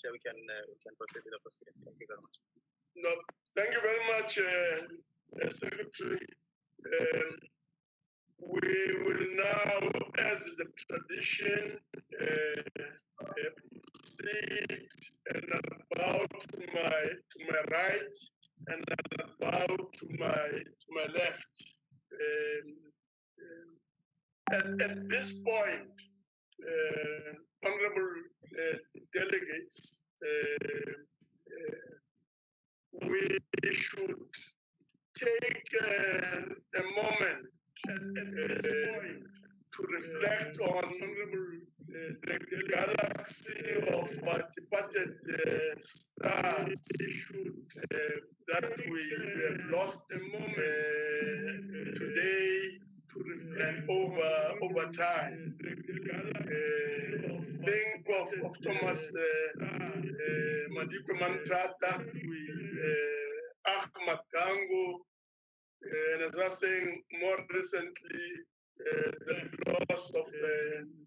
Chair, we can proceed with the proceeding. Thank you very much. No, thank you very much, Secretary. We will now, as is the tradition, proceed and about to my right and about to my left. At this point, honorable delegates, we should take a moment at this point to reflect on the galaxy of departed stars that we have lost today and over time. Think of Thomas Madiko Mantata, Ahmad Tango, and as I was saying more recently, the loss of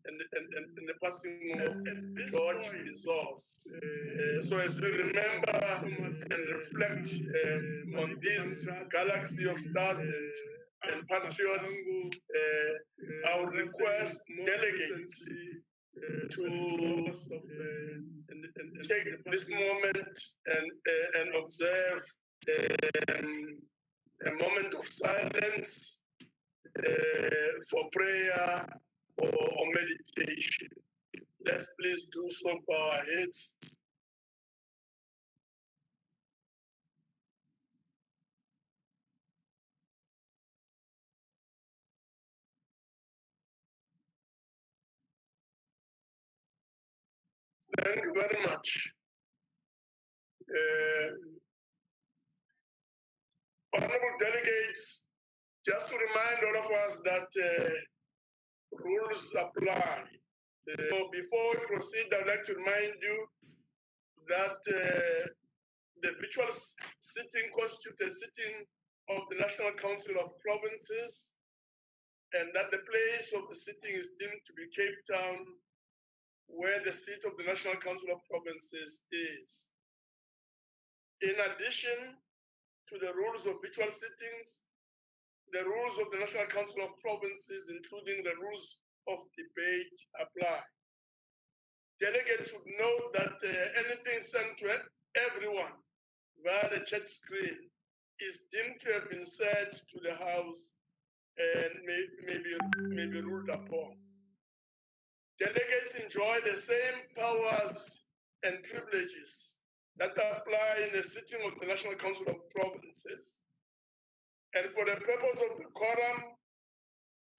and the passing of George Resource. So as we remember and reflect on this galaxy of stars and patriots, I would request delegates to take this moment and observe a moment of silence for prayer or meditation. Let's please do so for our heads. Thank you very much. Honorable delegates, just to remind all of us that rules apply. Before we proceed, I'd like to remind you that the virtual sitting constitutes a sitting of the National Council of Provinces, and that the place of the sitting is deemed to be Cape Town, where the seat of the National Council of Provinces is. In addition to the rules of virtual sittings, the rules of the National Council of Provinces, including the rules of debate, apply. Delegates should note that anything sent to everyone via the chat screen is deemed to have been said to the House and may be ruled upon. Delegates enjoy the same powers and privileges that apply in the sitting of the National Council of Provinces. And for the purpose of the quorum,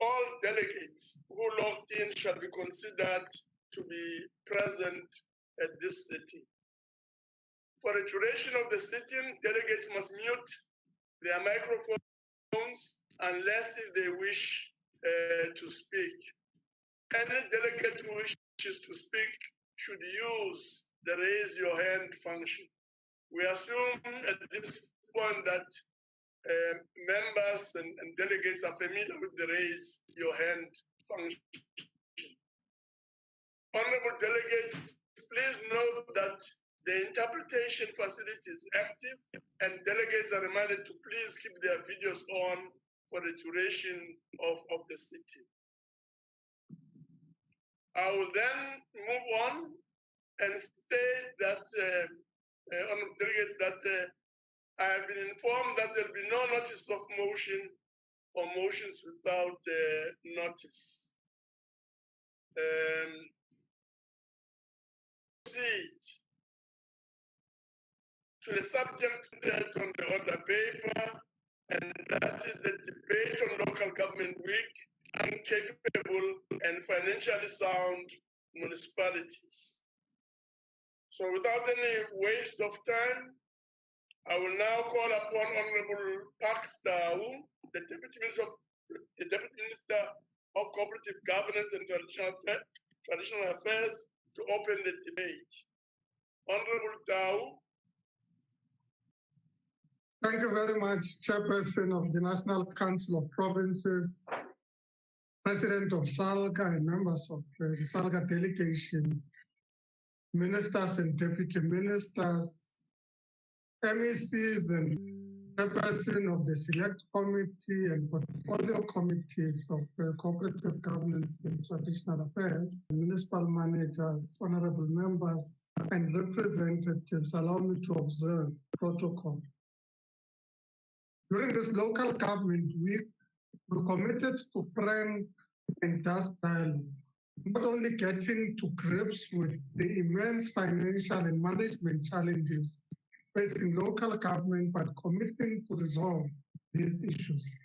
all delegates who logged in shall be considered to be present at this sitting. For the duration of the sitting, delegates must mute their microphones unless if they wish to speak. Any delegate who wishes to speak should use the raise your hand function. We assume at this point that members and delegates are familiar with the raise your hand function. Honorable delegates, please note that the interpretation facility is active and delegates are reminded to please keep their videos on for the duration of the sitting. I will then move on and state that, honorable delegates, that I have been informed that there will be no notice of motion or motions without notice. Proceed to the subject on the order paper, and that is the debate on local government weak, incapable, and financially sound municipalities. So without any waste of time, I will now call upon Honorable Pakstau, the Deputy Minister of Cooperative Governance and Traditional Affairs, to open the debate. Honorable Tau. Thank you very much, Chairperson of the National Council of Provinces, President of SALGA, and members of the SALGA delegation. ministers and deputy ministers, MECs and chairperson of the select committee and portfolio committees of cooperative governance and traditional affairs, municipal managers, honorable members, and representatives, allow me to observe protocol. During this local government week, we committed to frank and just dialogue, not only getting to grips with the immense financial and management challenges facing local government, but committing to resolve these issues.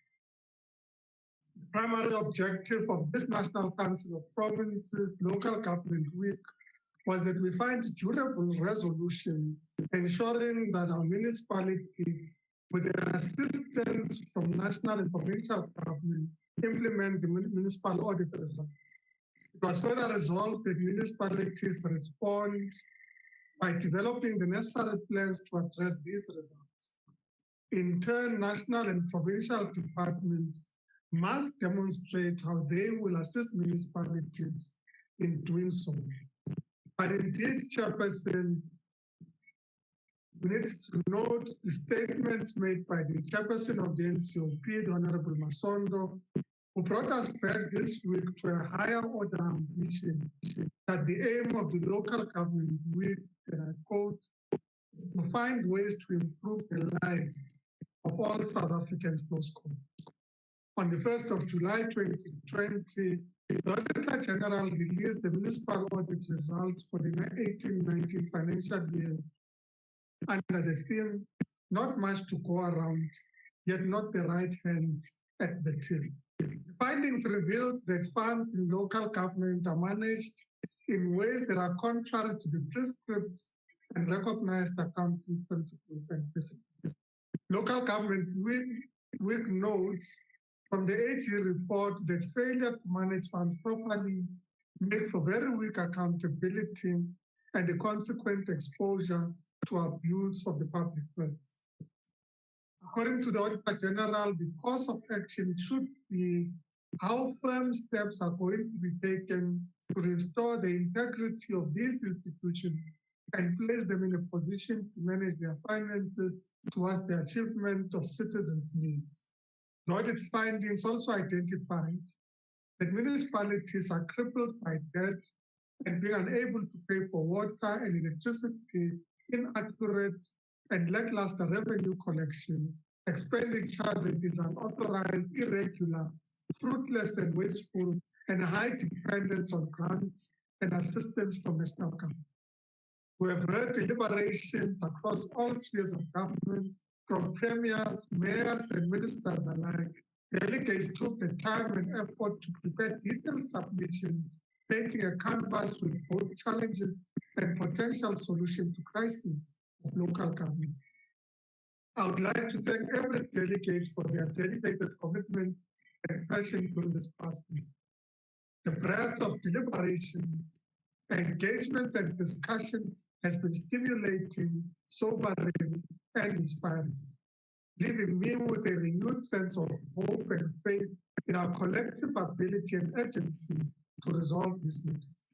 The primary objective of this National Council of Provinces Local Government Week was that we find durable resolutions, ensuring that our municipalities, with the assistance from national and provincial government, implement the municipal audit results. It was further resolved that municipalities respond by developing the necessary plans to address these results. In turn, national and provincial departments must demonstrate how they will assist municipalities in doing so. But indeed, Chairperson, we need to note the statements made by the Chairperson of the NCOP, the Honorable Masondo, who brought us back this week to a higher order ambition that the aim of the local government week, and I quote, is to find ways to improve the lives of all South Africans, close quote. On the 1st of July 2020, the Auditor General released the municipal audit results for the 18-19 financial year under the theme, not much to go around, yet not the right hands at the till. The findings revealed that funds in local government are managed in ways that are contrary to the prescripts and recognized accounting principles and disciplines. Local government week notes from the AG report that failure to manage funds properly make for very weak accountability and the consequent exposure to abuse of the public funds. According to the Auditor General, the course of action should be how firm steps are going to be taken to restore the integrity of these institutions and place them in a position to manage their finances towards the achievement of citizens' needs. The audit findings also identified that municipalities are crippled by debt and being unable to pay for water and electricity, inaccurate and lackluster revenue collection, expenditure that is unauthorized, irregular, fruitless and wasteful, and high dependence on grants and assistance from national government. We have heard deliberations across all spheres of government, from premiers, mayors, and ministers alike. Delegates took the time and effort to prepare detailed submissions, painting a canvas with both challenges and potential solutions to crises of local government. I would like to thank every delegate for their dedicated commitment and passion during this past week. The breadth of deliberations, engagements, and discussions has been stimulating, sobering, and inspiring, leaving me with a renewed sense of hope and faith in our collective ability and urgency to resolve these matters.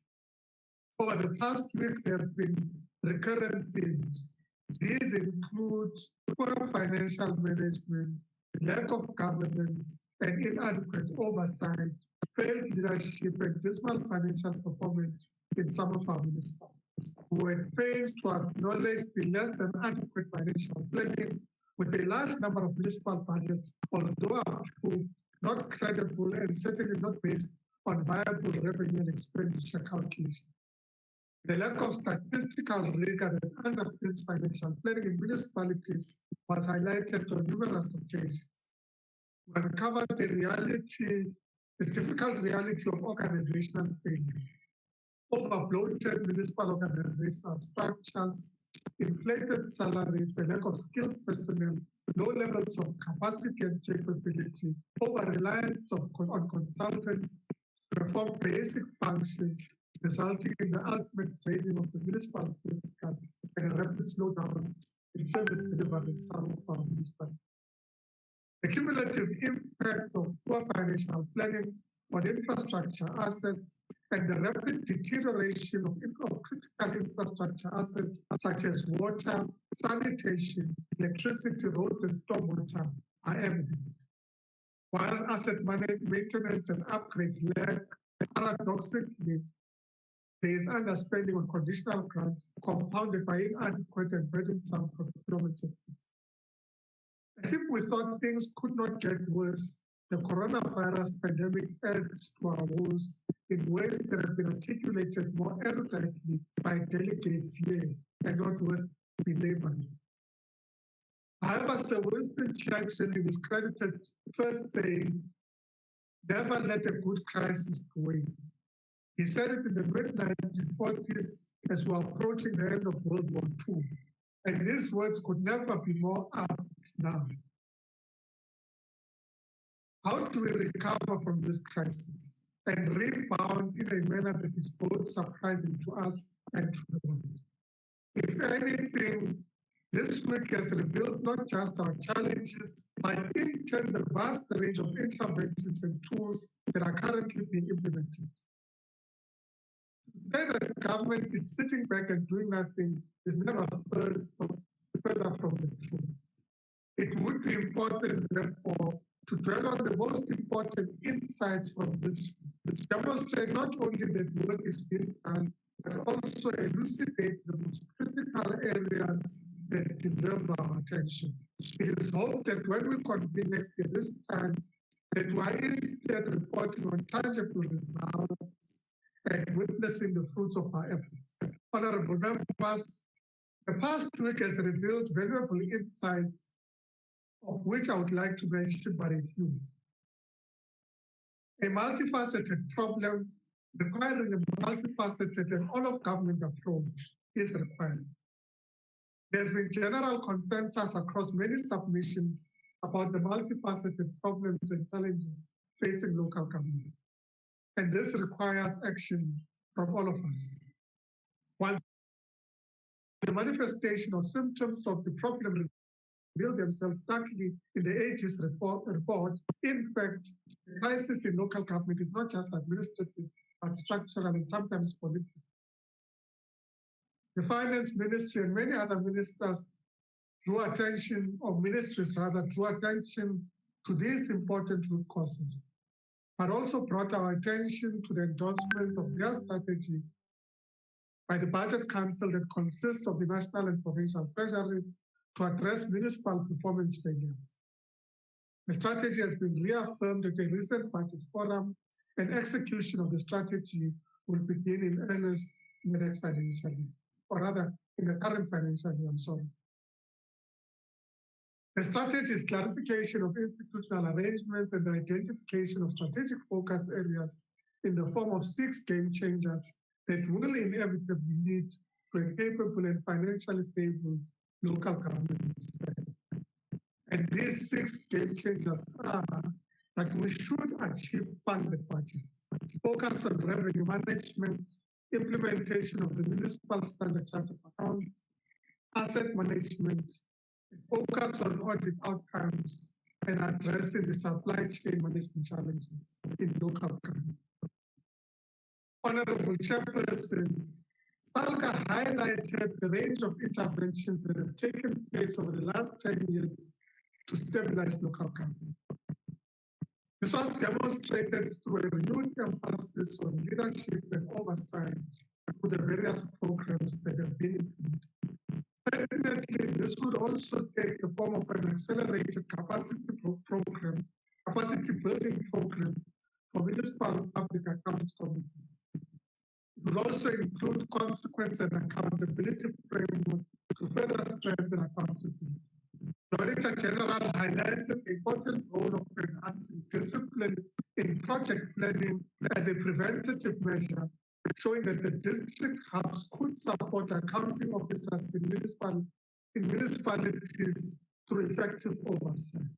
Over the past week, there have been recurrent themes. These include poor financial management, lack of governance, and inadequate oversight, failed leadership, and dismal financial performance in some of our municipalities. We were pains to acknowledge the less than adequate financial planning, with a large number of municipal budgets, although approved, not credible and certainly not based on viable revenue and expenditure calculation. The lack of statistical rigor that underpins financial planning in municipalities was highlighted on numerous occasions. We uncovered the difficult reality of organizational failure. Overbloated municipal organizational structures, inflated salaries, a lack of skilled personnel, low levels of capacity and capability, over-reliance on consultants to perform basic functions, resulting in the ultimate draining of the municipal fiscus and a rapid slowdown in service delivery in some of our municipalities. The cumulative impact of poor financial planning on infrastructure assets and the rapid deterioration of critical infrastructure assets such as water, sanitation, electricity, roads, and stormwater are evident. While asset maintenance and upgrades lack, paradoxically, there is underspending on conditional grants compounded by inadequate and burdensome procurement systems. As if we thought things could not get worse, the coronavirus pandemic adds to our woes in ways that have been articulated more eruditely by delegates here and not worth belaboring. However, Sir Winston Churchill is credited first saying, "Never let a good crisis to wait." He said it in the mid-1940s as we were approaching the end of World War II. And these words could never be more apt now. How do we recover from this crisis and rebound in a manner that is both surprising to us and to the world? If anything, this week has revealed not just our challenges, but in turn the vast range of interventions and tools that are currently being implemented. To say that the government is sitting back and doing nothing is never further from the truth. It would be important, therefore, to dwell on the most important insights from this, which demonstrate not only that work is being done, but also elucidate the most critical areas that deserve our attention. It is hoped that when we convene next year this time, that we are instead reporting on tangible results and witnessing the fruits of our efforts. Honorable members, the past week has revealed valuable insights, of which I would like to mention but a few. A multifaceted problem requiring a multifaceted and all-of-government approach is required. There's been general consensus across many submissions about the multifaceted problems and challenges facing local government. And this requires action from all of us. While the manifestation or symptoms of the problem reveal themselves starkly in the AG's report, in fact, the crisis in local government is not just administrative, but structural and sometimes political. The Finance Ministry and many other ministers drew attention, or ministries rather, drew attention to these important root causes, but also brought our attention to the endorsement of their strategy by the Budget Council that consists of the national and provincial treasuries to address municipal performance failures. The strategy has been reaffirmed at a recent budget forum, and execution of the strategy will begin in earnest in the next financial year, or rather in the current financial year, I'm sorry. The strategy is clarification of institutional arrangements and the identification of strategic focus areas in the form of 6 game changers that will inevitably lead to a capable and financially stable local government system. And these 6 game changers are that we should achieve funded budgets, focus on revenue management, implementation of the municipal standard chart of accounts, asset management, focus on audit outcomes, and addressing the supply chain management challenges in local government. Honorable Chairperson, Salga highlighted the range of interventions that have taken place over the last 10 years to stabilize local government. This was demonstrated through a renewed emphasis on leadership and oversight for the various programs that have been implemented. Definitely, this would also take the form of an accelerated capacity building program for municipal public accounts committees. It would also include consequence and accountability framework to further strengthen accountability. The Auditor General highlighted the important role of enhancing discipline in project planning as a preventative measure, showing that the district hubs could support accounting officers in municipalities through effective oversight.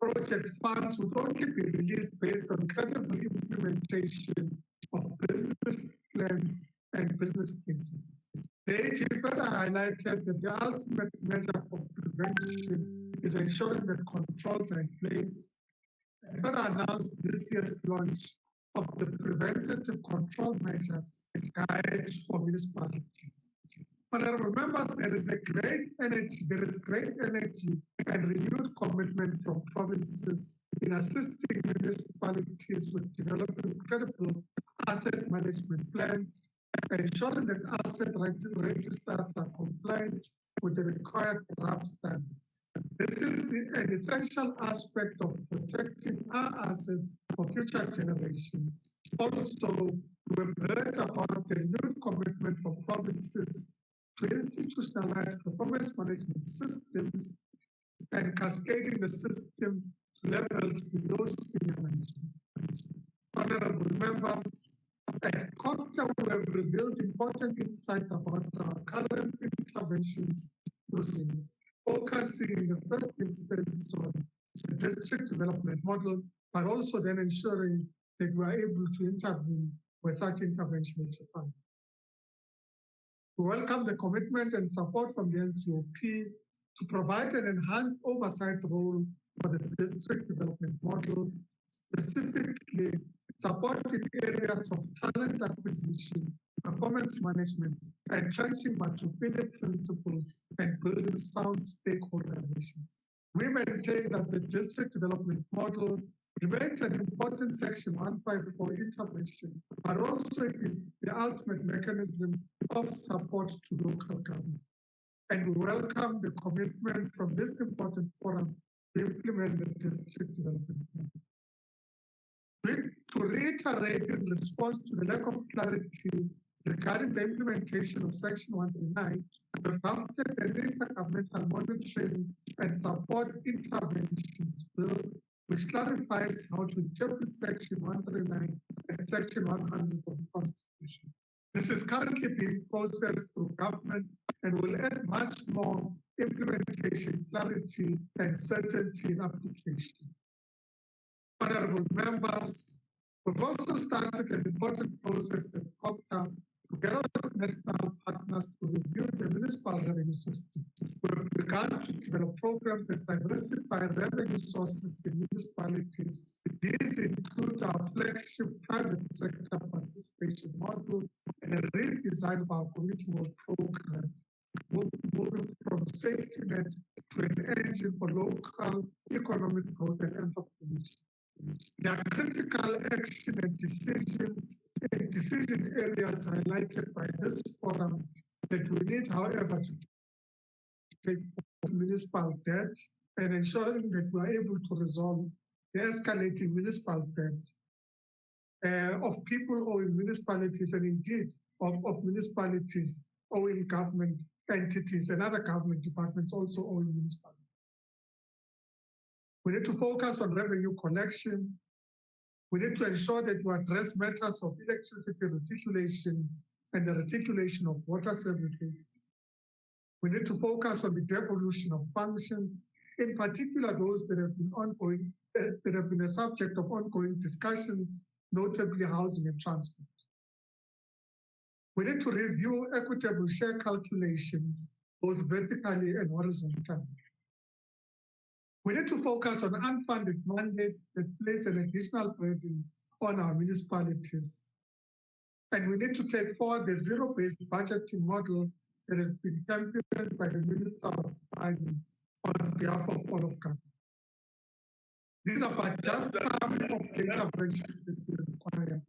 Project funds would only be released based on credible implementation of business plans and business cases. The AG further highlighted that the ultimate measure for prevention is ensuring that controls are in place, and further announced this year's launch of the preventative control measures guide for municipalities. Honorable members, there is great energy and renewed commitment from provinces in assisting municipalities with developing credible asset management plans, ensuring that asset registers are compliant with the required RAP standards. This is an essential aspect of protecting our assets for future generations. Also, we've heard about the new commitment from provinces to institutionalize performance management systems and cascading the system to levels below senior management. Honorable members, at COPTA, we have revealed important insights about our current interventions, focusing in the first instance on the district development model, but also then ensuring that we are able to intervene where such intervention is required. We welcome the commitment and support from the NCOP to provide an enhanced oversight role for the district development model, specifically supporting areas of talent acquisition, performance management, entrenching Matupile principles, and building sound stakeholder relations. We maintain that the district development model remains an important Section 154 intervention, but also it is the ultimate mechanism of support to local government. And we welcome the commitment from this important forum to implement the district development model. To reiterate in response to the lack of clarity regarding the implementation of Section 139, we drafted an intergovernmental monitoring and support interventions bill, which clarifies how to interpret Section 139 and Section 100 of the Constitution. This is currently being processed through government and will add much more implementation clarity and certainty in application. Honorable members, we've also started an important process at COPTA together with national partners to review the municipal revenue system. We've begun to develop programs that diversify revenue sources in municipalities. These include our flagship private sector participation model and a redesign of our community work program, moving from safety net to an engine for local economic growth and entrepreneurship. There are critical action and decision areas highlighted by this forum that we need, however, to take for municipal debt and ensuring that we are able to resolve the escalating municipal debt of people owing municipalities and indeed of municipalities owing government entities and other government departments also owing municipalities. We need to focus on revenue collection. We need to ensure that we address matters of electricity reticulation and the reticulation of water services. We need to focus on the devolution of functions, in particular those that have been ongoing, that have been a subject of ongoing discussions, notably housing and transport. We need to review equitable share calculations, both vertically and horizontally. We need to focus on unfunded mandates that place an additional burden on our municipalities. And we need to take forward the zero-based budgeting model that has been championed by the Minister of Finance on behalf of all of government. These are but just some of the interventions that we require.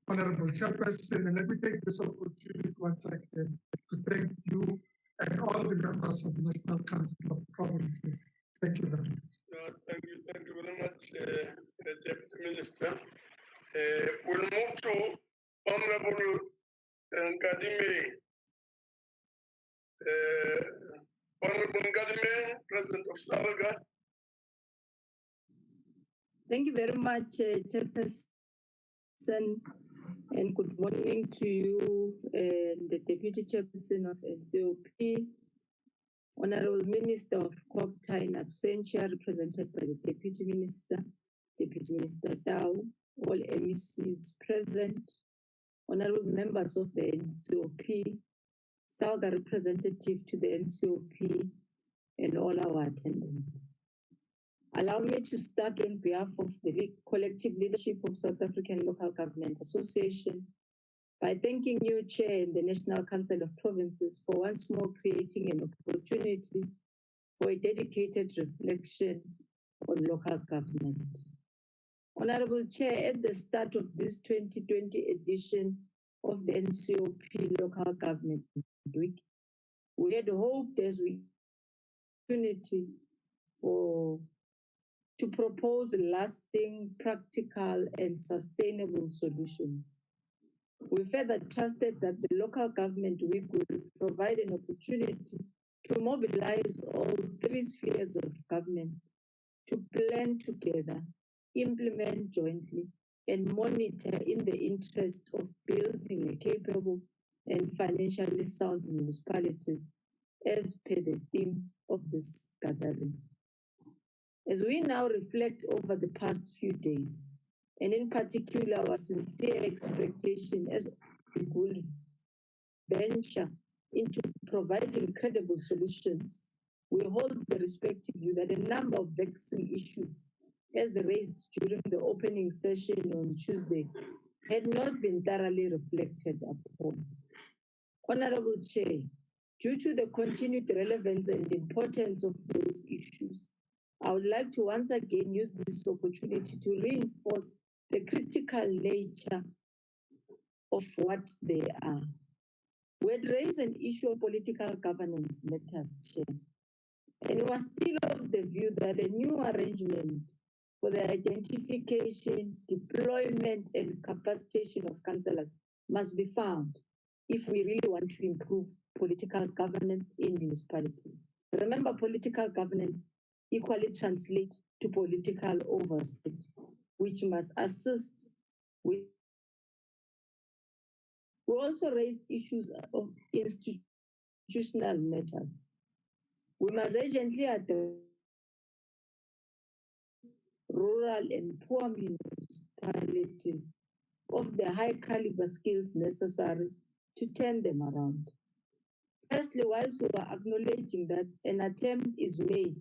Honorable Chairperson, and let me take this opportunity once again to thank you and all the members of the National Council of Provinces. Thank you very much. Thank you very much, Deputy Minister. We'll move to Honorable Ngadime. Honorable Ngadime, President of Salaga. Thank you very much, Chairperson, and good morning to you, the Deputy Chairperson of NCOP, Honorable Minister of COPTA in absentia, represented by the Deputy Minister Tau, all MECs present, Honorable members of the NCOP, SALGA representative to the NCOP, and all our attendants. Allow me to start on behalf of the collective leadership of South African Local Government Association by thanking you, Chair, and the National Council of Provinces for once more creating an opportunity for a dedicated reflection on local government. Honorable Chair, at the start of this 2020 edition of the NCOP Local Government Week, we had hoped as we opportunity to propose lasting, practical, and sustainable solutions. We further trusted that the local government week would provide an opportunity to mobilize all three spheres of government to plan together, implement jointly, and monitor in the interest of building a capable and financially sound municipalities as per the theme of this gathering. As we now reflect over the past few days, and in particular our sincere expectation as we will venture into providing credible solutions, we hold the respective view that a number of vexing issues, as raised during the opening session on Tuesday, had not been thoroughly reflected upon. Honorable Chair, due to the continued relevance and importance of those issues, I would like to once again use this opportunity to reinforce the critical nature of what they are. We had raised an issue of political governance matters, Chair, and was still of the view that a new arrangement for the identification, deployment, and capacitation of councillors must be found if we really want to improve political governance in municipalities. Remember, political governance equally translates to political oversight, which must assist with. We also raised issues of institutional matters. We must urgently address rural and poor municipalities of the high caliber skills necessary to turn them around. Firstly, whilst we are acknowledging that an attempt is made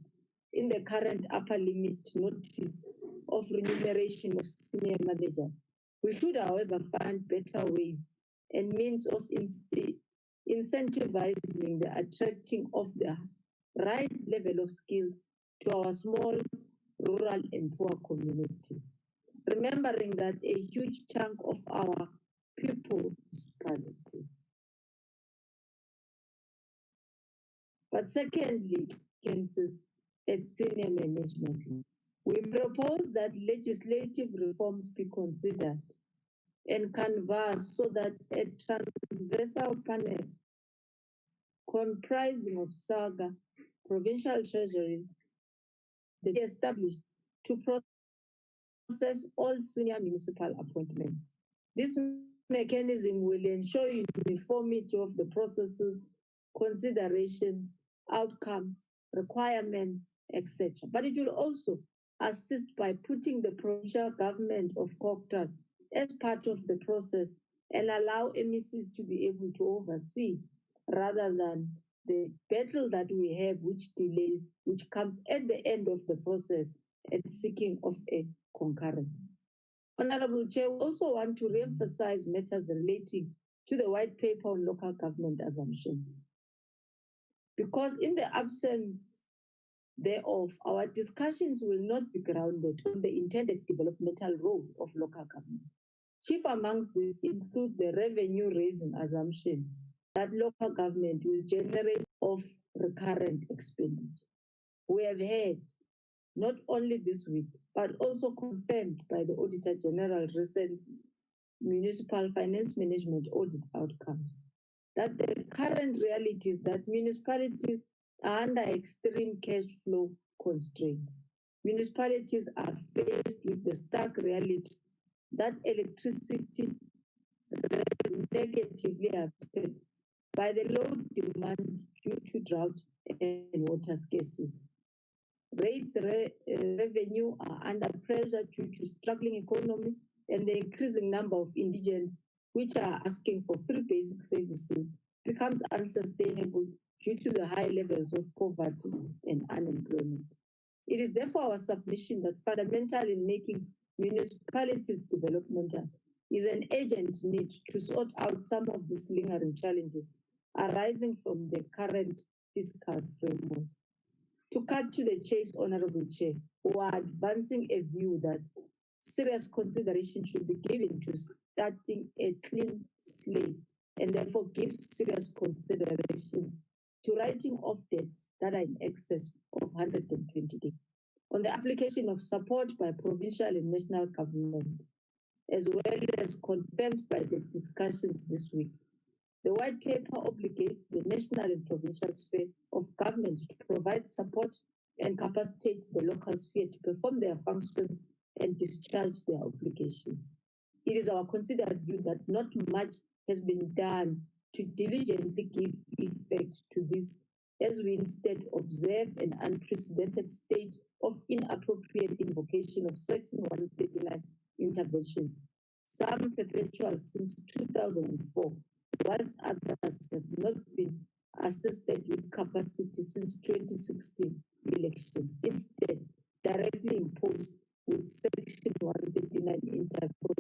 in the current upper limit notice of remuneration of senior managers, we should, however, find better ways and means of incentivizing the attracting of the right level of skills to our small, rural, and poor communities, remembering that a huge chunk of our people municipalities. But secondly, at senior management, we propose that legislative reforms be considered and canvassed so that a transversal panel comprising of SAGA, provincial treasuries, be established to process all senior municipal appointments. This mechanism will ensure uniformity of the processes, considerations, outcomes, requirements, etc. But it will also assist by putting the provincial government of Coctas as part of the process and allow MECs to be able to oversee rather than the battle that we have, which delays, which comes at the end of the process and seeking of a concurrence. Honorable Chair, we also want to re-emphasize matters relating to the white paper on local government assumptions. Because in the absence thereof, our discussions will not be grounded on the intended developmental role of local government. Chief amongst these include the revenue raising assumption that local government will generate of recurrent expenditure. We have heard, not only this week, but also confirmed by the Auditor General recent municipal finance management audit outcomes, that the current reality is that municipalities are under extreme cash flow constraints. Municipalities are faced with the stark reality that electricity is negatively affected by the low demand due to drought and water scarcity. Rates revenue are under pressure due to struggling economy and the increasing number of indigents which are asking for free basic services becomes unsustainable due to the high levels of poverty and unemployment. It is therefore our submission that fundamental in making municipalities developmental is an urgent need to sort out some of these lingering challenges arising from the current fiscal framework. To cut to the chase, Honorable Chair, we are advancing a view that serious consideration should be given to starting a clean slate and therefore give serious considerations to writing off debts that are in excess of 120 days. On the application of support by provincial and national governments, as well as confirmed by the discussions this week, the white paper obligates the national and provincial sphere of government to provide support and capacitate the local sphere to perform their functions and discharge their obligations. It is our considered view that not much has been done to diligently give effect to this, as we instead observe an unprecedented state of inappropriate invocation of Section 139 interventions, some perpetual since 2004, whilst others have not been assisted with capacity since 2016 elections, instead directly imposed with Section 139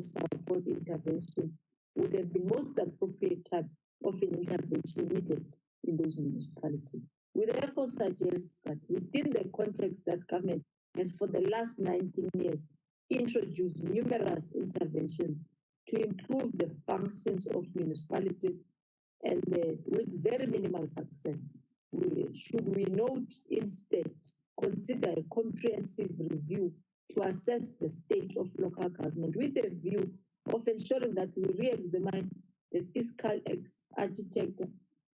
support interventions would have been most appropriate type of an intervention needed in those municipalities. We therefore suggest that within the context that government has for the last 19 years introduced numerous interventions to improve the functions of municipalities and with very minimal success, should we note instead consider a comprehensive review to assess the state of local government with a view of ensuring that we re-examine the fiscal architecture,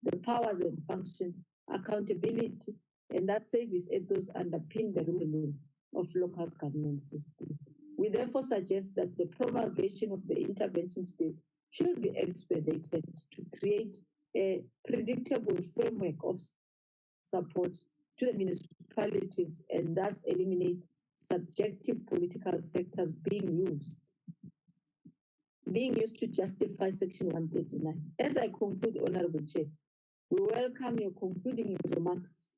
the powers and functions, accountability, and that service ethos underpin the ruling of local government system. We therefore suggest that the promulgation of the interventions bill should be expedited to create a predictable framework of support to the municipalities and thus eliminate subjective political factors being used to justify Section 139. As I conclude, Honorable Chair, we welcome your concluding remarks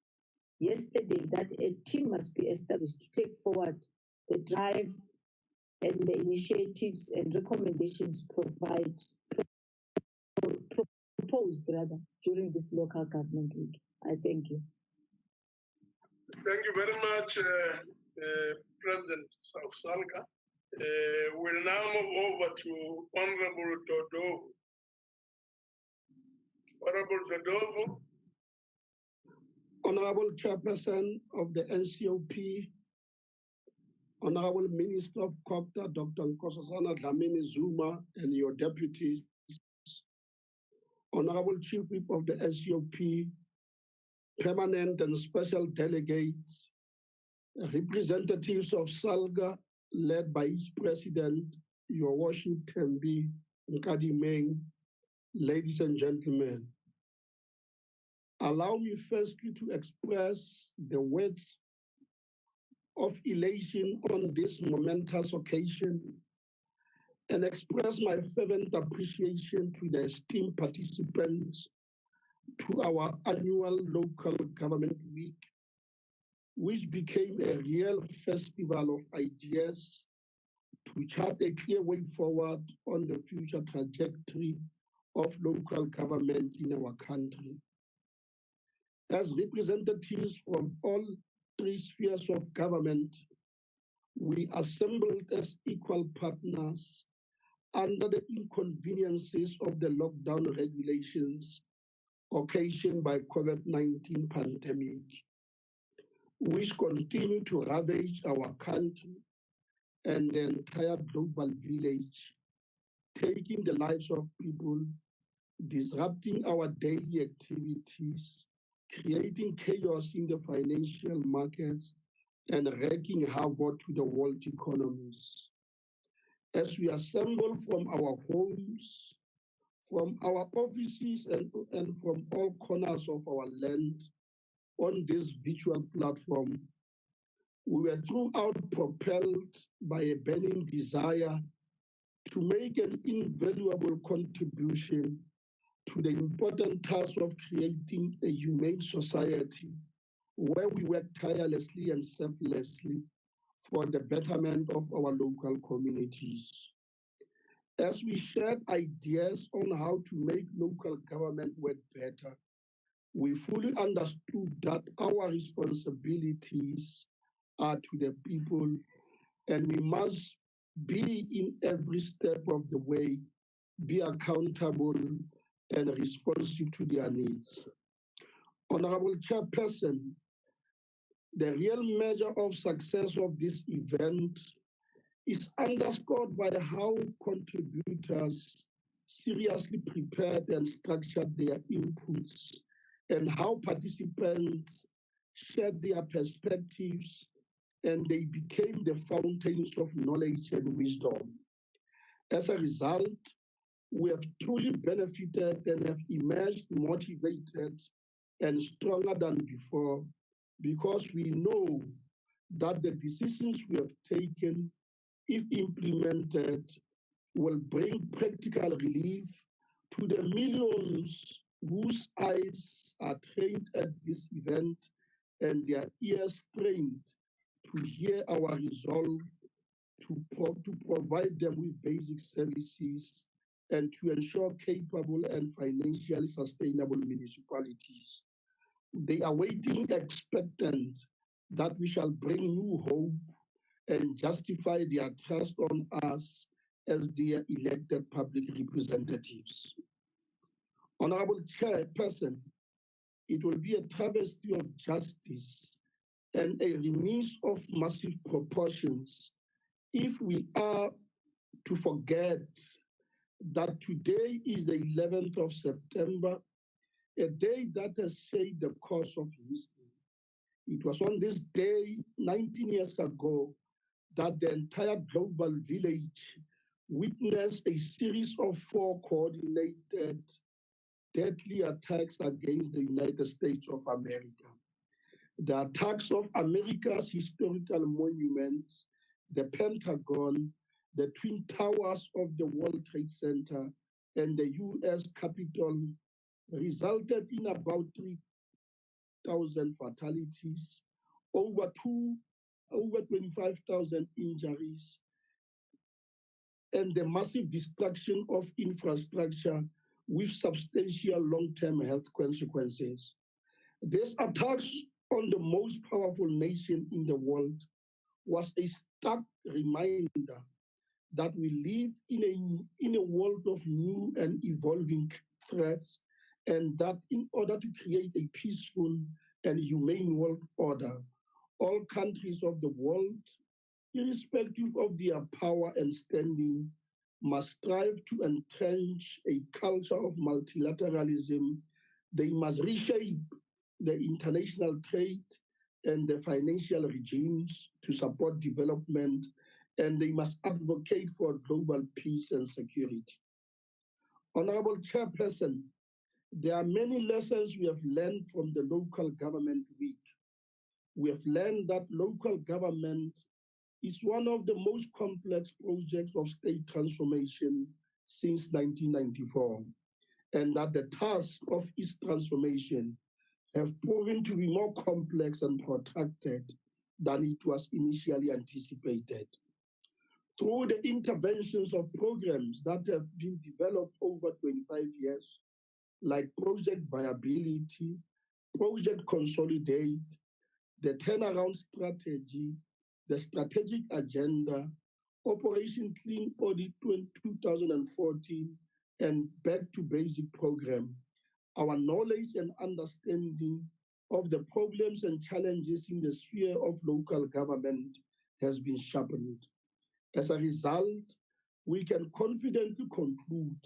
yesterday that a team must be established to take forward the drive and the initiatives and recommendations proposed during this local government week. I thank you. Thank you very much, President of Salga. We'll now move over to Honorable Dodovo. Honorable Dodovo. Honorable Chairperson of the NCOP, Honorable Minister of COPTA, Dr. Nkosazana Dlamini Zuma, and your deputies, Honorable Chief Whip of the NCOP, permanent and special delegates, representatives of SALGA, led by its president, Your Worship Tembi Nkadimeng, ladies and gentlemen. Allow me firstly to express the words of elation on this momentous occasion and express my fervent appreciation to the esteemed participants to our annual local government week, which became a real festival of ideas to chart a clear way forward on the future trajectory of local government in our country. As representatives from all three spheres of government, we assembled as equal partners under the inconveniences of the lockdown regulations occasioned by COVID-19 pandemic, which continue to ravage our country and the entire global village, taking the lives of people, disrupting our daily activities, creating chaos in the financial markets, and wreaking havoc to the world economies. As we assemble from our homes, from our offices, and from all corners of our land on this virtual platform, we were throughout propelled by a burning desire to make an invaluable contribution to the important task of creating a humane society where we work tirelessly and selflessly for the betterment of our local communities. As we shared ideas on how to make local government work better, we fully understood that our responsibilities are to the people, and we must be in every step of the way, be accountable and responsive to their needs. Honorable Chairperson, the real measure of success of this event is underscored by how contributors seriously prepared and structured their inputs, and how participants shared their perspectives, and they became the fountains of knowledge and wisdom. As a result, we have truly benefited and have emerged motivated and stronger than before, because we know that the decisions we have taken, if implemented, will bring practical relief to the millions whose eyes are trained at this event and their ears trained to hear our resolve to provide them with basic services and to ensure capable and financially sustainable municipalities. They are waiting expectant that we shall bring new hope and justify their trust on us as their elected public representatives. Honorable Chairperson, it will be a travesty of justice and a remiss of massive proportions if we are to forget that today is the 11th of September, a day that has shaped the course of history. It was on this day, 19 years ago, that the entire global village witnessed a series of 4 coordinated deadly attacks against the United States of America. The attacks of America's historical monuments, the Pentagon, the Twin Towers of the World Trade Center, and the US Capitol resulted in about 3,000 fatalities, over 25,000 injuries, and the massive destruction of infrastructure with substantial long-term health consequences. These attacks on the most powerful nation in the world was a stark reminder that we live in a world of new and evolving threats, and that in order to create a peaceful and humane world order, all countries of the world, irrespective of their power and standing, must strive to entrench a culture of multilateralism. They must reshape the international trade and the financial regimes to support development, and they must advocate for global peace and security. Honorable Chairperson, there are many lessons we have learned from the Local Government Week. We have learned that local government is one of the most complex projects of state transformation since 1994, and that the task of its transformation have proven to be more complex and protracted than it was initially anticipated. Through the interventions of programs that have been developed over 25 years, like Project Viability, Project Consolidate, the Turnaround Strategy, the Strategic Agenda, Operation Clean Audit 2014, and Back to Basic program, our knowledge and understanding of the problems and challenges in the sphere of local government has been sharpened. As a result, we can confidently conclude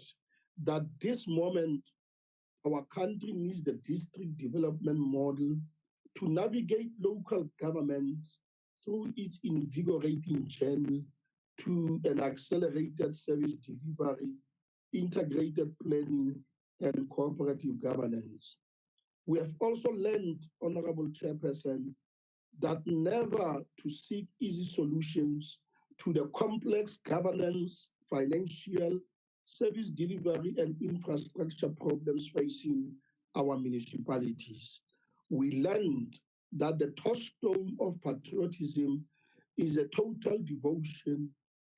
that this moment, our country needs the district development model to navigate local governments through its invigorating journey to an accelerated service delivery, integrated planning, and cooperative governance. We have also learned, Honorable Chairperson, that never to seek easy solutions to the complex governance, financial, service delivery, and infrastructure problems facing our municipalities. We learned that the touchstone of patriotism is a total devotion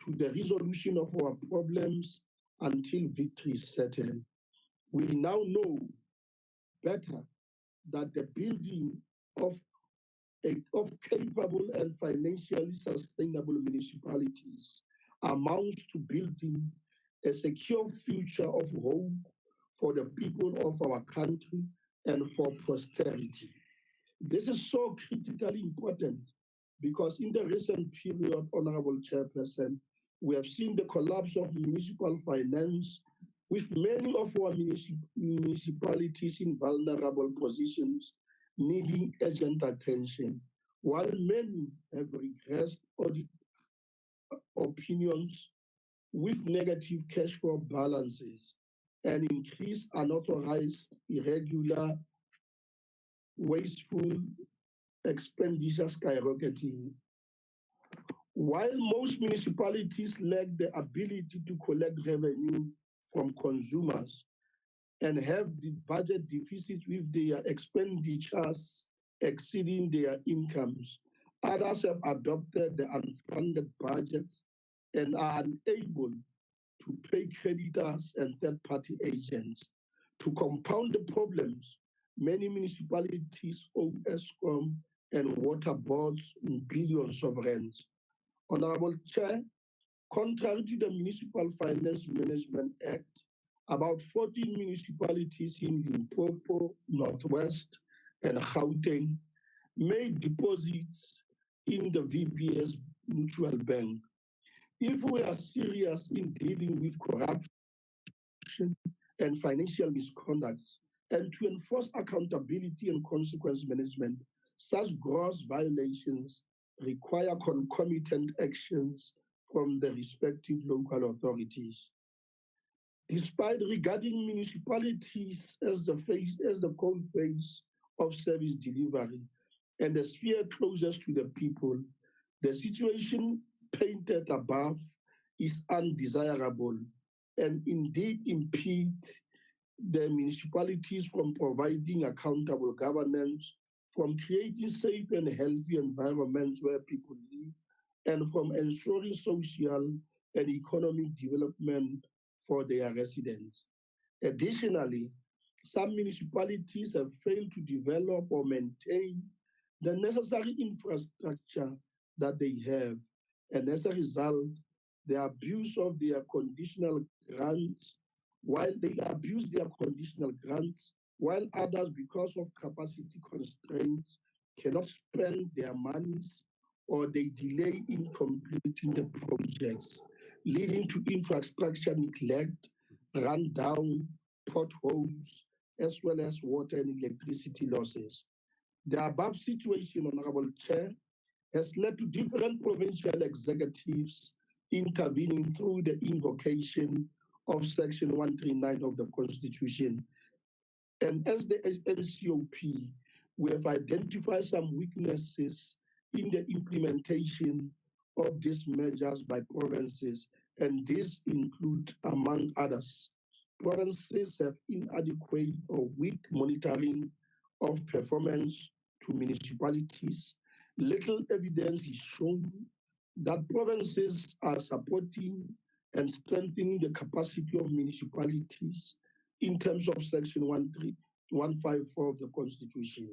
to the resolution of our problems until victory is certain. We now know better that the building of capable and financially sustainable municipalities amounts to building a secure future of hope for the people of our country and for posterity. This is so critically important because in the recent period, Honorable Chairperson, we have seen the collapse of municipal finance with many of our municipalities in vulnerable positions needing urgent attention, while many have regressed audit opinions with negative cash flow balances and increased unauthorized, irregular, wasteful expenditure skyrocketing. While most municipalities lack the ability to collect revenue from consumers and have the budget deficits with their expenditures exceeding their incomes, others have adopted the unfunded budgets and are unable to pay creditors and third-party agents. To compound the problems, many municipalities owe ESCOM and water boards billions of rands. Honorable Chair, contrary to the Municipal Finance Management Act, about 14 municipalities in Limpopo, Northwest, and Gauteng made deposits in the VBS Mutual Bank. If we are serious in dealing with corruption and financial misconducts, and to enforce accountability and consequence management, such gross violations require concomitant actions from the respective local authorities. Despite regarding municipalities as the cold face of service delivery and the sphere closest to the people, the situation painted above is undesirable and indeed impede the municipalities from providing accountable governance, from creating safe and healthy environments where people live, and from ensuring social and economic development for their residents. Additionally, some municipalities have failed to develop or maintain the necessary infrastructure that they have, and as a result, the abuse of their conditional grants, while they abuse their conditional grants, while others, because of capacity constraints, cannot spend their monies or they delay in completing the projects, leading to infrastructure neglect, rundown, potholes, as well as water and electricity losses. The above situation, Honorable Chair, has led to different provincial executives intervening through the invocation of Section 139 of the Constitution. And as the NCOP, we have identified some weaknesses in the implementation of these measures by provinces, and these include, among others, provinces have inadequate or weak monitoring of performance to municipalities. Little evidence is shown that provinces are supporting and strengthening the capacity of municipalities in terms of Section 154 of the Constitution,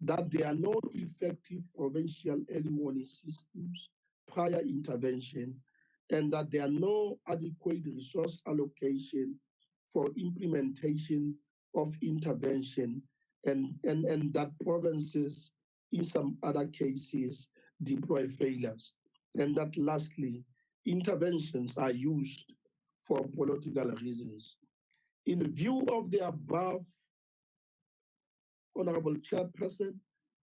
that there are no effective provincial early warning systems prior intervention, and that there are no adequate resource allocation for implementation of intervention, and that provinces, in some other cases, deploy failures. And that lastly, interventions are used for political reasons. In view of the above, Honorable Chairperson,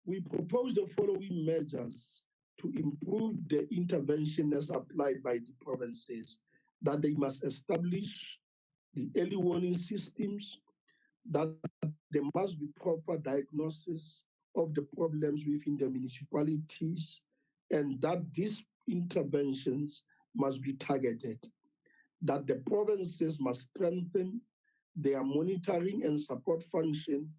we propose the following measures to improve the intervention as applied by the provinces: that they must establish the early warning systems, that there must be proper diagnosis of the problems within the municipalities, and that these interventions must be targeted, that the provinces must strengthen their monitoring and support function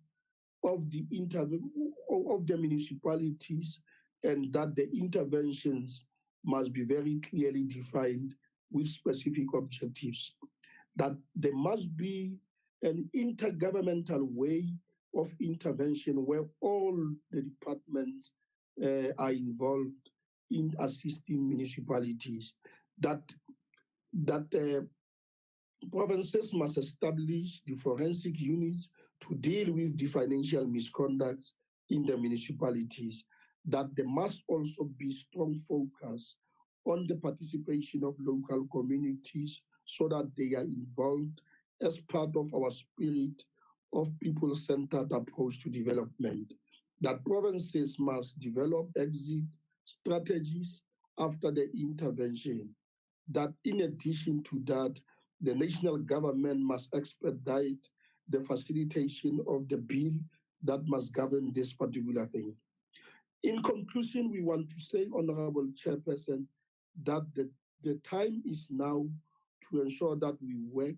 of the municipalities, and that the interventions must be very clearly defined with specific objectives. That there must be an intergovernmental way of intervention where all the departments are involved in assisting municipalities. That provinces must establish the forensic units to deal with the financial misconducts in the municipalities. That there must also be strong focus on the participation of local communities so that they are involved as part of our spirit of people-centered approach to development. That provinces must develop exit strategies after the intervention. That in addition to that, the national government must expedite the facilitation of the bill that must govern this particular thing. In conclusion, we want to say, Honorable Chairperson, that the time is now to ensure that we work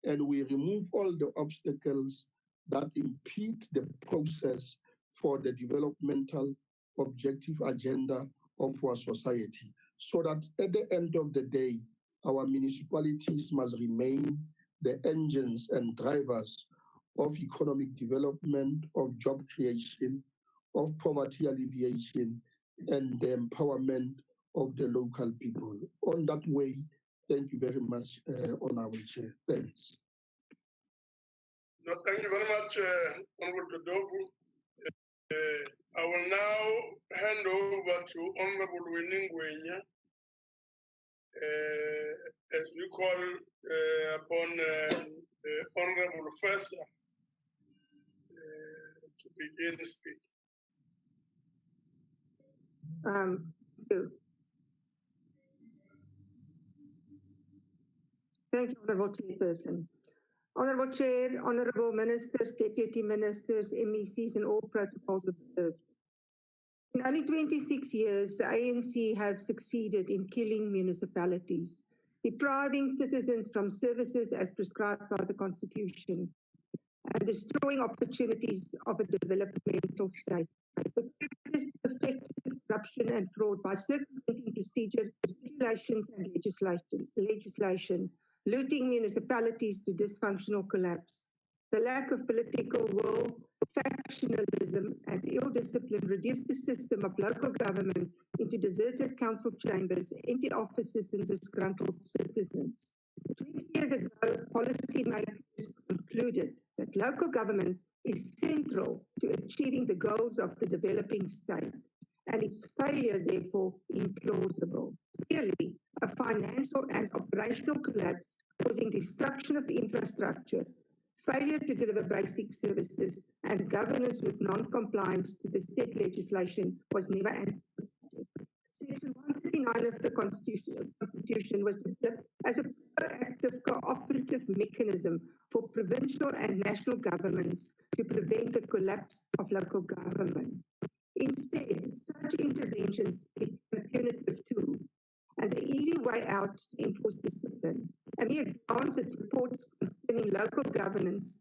and we remove all the obstacles that impede the process for the developmental objective agenda of our society, so that at the end of the day, our municipalities must remain the engines and drivers of economic development, of job creation, of poverty alleviation, and the empowerment of the local people. On that way, thank you very much, Honorable Chair. Thanks. No, thank you very much, Honorable Dodovu. I will now hand over to Honorable Winnie Ngwenya, as we call upon Honorable Fessa to begin speaking. Thank you, Honorable Chairperson. Honorable Chair, Honorable Ministers, Deputy Ministers, MECs, and all protocols observed. In only 26 years, the ANC have succeeded in killing municipalities, depriving citizens from services as prescribed by the Constitution, and destroying opportunities of a developmental state. The criminals affected corruption and fraud by circumventing procedure, regulations, and legislation, looting municipalities to dysfunctional collapse. The lack of political will, factionalism, and ill discipline reduced the system of local government into deserted council chambers, empty offices, and disgruntled citizens. 20 years ago, policymakers concluded that local government is central to achieving the goals of the developing state, and its failure, therefore, implausible. Clearly, a financial and operational collapse causing destruction of infrastructure, failure to deliver basic services, and governance with non-compliance to the said legislation was never anticipated. Section 139 of the Constitution was developed as a proactive cooperative mechanism for provincial and national governments to prevent the collapse of local government. Instead, such interventions became a punitive tool, and the easy way out to enforce discipline. A mere glance at reports concerning local governance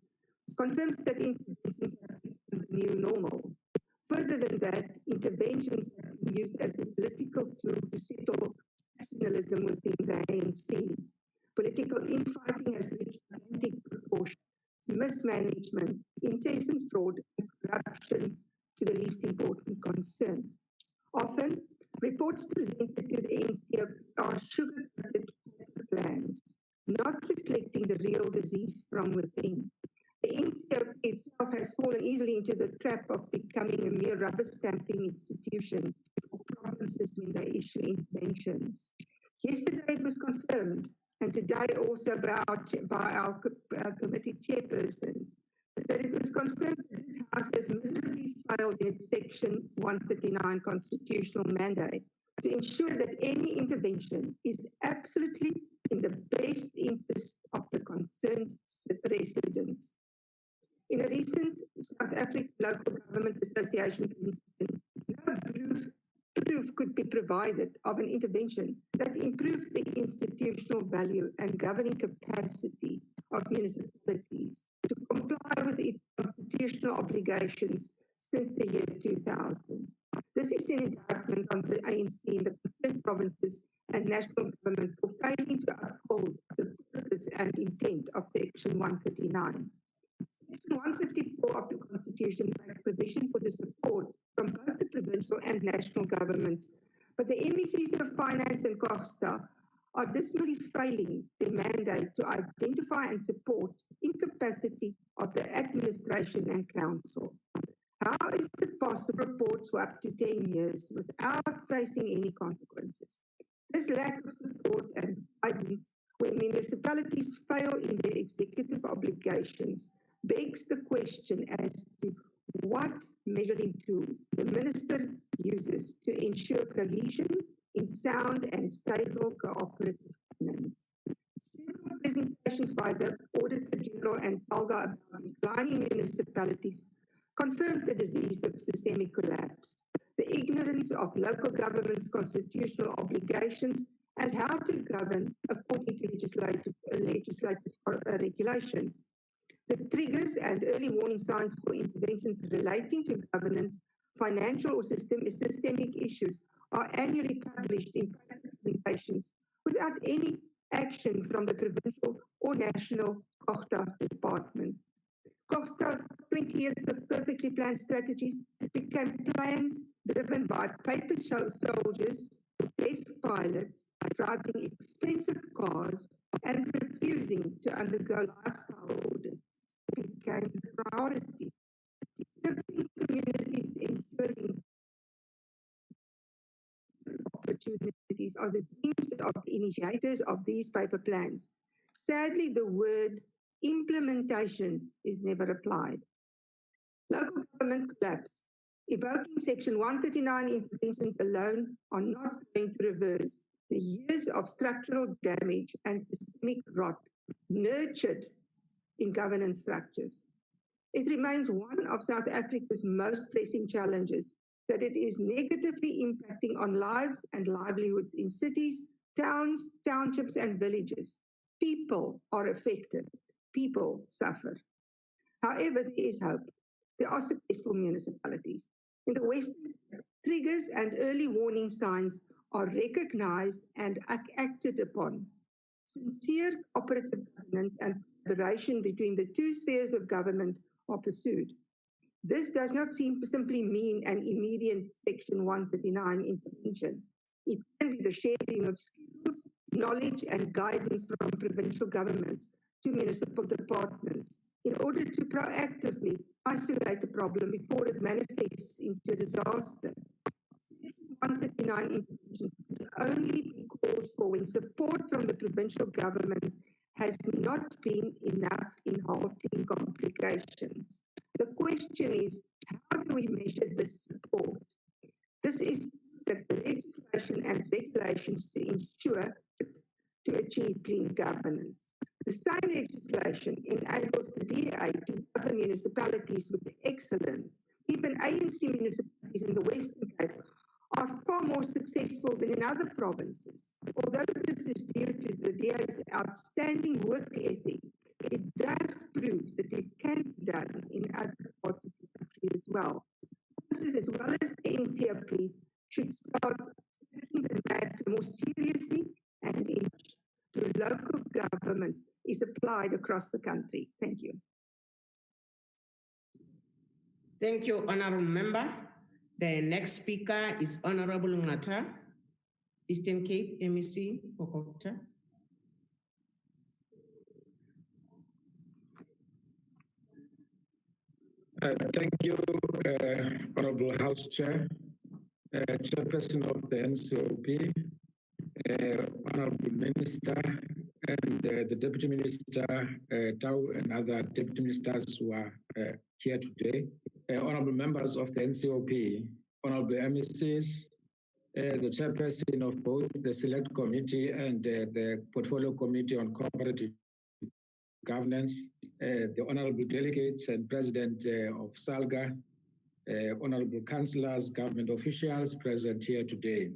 confirms that interventions have become the new normal. Further than that, interventions have been used as a political tool to settle nationalism within the ANC. Political infighting has reached gigantic proportions, mismanagement, incessant fraud, and corruption to the least important concern. Often, reports presented to the NCOP are sugar-coated plans, not reflecting the real disease from within. The NCOP itself has fallen easily into the trap of becoming a mere rubber-stamping institution for provinces when they issue interventions. Yesterday it was confirmed, and today also by our committee chairperson, that it was confirmed that this House has miserably failed in its Section 139 constitutional mandate to ensure that any intervention is absolutely in the best interest of the concerned residents. In a recent South African Local Government Association presentation, no proof could be provided of an intervention that improved the institutional value and governing capacity of municipalities to comply with its constitutional constitutional obligations since the year 2000. This is an indictment on the ANC in the concerned provinces and national government for failing to uphold the purpose and intent of Section 139. Section 154 of the Constitution makes provision for the support from both the provincial and national governments, but the MECs of Finance and Costa are dismally failing their mandate to identify and support incapacity of the administration and council. How is it possible reports for up to 10 years without facing any consequences? This lack of support and guidance when municipalities fail in their executive obligations begs the question as to what measuring tool the minister uses to ensure cohesion in sound and stable cooperative governance. Several presentations by the Auditor General and SALGA about declining municipalities confirmed the disease of systemic collapse, the ignorance of local government's constitutional obligations, and how to govern according to legislative regulations. The triggers and early warning signs for interventions relating to governance, financial or systemic issues are annually published in presentations without any action from the provincial or national COGTA departments. COGTA, 20 years of perfectly planned strategies, became plans driven by paper soldiers, desk pilots, driving expensive cars, and refusing to undergo lifestyle audits became the priority. Serving communities, ensuring opportunities are the themes of the initiators of these paper plans. Sadly, the word implementation is never applied. Local government collapse. Evoking Section 139 interventions alone are not going to reverse the years of structural damage and systemic rot nurtured in governance structures. It remains one of South Africa's most pressing challenges that it is negatively impacting on lives and livelihoods in cities, towns, townships, and villages. People are affected. People suffer. However, there is hope. There are successful municipalities. In the Western Cape, triggers and early warning signs are recognized and acted upon. Sincere cooperative governance and collaboration between the two spheres of government are pursued. This does not simply mean an immediate Section 139 intervention. It can be the sharing of skills, knowledge, and guidance from provincial governments to municipal departments in order to proactively isolate the problem before it manifests into a disaster. Section 139 interventions can only be called for when support from the provincial government has not been enough in halting complications. The question is, how do we measure this support? This is that the legislation and regulations to ensure to achieve clean governance. The same legislation enables the DA to govern municipalities with excellence. Even ANC municipalities in the Western Cape are far more successful than in other provinces. Although this is due to the DA's outstanding work ethic, it does prove that it can be done in other parts of the country as well. Provinces as well as the NCOP should start taking the matter more seriously and through local governments is applied across the country. Thank you. Thank you, Honourable Member. The next speaker is Honourable Ngata, Eastern Cape MEC for COGTA. Thank you, Honourable House Chair, Chairperson of the NCOP, Honourable Minister, and the Deputy Minister, Tau, and other Deputy Ministers who are here today, Honourable Members of the NCOP, Honourable MECs, the Chairperson of both the Select Committee and the Portfolio Committee on Cooperative Governance, the Honourable Delegates and President of SALGA, Honourable Councillors, Government officials present here today.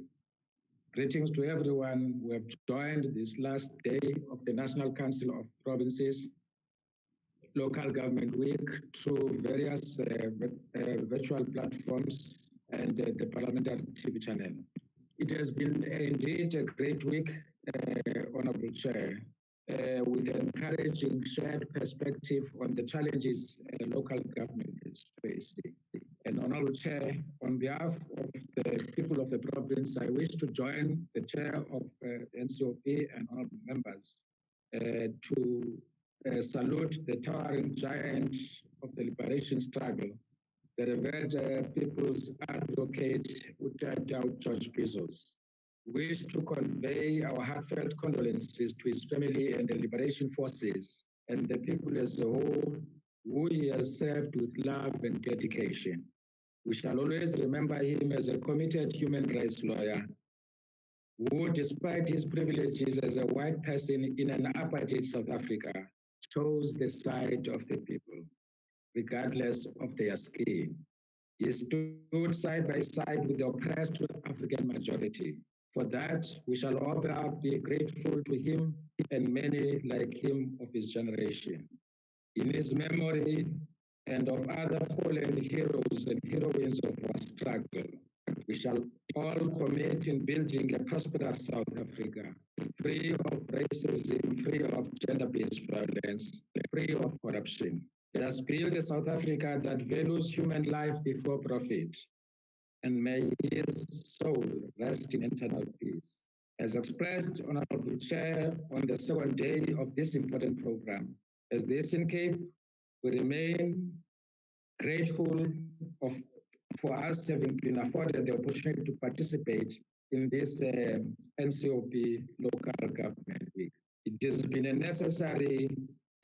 Greetings to everyone who have joined this last day of the National Council of Provinces. Local Government Week through various virtual platforms and the Parliamentary TV channel. It has been indeed a great week, Honourable Chair, with encouraging shared perspective on the challenges local government is facing. And Honourable Chair, on behalf of the people of the province, I wish to join the Chair of NCOP and honourable members to salute the towering giant of the liberation struggle, the revered people's advocate, George Bezos. We wish to convey our heartfelt condolences to his family and the liberation forces and the people as a whole who he has served with love and dedication. We shall always remember him as a committed human rights lawyer who, despite his privileges as a white person in an apartheid South Africa, chose the side of the people, regardless of their skin. He stood side by side with the oppressed African majority. For that, we shall all be grateful to him and many like him of his generation. In his memory and of other fallen heroes and heroines of our struggle, we shall all commit in building a prosperous South Africa, free of racism, free of gender-based violence, free of corruption. Let us build a South Africa that values human life before profit, and may his soul rest in eternal peace. As expressed, Honourable Chair, on the second day of this important program, as the NCOP, we remain grateful for us having been afforded the opportunity to participate in this NCOP Local Government Week. It has been a necessary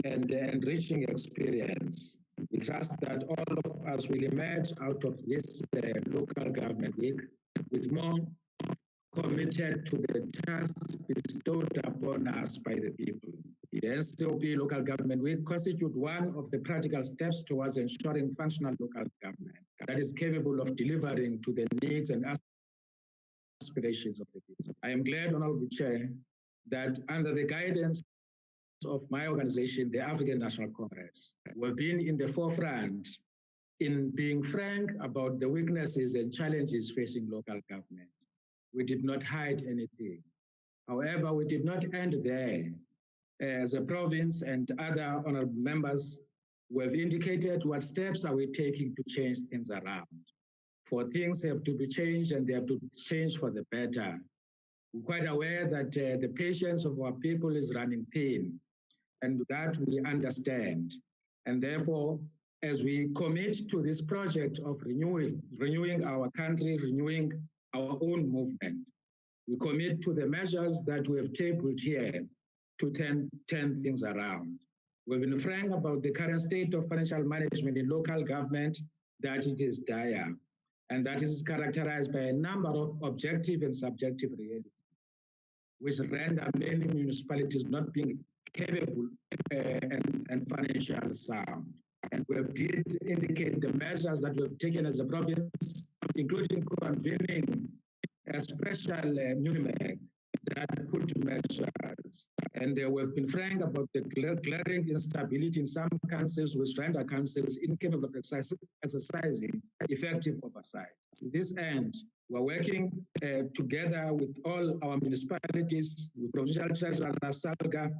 and enriching experience. We trust that all of us will emerge out of this Local Government Week with more committed to the task bestowed upon us by the people. The NCOP Local Government Week constitutes one of the practical steps towards ensuring functional local government that is capable of delivering to the needs and aspirations of the people. I am glad, Honourable Chair, that under the guidance of my organization, the African National Congress, we have been in the forefront in being frank about the weaknesses and challenges facing local government. We did not hide anything. However, we did not end there. As a province and other honourable members, we have indicated what steps are we taking to change things around. For things have to be changed and they have to change for the better. We're quite aware that the patience of our people is running thin, and that we understand. And therefore, as we commit to this project of renewing our country, renewing our own movement, we commit to the measures that we have tabled here to turn things around. We've been frank about the current state of financial management in local government, that it is dire, and that is characterized by a number of objective and subjective realities, which render many municipalities not being capable and financially sound. And we have did indicate the measures that we have taken as a province, including convening a special Munimeg that put measures. And we've been frank about the glaring instability in some councils, which render councils incapable of exercising effective oversight. To this end, we're working together with all our municipalities, with Provincial Treasurer Salga,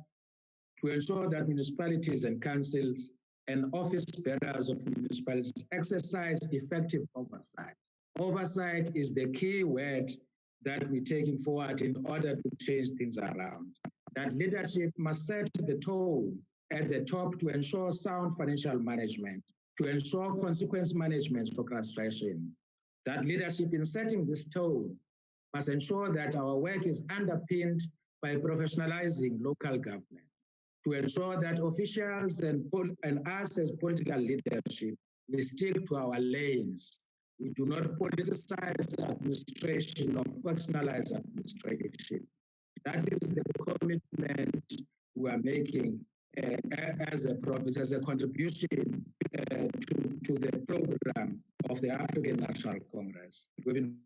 to ensure that municipalities and councils and office bearers of municipalities exercise effective oversight. Oversight is the key word that we're taking forward in order to change things around. That leadership must set the tone at the top to ensure sound financial management, to ensure consequence management for frustration. That leadership in setting this tone must ensure that our work is underpinned by professionalizing local government, to ensure that officials and us as political leadership, we stick to our lanes. We do not politicize administration or functionalize administration. That is the commitment we are making as a province, as a contribution to the program of the African National Congress. We've been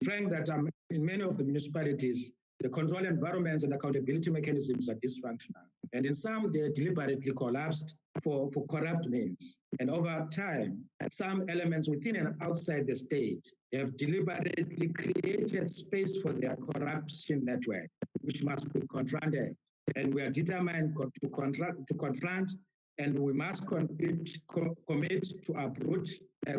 frank that in many of the municipalities, The control environments and accountability mechanisms are dysfunctional. And in some, they're deliberately collapsed for corrupt means. And over time, some elements within and outside the state have deliberately created space for their corruption network, which must be confronted. And we are determined to confront, and we must commit to uproot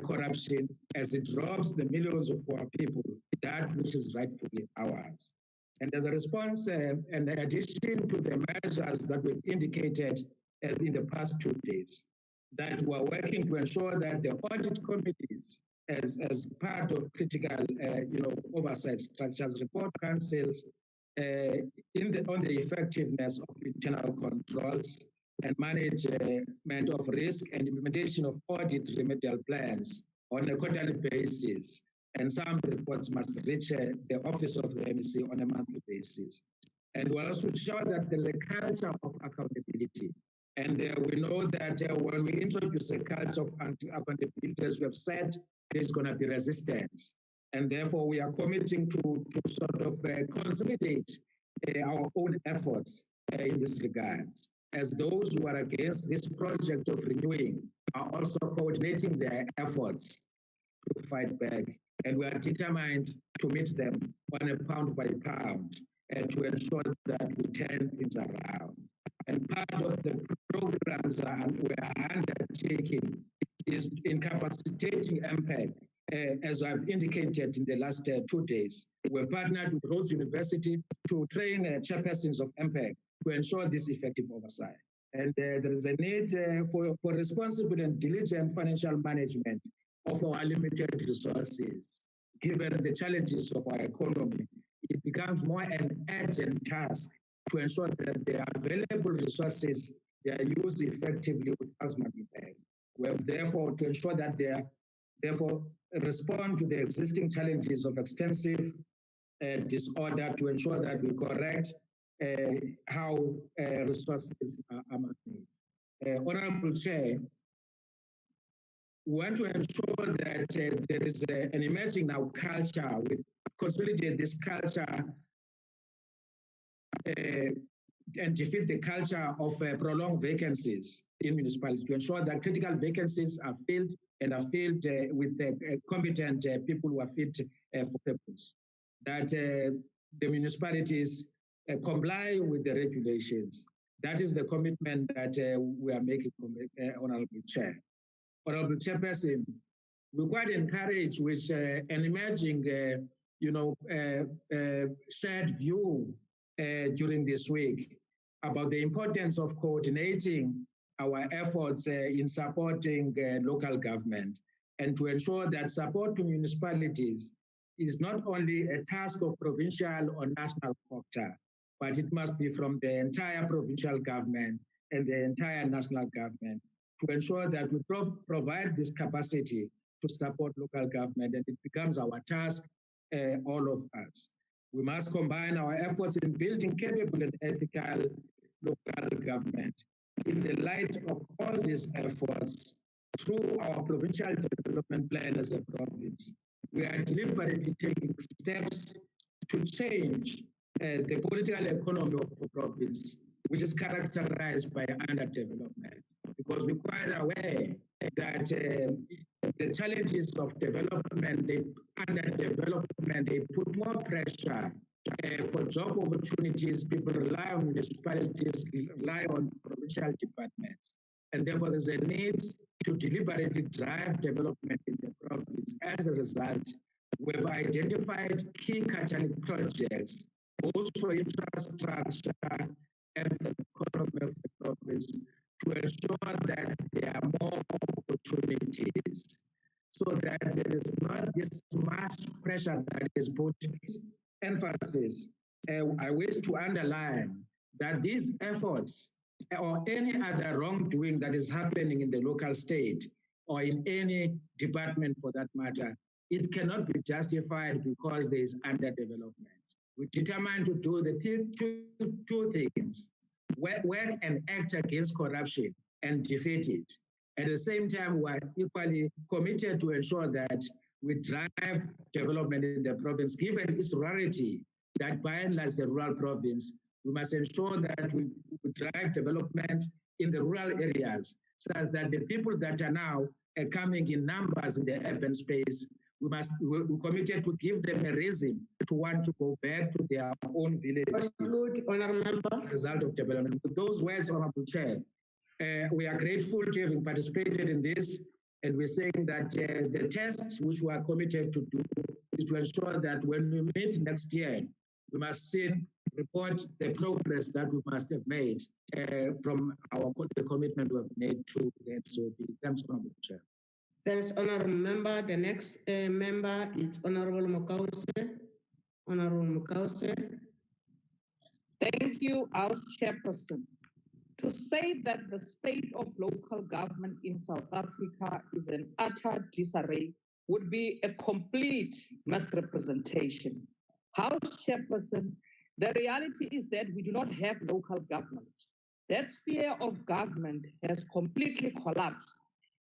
corruption as it robs the millions of our people that which is rightfully ours. And as a response, in addition to the measures that we've indicated in the past 2 days, that we're working to ensure that the audit committees, as part of critical, oversight structures, report councils on the effectiveness of internal controls and management of risk and implementation of audit remedial plans on a quarterly basis. And some reports must reach the office of the MEC on a monthly basis. And we'll also show that there's a culture of accountability. And we know that when we introduce a culture of accountability, as we have said, there's going to be resistance. And therefore, we are committing to sort of consolidate our own efforts in this regard, as those who are against this project of renewing are also coordinating their efforts to fight back. And we are determined to meet them on a pound by pound and to ensure that we turn things around. And part of the programs that we are undertaking is incapacitating MPEG. As I've indicated in the last 2 days, we've partnered with Rhodes University to train chairpersons of MPEG to ensure this effective oversight. And there is a need for responsible and diligent financial management of our limited resources. Given the challenges of our economy, it becomes more an urgent task to ensure that the available resources they are used effectively with maximum impact. We have therefore to ensure that they therefore respond to the existing challenges of extensive disorder to ensure that we correct how resources are managed. Honorable Chair, we want to ensure that there is an emerging now culture. We consolidate this culture and defeat the culture of prolonged vacancies in municipalities to ensure that critical vacancies are filled and are filled with competent people who are fit for purpose. That the municipalities comply with the regulations. That is the commitment that we are making, Honorable Chair. Honorable Chairperson, we quite encourage with an emerging, shared view during this week about the importance of coordinating our efforts in supporting local government and to ensure that support to municipalities is not only a task of provincial or national sector, but it must be from the entire provincial government and the entire national government to ensure that we provide this capacity to support local government, and it becomes our task, all of us. We must combine our efforts in building capable and ethical local government. In the light of all these efforts, through our provincial development plan as a province, we are deliberately taking steps to change the political economy of the province, which is characterized by underdevelopment. Because we're quite aware that the challenges of development, the underdevelopment, they put more pressure for job opportunities. People rely on municipalities, rely on provincial departments. And therefore, there's a need to deliberately drive development in the province. As a result, we've identified key catalytic projects, both for infrastructure and the economy of the province, to ensure that there are more opportunities, so that there is not this mass pressure that is put. Emphasis, I wish to underline that these efforts or any other wrongdoing that is happening in the local state or in any department for that matter, it cannot be justified because there is underdevelopment. We're determined to do the two things: work and act against corruption and defeat it. At the same time, we're equally committed to ensure that we drive development in the province, given its rarity that by and large the rural province, we must ensure that we drive development in the rural areas so that the people that are now coming in numbers in the urban space, we're committed to give them a reason to want to go back to their own villages. Conclude, Honourable Member. As a result of development. With those words, Honourable Chair, we are grateful to having participated in this, and we're saying that the tests which we are committed to do is to ensure that when we meet next year, we must report the progress that we must have made from the commitment we have made to the NCOP. Thanks, Honourable Chair. Thanks, Honourable Member. The next member is Honourable Mokause. Honourable Mokause. Thank you, House Chairperson. To say that the state of local government in South Africa is an utter disarray would be a complete misrepresentation. House Chairperson, the reality is that we do not have local government. That sphere of government has completely collapsed.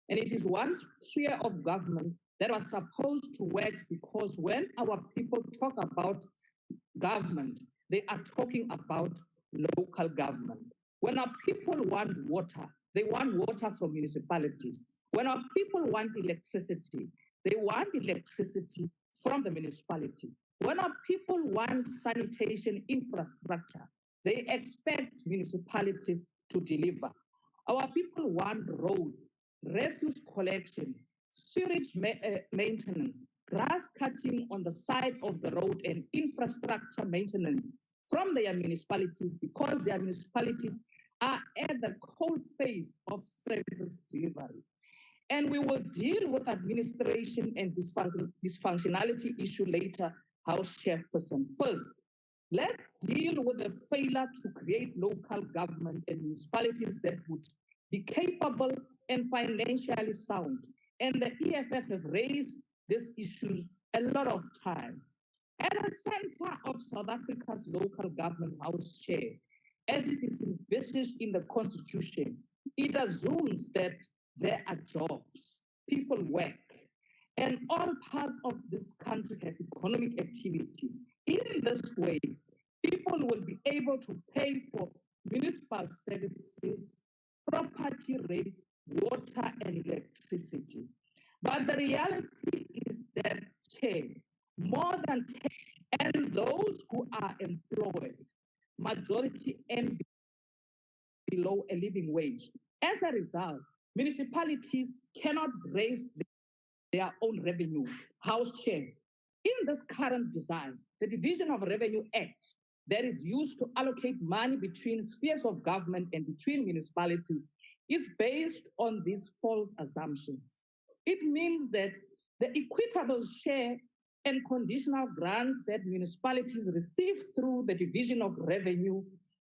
And it is one sphere of government that was supposed to work, because when our people talk about government, they are talking about local government. When our people want water, they want water from municipalities. When our people want electricity, they want electricity from the municipality. When our people want sanitation infrastructure, they expect municipalities to deliver. Our people want roads, refuse collection, sewage maintenance, grass cutting on the side of the road, and infrastructure maintenance from their municipalities, because their municipalities are at the cold phase of service delivery. And we will deal with administration and dysfunctionality issue later, House Chairperson. First, let's deal with the failure to create local government and municipalities that would be capable and financially sound. And the EFF have raised this issue a lot of time. At the center of South Africa's local government, House Chair, as it is envisaged in the Constitution, it assumes that there are jobs, people work, and all parts of this country have economic activities. In this way, people will be able to pay for municipal services, property rates, water, and electricity. But the reality is that, Chair, more than 10, and those who are employed, majority earn below a living wage. As a result, municipalities cannot raise their own revenue. House Chair, in this current design, the Division of Revenue Act that is used to allocate money between spheres of government and between municipalities is based on these false assumptions. It means that the equitable share and conditional grants that municipalities receive through the Division of Revenue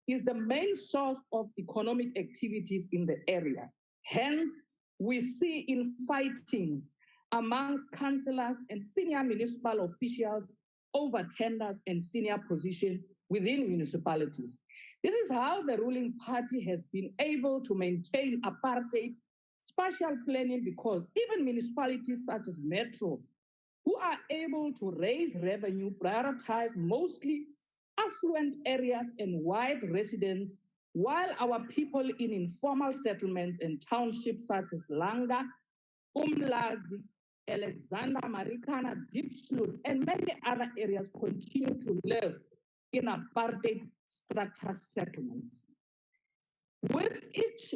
is the main source of economic activities in the area. Hence, we see infightings amongst councillors and senior municipal officials over tenders and senior positions within municipalities. This is how the ruling party has been able to maintain apartheid spatial planning, because even municipalities such as Metro, who are able to raise revenue, prioritize mostly affluent areas and wide residents, while our people in informal settlements and townships such as Langa, Umlazi, Alexander, Marikana, Diepsloot, and many other areas continue to live in apartheid structure settlements. With each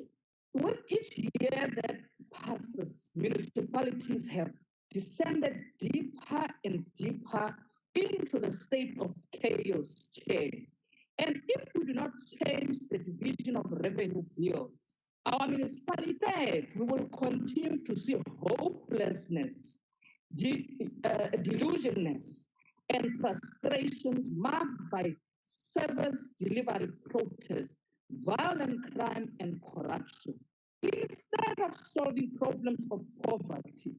year that passes, municipalities have descended deeper and deeper into the state of chaos, Chair. And if we do not change the Division of Revenue Bill, our municipalities, we will continue to see hopelessness, delusionness, and frustrations marked by service delivery protests, violent crime, and corruption. Instead of solving problems of poverty,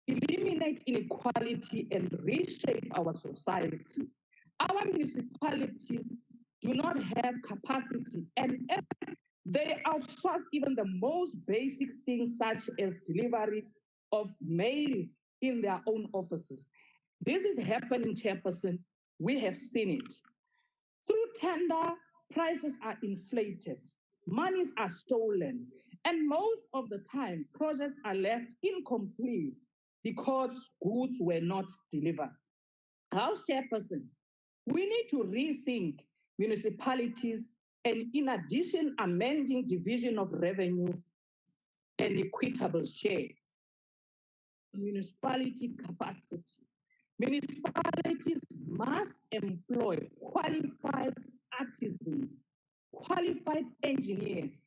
eliminate inequality, and reshape our society, our municipalities do not have capacity, and they outsource even the most basic things such as delivery of mail in their own offices. This is happening, Chairperson. We have seen it. Through tender, prices are inflated, monies are stolen, and most of the time, projects are left incomplete because goods were not delivered. House Chairperson, we need to rethink municipalities and, in addition, amending division of revenue and equitable share. Municipality capacity. Municipalities must employ qualified artisans, qualified engineers,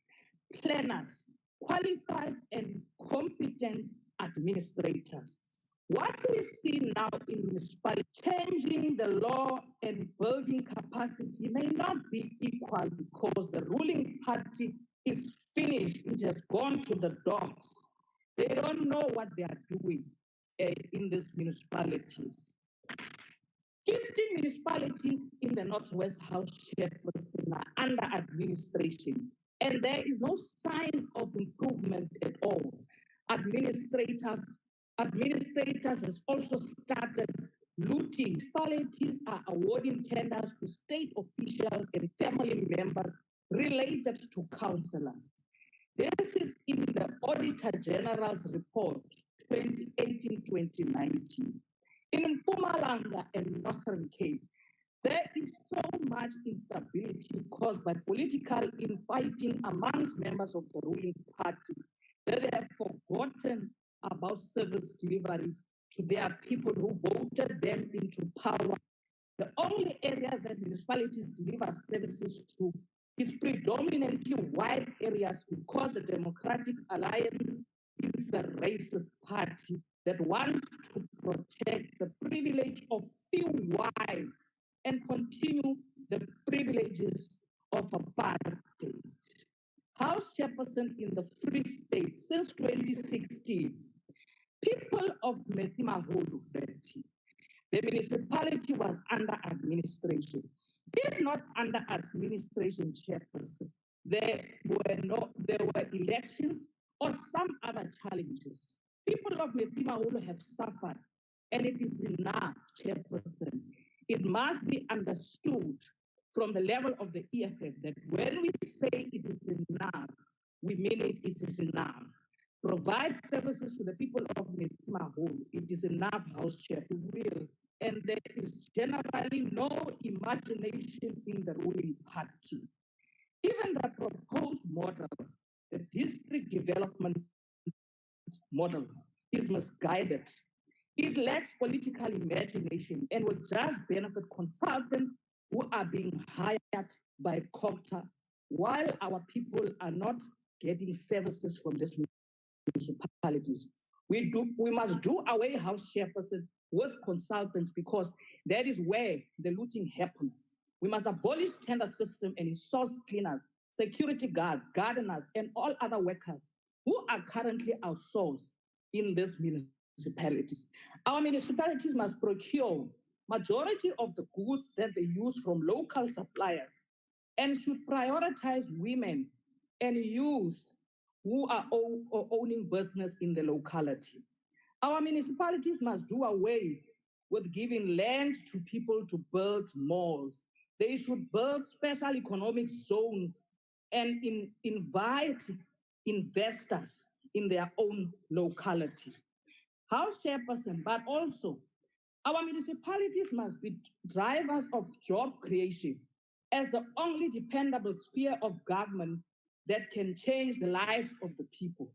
planners, qualified and competent administrators. What we see now in municipalities, changing the law and building capacity may not be equal because the ruling party is finished. It has gone to the dogs. They don't know what they are doing in these municipalities. 15 municipalities in the Northwest House Chairperson are under administration, and there is no sign of improvement at all. Administrators has also started looting. Municipalities are awarding tenders to state officials and family members related to councillors. This is in the Auditor General's report 2018-2019. In Mpumalanga and Northern Cape, there is so much instability caused by political infighting amongst members of the ruling party that they have forgotten about service delivery to their people who voted them into power. The only areas that municipalities deliver services to is predominantly white areas because the Democratic Alliance is a racist party that wants to protect the privilege of few whites and continue the privileges of apartheid. House Chairperson in the Free State since 2016, people of Metsimaholo, the municipality was under administration. If not under administration, Chairperson, there were elections or some other challenges. People of Metsimaholo have suffered, and it is enough, Chairperson. It must be understood from the level of the EFF that when we say it is enough, we mean it is enough. Provide services to the people of Metsimaholo. It is enough, House Chair, we will. And there is generally no imagination in the ruling party. Even the proposed model, the district development model, is misguided. It lacks political imagination and will just benefit consultants who are being hired by COPTA while our people are not getting services from these municipalities. We must do away, House Chairperson, with consultants because that is where the looting happens. We must abolish tender system and in-source cleaners, security guards, gardeners, and all other workers who are currently outsourced in these municipalities. Our municipalities must procure majority of the goods that they use from local suppliers and should prioritize women and youth who are owning business in the locality. Our municipalities must do away with giving land to people to build malls. They should build special economic zones and invite investors in their own locality. House Chairperson, but also our municipalities must be drivers of job creation as the only dependable sphere of government that can change the lives of the people.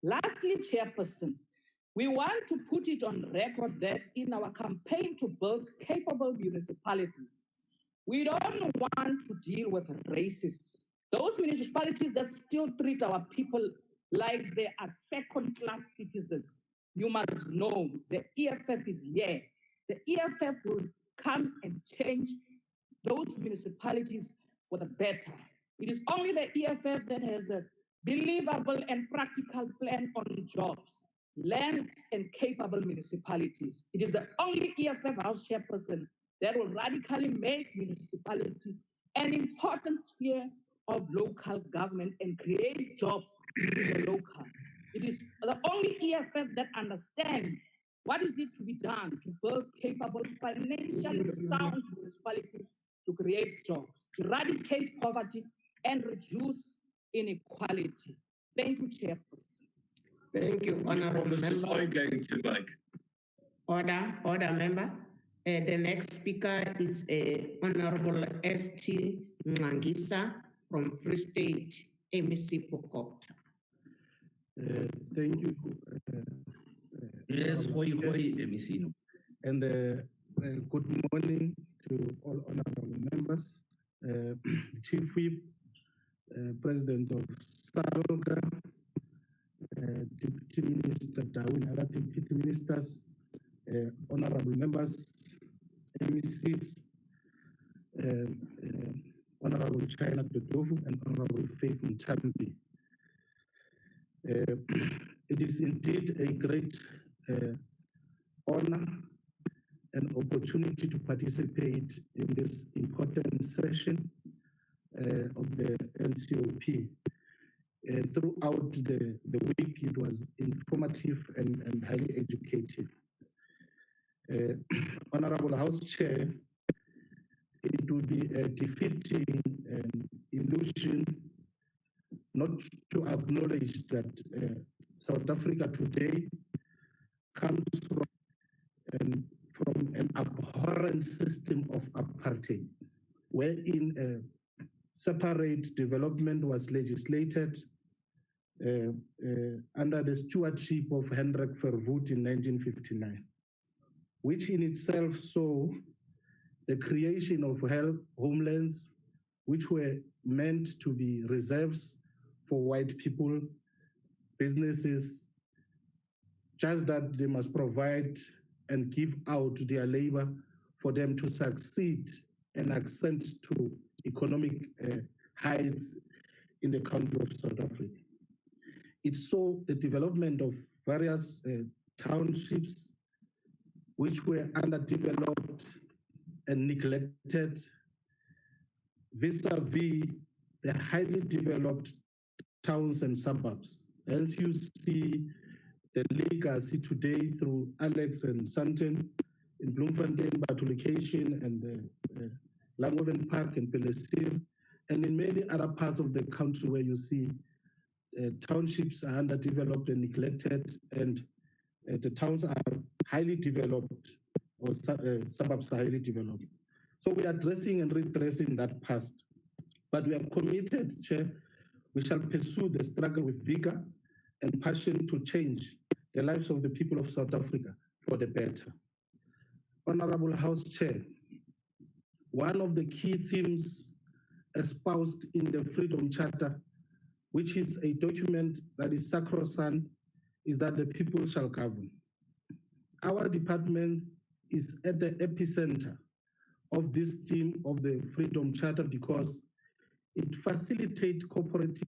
Lastly, Chairperson, we want to put it on record that in our campaign to build capable municipalities, we don't want to deal with racists. Those municipalities that still treat our people like they are second-class citizens. You must know the EFF is here. The EFF will come and change those municipalities for the better. It is only the EFF that has a believable and practical plan on jobs, land, and capable municipalities. It is the only EFF House Chairperson that will radically make municipalities an important sphere of local government and create jobs in the local. It is the only EFF that understands what is it to be done to build capable, financially sound municipalities to create jobs, eradicate poverty, and reduce inequality. Thank you, Chairperson. Thank you, Honorable Mrs. Member. Going to like. Order, member. The next speaker is Honorable S.T. Mangisa from Free State, MEC Pokota. Thank you. Yes, hoi, MEC. And good morning to all honorable members, Chief Whip, President of SALGA, Deputy Minister Darwin, other Deputy Ministers, honorable members, MECs, Honorable China Dodovu and Honorable Faith Mtambi. It is indeed a great honor and opportunity to participate in this important session of the NCOP. Throughout the week, it was informative and highly educative. Honorable House Chair, it would be a defeating illusion not to acknowledge that South Africa today comes from an abhorrent system of apartheid, wherein separate development was legislated under the stewardship of Hendrik Verwoerd in 1959, which in itself saw the creation of homelands, which were meant to be reserves for white people, businesses, just that they must provide and give out their labor for them to succeed and ascend to economic heights in the country of South Africa. It saw the development of various townships which were underdeveloped and neglected vis-a-vis the highly developed towns and suburbs. As you see the legacy today through Alex and Santon in Bloemfontein, Batulication and Langoven Park and Pelesir, and in many other parts of the country where you see townships are underdeveloped and neglected, and the towns are highly developed, or suburbs are highly developed. So we are addressing and redressing that past. But we are committed, Chair, we shall pursue the struggle with vigor and passion to change the lives of the people of South Africa for the better. Honorable House Chair, one of the key themes espoused in the Freedom Charter, which is a document that is sacrosanct, is that the people shall govern. Our department is at the epicenter of this theme of the Freedom Charter because it facilitates cooperative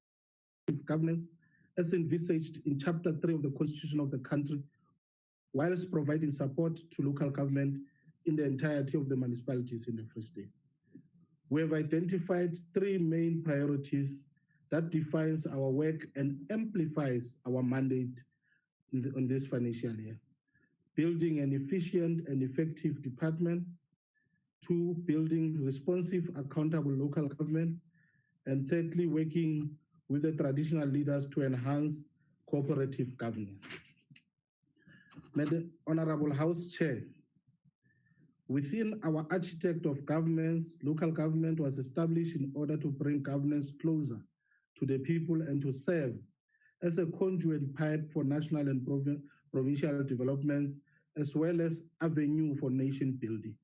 governance as envisaged in Chapter 3 of the Constitution of the country, whilst providing support to local government in the entirety of the municipalities in the Free State. We have identified three main priorities that defines our work and amplifies our mandate in this financial year. Building an efficient and effective department. 2, building responsive, accountable local government. And thirdly, working with the traditional leaders to enhance cooperative governance. Honorable House Chair, within our architect of governments, local government was established in order to bring governance closer to the people and to serve as a conduit pipe for national and provincial developments, as well as avenue for nation building.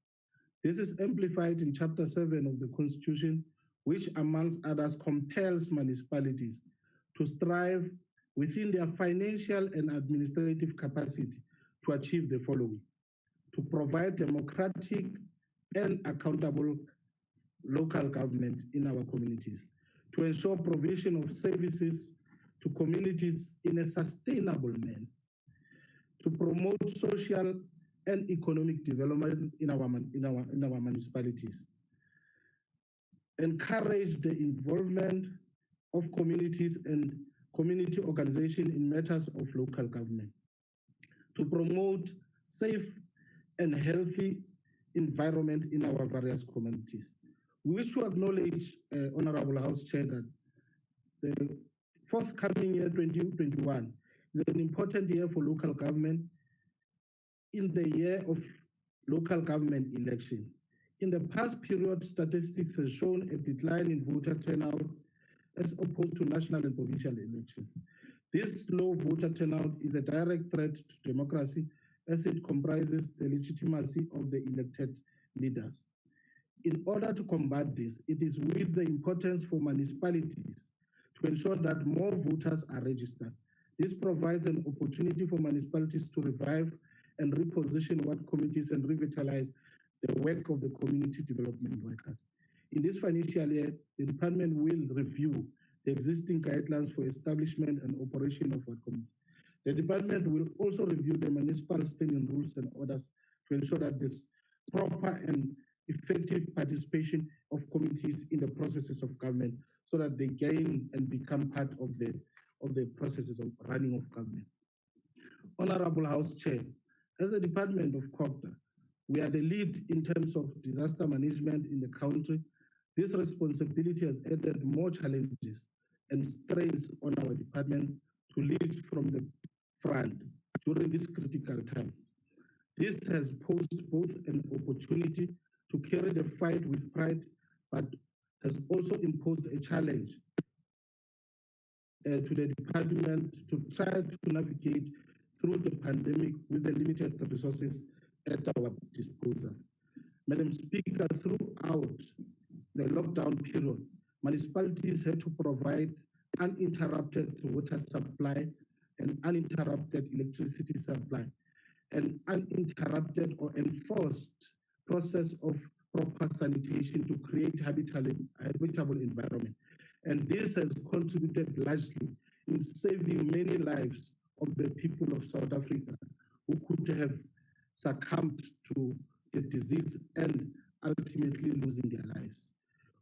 This is amplified in Chapter 7 of the Constitution, which amongst others compels municipalities to strive within their financial and administrative capacity to achieve the following: to provide democratic and accountable local government in our communities, to ensure provision of services to communities in a sustainable manner, to promote social and economic development in our municipalities, encourage the involvement of communities and community organization in matters of local government, to promote safe and healthy environment in our various communities, We wish to acknowledge, Honorable House Chair, that the forthcoming year 2021 is an important year for local government in the year of local government election. In the past period, statistics has shown a decline in voter turnout as opposed to national and provincial elections. This low voter turnout is a direct threat to democracy as it comprises the legitimacy of the elected leaders. In order to combat this, it is with the importance for municipalities to ensure that more voters are registered. This provides an opportunity for municipalities to revive and reposition what communities and revitalize the work of the community development workers. In this financial year, the department will review the existing guidelines for establishment and operation of what communities. The department will also review the municipal standing rules and orders to ensure that there's proper and effective participation of communities in the processes of government so that they gain and become part of the processes of running of government. Honorable House Chair, as the Department of COPTA, we are the lead in terms of disaster management in the country. This responsibility has added more challenges and strains on our departments to lead from the front during this critical time. This has posed both an opportunity to carry the fight with pride, but has also imposed a challenge to the department to try to navigate through the pandemic with the limited resources at our disposal. Madam Speaker, throughout the lockdown period, municipalities had to provide uninterrupted water supply and uninterrupted electricity supply, and uninterrupted or enforced process of proper sanitation to create habitable environment. And this has contributed largely in saving many lives of the people of South Africa who could have succumbed to the disease and ultimately losing their lives.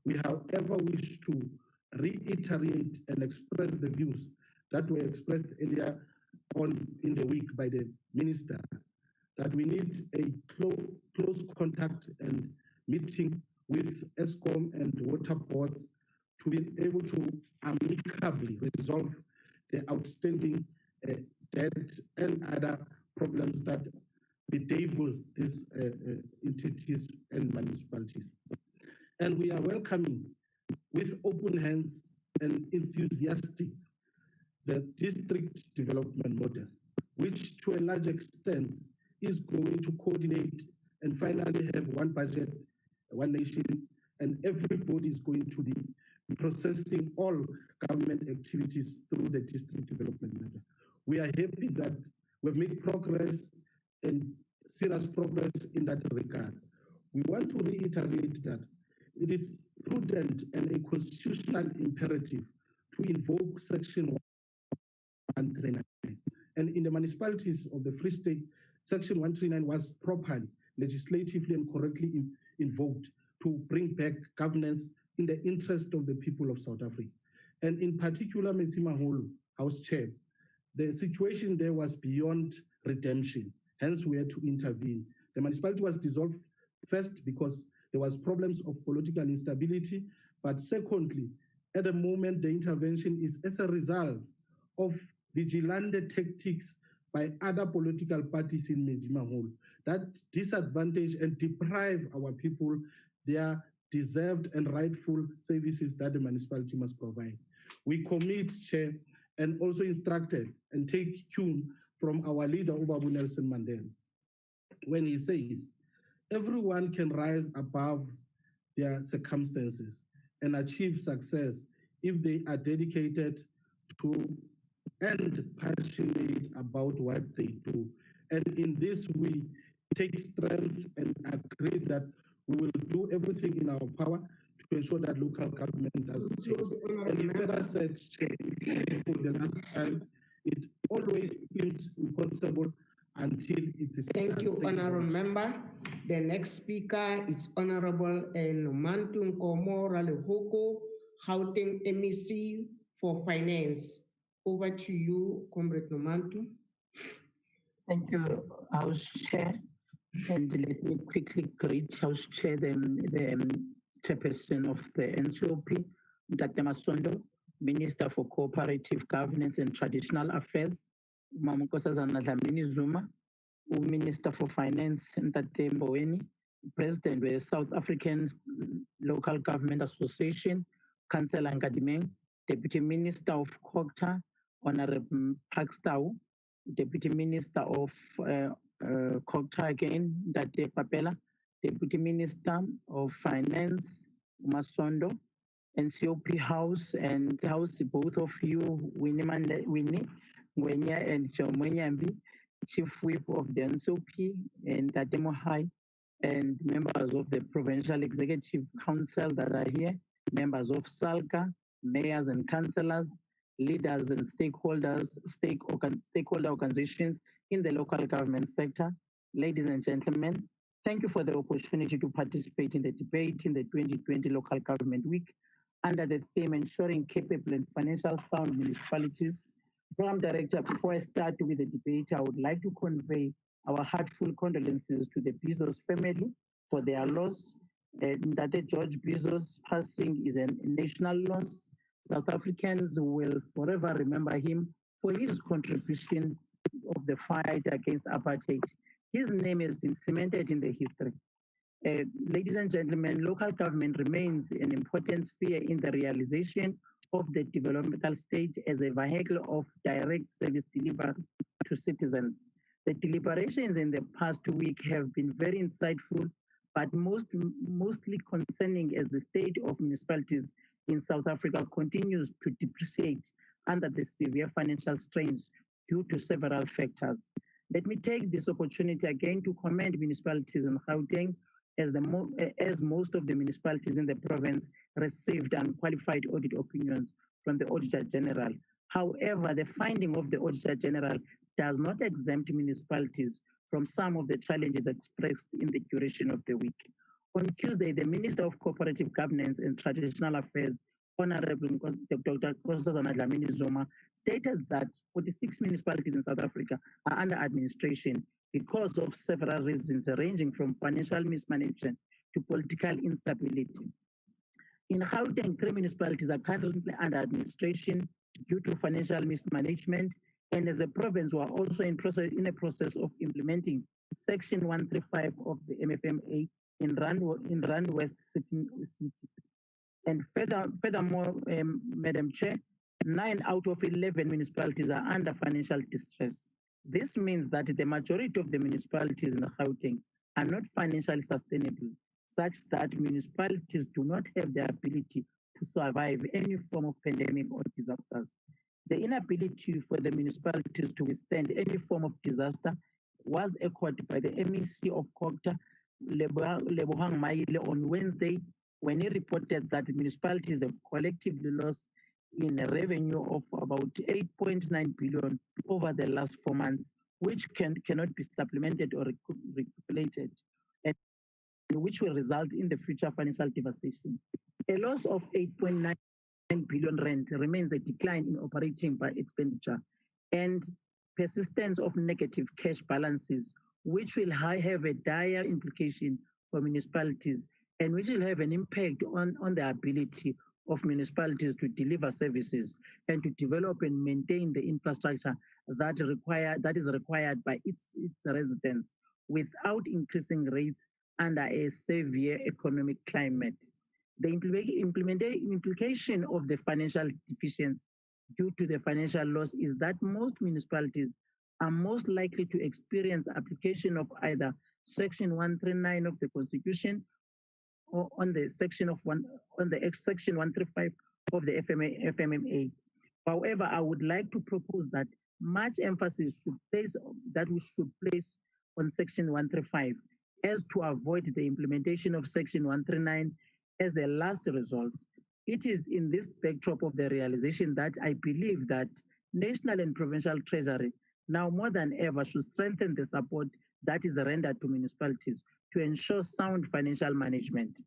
We, however, wish to reiterate and express the views that were expressed earlier on in the week by the Minister, that we need a close contact and meeting with ESCOM and water boards to be able to amicably resolve the outstanding debt and other problems that bedevil these entities and municipalities. And we are welcoming with open hands and enthusiastic the district development model, which to a large extent is going to coordinate and finally have one budget, one nation, and everybody is going to be processing all government activities through the district development model. We are happy that we've made progress and serious progress in that regard. We want to reiterate that it is prudent and a constitutional imperative to invoke Section 139. And in the municipalities of the Free State, Section 139 was properly, legislatively and correctly invoked to bring back governance in the interest of the people of South Africa. And in particular, Metsimaholo, House Chair, the situation there was beyond redemption. Hence, we had to intervene. The municipality was dissolved first because there was problems of political instability, but secondly, at the moment, the intervention is as a result of vigilante tactics by other political parties in Metsimaholo that disadvantage and deprive our people their deserved and rightful services that the municipality must provide. We commit, Chair, and also instructed and take cue from our leader, Ubabu Nelson Mandela, when he says, everyone can rise above their circumstances and achieve success if they are dedicated to and passionate about what they do. And in this, we take strength and agree that we will do everything in our power to ensure that local government does change. And he further said, for the last time, it always seems impossible until it is. Thank you, Honorable Member. The next speaker is Honorable Nomantu Nkomo Ralehoko, Gauteng MEC for Finance. Over to you, Comrade Nomantu. Thank you, House Chair. And let me quickly greet House Chair, the Chairperson of the NCOP, Dr. Masondo, Minister for Cooperative Governance and Traditional Affairs, Mamukosazana Dlamini Zuma, Minister for Finance, Ntate Mboweni, President of the South African Local Government Association, Councillor Nkadimeng, Deputy Minister of COGTA, Honorable Pakstau, Deputy Minister of COGTA again, Ntate Papela, Deputy Minister of Finance, Masondo, NCOP House and House, both of you, Winnie Ngwenya and Chomwenyambi, Chief Whip of the NCOP and Tatemo High, and members of the Provincial Executive Council that are here, members of SALCA, mayors and councillors, leaders and stakeholders, stakeholder organizations in the local government sector. Ladies and gentlemen, thank you for the opportunity to participate in the debate in the 2020 Local Government Week under the theme Ensuring Capable and Financial Sound Municipalities. Program Director, before I start with the debate, I would like to convey our heartfelt condolences to the Bezos family for their loss. Ndate George Bezos' passing is a national loss. South Africans will forever remember him for his contribution of the fight against apartheid. His name has been cemented in the history. Ladies and gentlemen, local government remains an important sphere in the realization of the developmental stage as a vehicle of direct service delivery to citizens. The deliberations in the past week have been very insightful, but mostly concerning as the state of municipalities in South Africa continues to depreciate under the severe financial strains due to several factors. Let me take this opportunity again to commend municipalities in Gauteng as most of the municipalities in the province received unqualified audit opinions from the Auditor General. However, the finding of the Auditor General does not exempt municipalities from some of the challenges expressed in the duration of the week. On Tuesday, the Minister of Cooperative Governance and Traditional Affairs, Honorable Dr. Nkosazana Dlamini Zuma, stated that 46 municipalities in South Africa are under administration because of several reasons, ranging from financial mismanagement to political instability. In Gauteng, 3 municipalities are currently under administration due to financial mismanagement, and as a province, we are also in a process of implementing Section 135 of the MFMA in Rand West City. And furthermore, Madam Chair, 9 out of 11 municipalities are under financial distress. This means that the majority of the municipalities in Gauteng are not financially sustainable, such that municipalities do not have the ability to survive any form of pandemic or disasters. The inability for the municipalities to withstand any form of disaster was echoed by the MEC of COGTA, Lebohang Maile, on Wednesday, when he reported that municipalities have collectively lost in a revenue of about 8.9 billion over the last 4 months, which cannot be supplemented or recuperated, and which will result in the future financial devastation. A loss of 8.9 billion rand remains a decline in operating by expenditure and persistence of negative cash balances, which will have a dire implication for municipalities and which will have an impact on the ability of municipalities to deliver services and to develop and maintain the infrastructure that is required by its residents without increasing rates under a severe economic climate. The implication of the financial deficiency due to the financial loss is that most municipalities are most likely to experience application of either Section 139 of the Constitution or on the Section 135 of the FMMA. However, I would like to propose that much emphasis we should place on Section 135 as to avoid the implementation of Section 139 as a last resort. It is in this backdrop of the realization that I believe that national and provincial treasury now more than ever should strengthen the support that is rendered to municipalities to ensure sound financial management.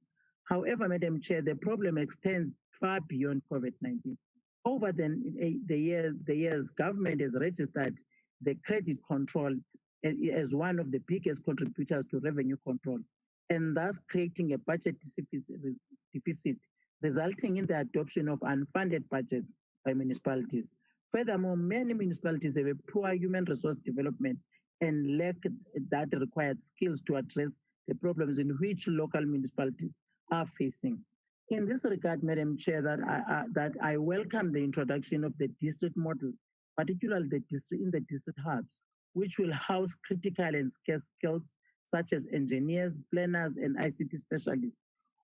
However, Madam Chair, the problem extends far beyond COVID-19. Over the years, government has registered the credit control as one of the biggest contributors to revenue control. and thus creating a budget deficit, resulting in the adoption of unfunded budgets by municipalities. Furthermore, many municipalities have a poor human resource development and lack that required skills to address the problems in which local municipalities are facing. In this regard, Madam Chair, that I welcome the introduction of the district model, particularly in the district hubs, which will house critical and scarce skills such as engineers, planners, and ICT specialists,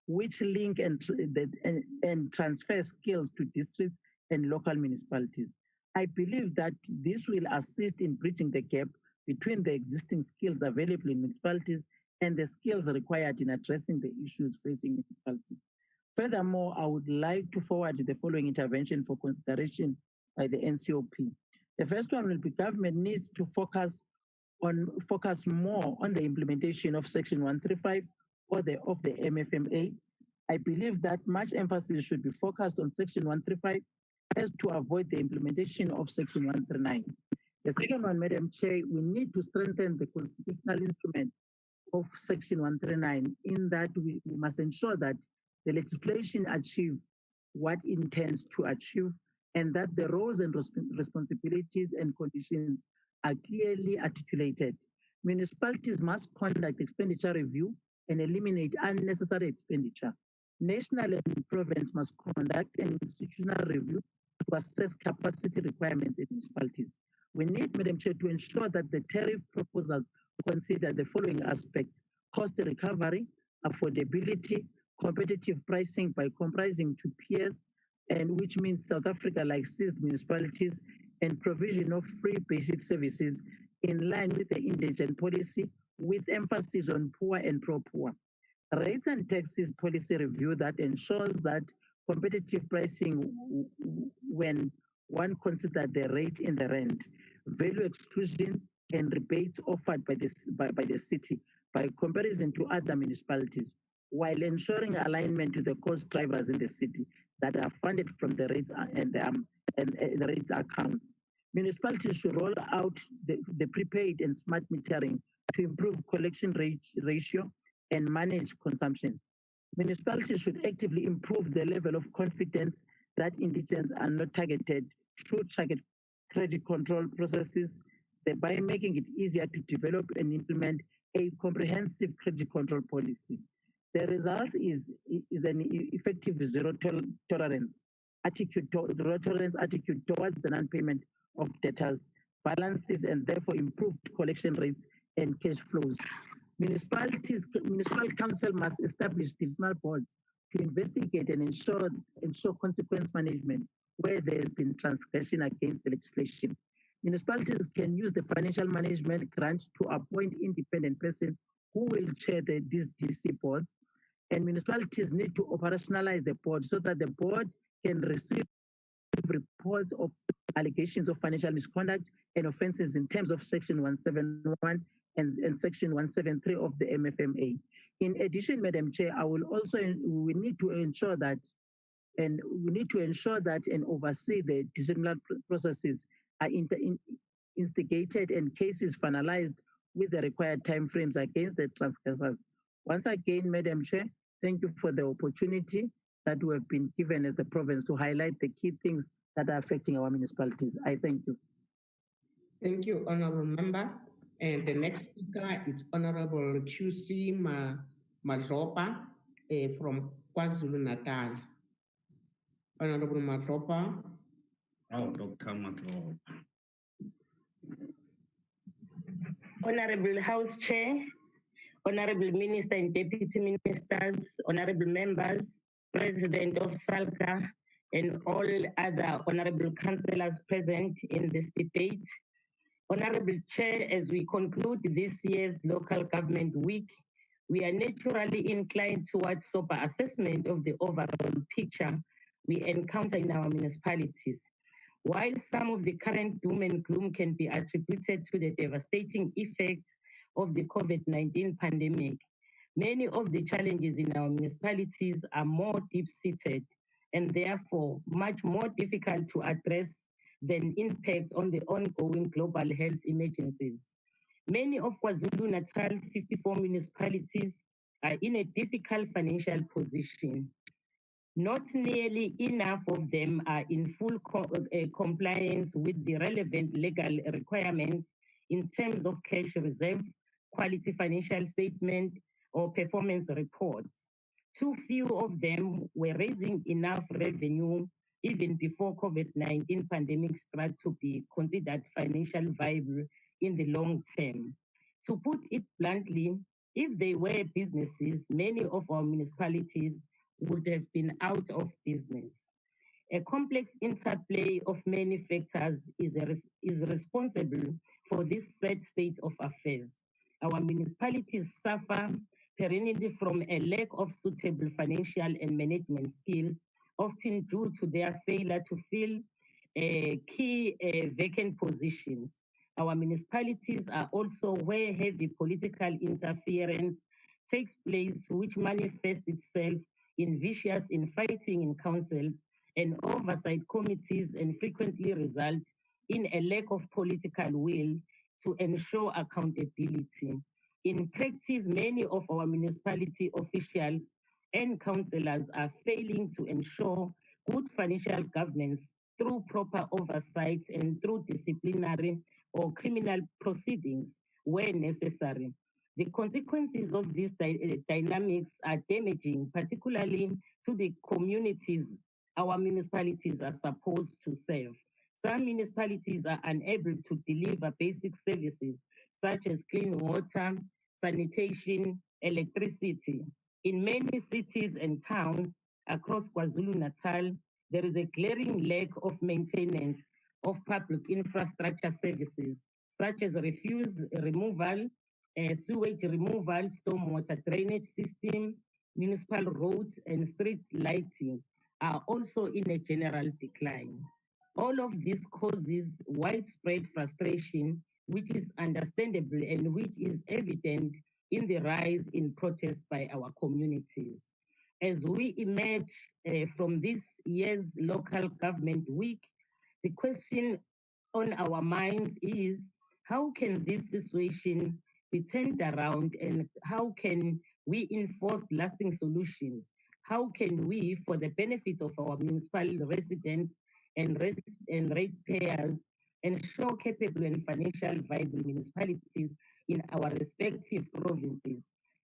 which link and transfer skills to districts and local municipalities. I believe that this will assist in bridging the gap between the existing skills available in municipalities and the skills required in addressing the issues facing municipalities. Furthermore, I would like to forward the following intervention for consideration by the NCOP. The first one will be government needs to focus more on the implementation of Section 135 of the MFMA. I believe that much emphasis should be focused on Section 135 as to avoid the implementation of Section 139. The second one, Madam Chair, we need to strengthen the constitutional instrument of Section 139 in that we must ensure that the legislation achieve what it intends to achieve and that the roles and responsibilities and conditions are clearly articulated. Municipalities must conduct expenditure review and eliminate unnecessary expenditure. National and province must conduct an institutional review to assess capacity requirements in municipalities. We need, Madam Chair, to ensure that the tariff proposals consider the following aspects: cost recovery, affordability, competitive pricing by comprising to peers, and which means South Africa like seized municipalities, and provision of free basic services in line with the indigent policy with emphasis on poor and pro-poor. Rates and taxes policy review that ensures that competitive pricing when one considers the rate in the rent, value exclusion and rebates offered by the city by comparison to other municipalities, while ensuring alignment to the cost drivers in the city that are funded from the rates and the rates accounts. Municipalities should roll out the prepaid and smart metering to improve collection ratio and manage consumption. Municipalities should actively improve the level of confidence that indigents are not targeted through target credit control processes, thereby making it easier to develop and implement a comprehensive credit control policy. The result is an effective zero tolerance attitude towards the non-payment of debtors, balances, and therefore improved collection rates and cash flows. Municipal council must establish divisional boards to investigate and ensure consequence management where there has been transgression against the legislation. Municipalities can use the financial management grant to appoint independent person who will chair these DC boards, and municipalities need to operationalize the board so that the board can receive reports of allegations of financial misconduct and offenses in terms of Section 171 and Section 173 of the MFMA. In addition, Madam Chair, we need to ensure that and oversee the disciplinary processes are instigated and cases finalized with the required timeframes against the transgressors. Once again, Madam Chair, thank you for the opportunity that we have been given as the province to highlight the key things that are affecting our municipalities. I thank you. Thank you, Honorable Member. And the next speaker is Honorable QC Madropa from KwaZulu-Natal. Honorable Madropa. Oh, Dr. Madropa. Honorable House Chair, Honorable Minister and Deputy Ministers, Honorable Members, President of SALCA, and all other Honorable Councillors present in this debate. Honorable Chair, as we conclude this year's Local Government Week, we are naturally inclined towards sober assessment of the overall picture we encounter in our municipalities. While some of the current doom and gloom can be attributed to the devastating effects of the COVID-19 pandemic, many of the challenges in our municipalities are more deep-seated and therefore much more difficult to address than impacts on the ongoing global health emergencies. Many of KwaZulu-Natal 54 municipalities are in a difficult financial position. Not nearly enough of them are in full compliance with the relevant legal requirements in terms of cash reserve, quality financial statement, or performance reports. Too few of them were raising enough revenue even before COVID-19 pandemic started to be considered financial viable in the long term. To put it bluntly, if they were businesses, many of our municipalities would have been out of business. A complex interplay of many factors is responsible for this sad state of affairs. Our municipalities suffer perennially from a lack of suitable financial and management skills, often due to their failure to fill key vacant positions. Our municipalities are also where heavy political interference takes place, which manifests itself in vicious infighting in councils and oversight committees, and frequently results in a lack of political will to ensure accountability. In practice, many of our municipality officials and councillors are failing to ensure good financial governance through proper oversight and through disciplinary or criminal proceedings where necessary. The consequences of these dynamics are damaging, particularly to the communities our municipalities are supposed to serve. Some municipalities are unable to deliver basic services such as clean water, sanitation, electricity. In many cities and towns across KwaZulu-Natal, there is a glaring lack of maintenance of public infrastructure services, such as refuse removal, sewage removal, stormwater drainage system, municipal roads, and street lighting are also in a general decline. All of this causes widespread frustration, which is understandable and which is evident in the rise in protests by our communities. As we emerge from this year's local government week, the question on our minds is, how can this situation be turned around, and how can we enforce lasting solutions? How can we, for the benefit of our municipal residents and ratepayers, ensure capable and financial viable municipalities in our respective provinces,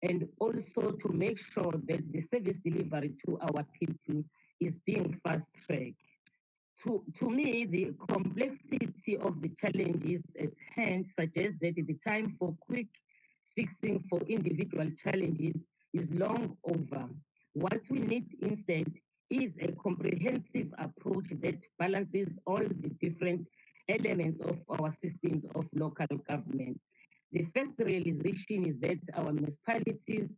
and also to make sure that the service delivery to our people is being fast-tracked? To me, the complexity of the challenges at hand suggests that the time for quick fixing for individual challenges is long over. What we need instead is a comprehensive approach that balances all the different elements of our systems of local government. The first realization is that our municipalities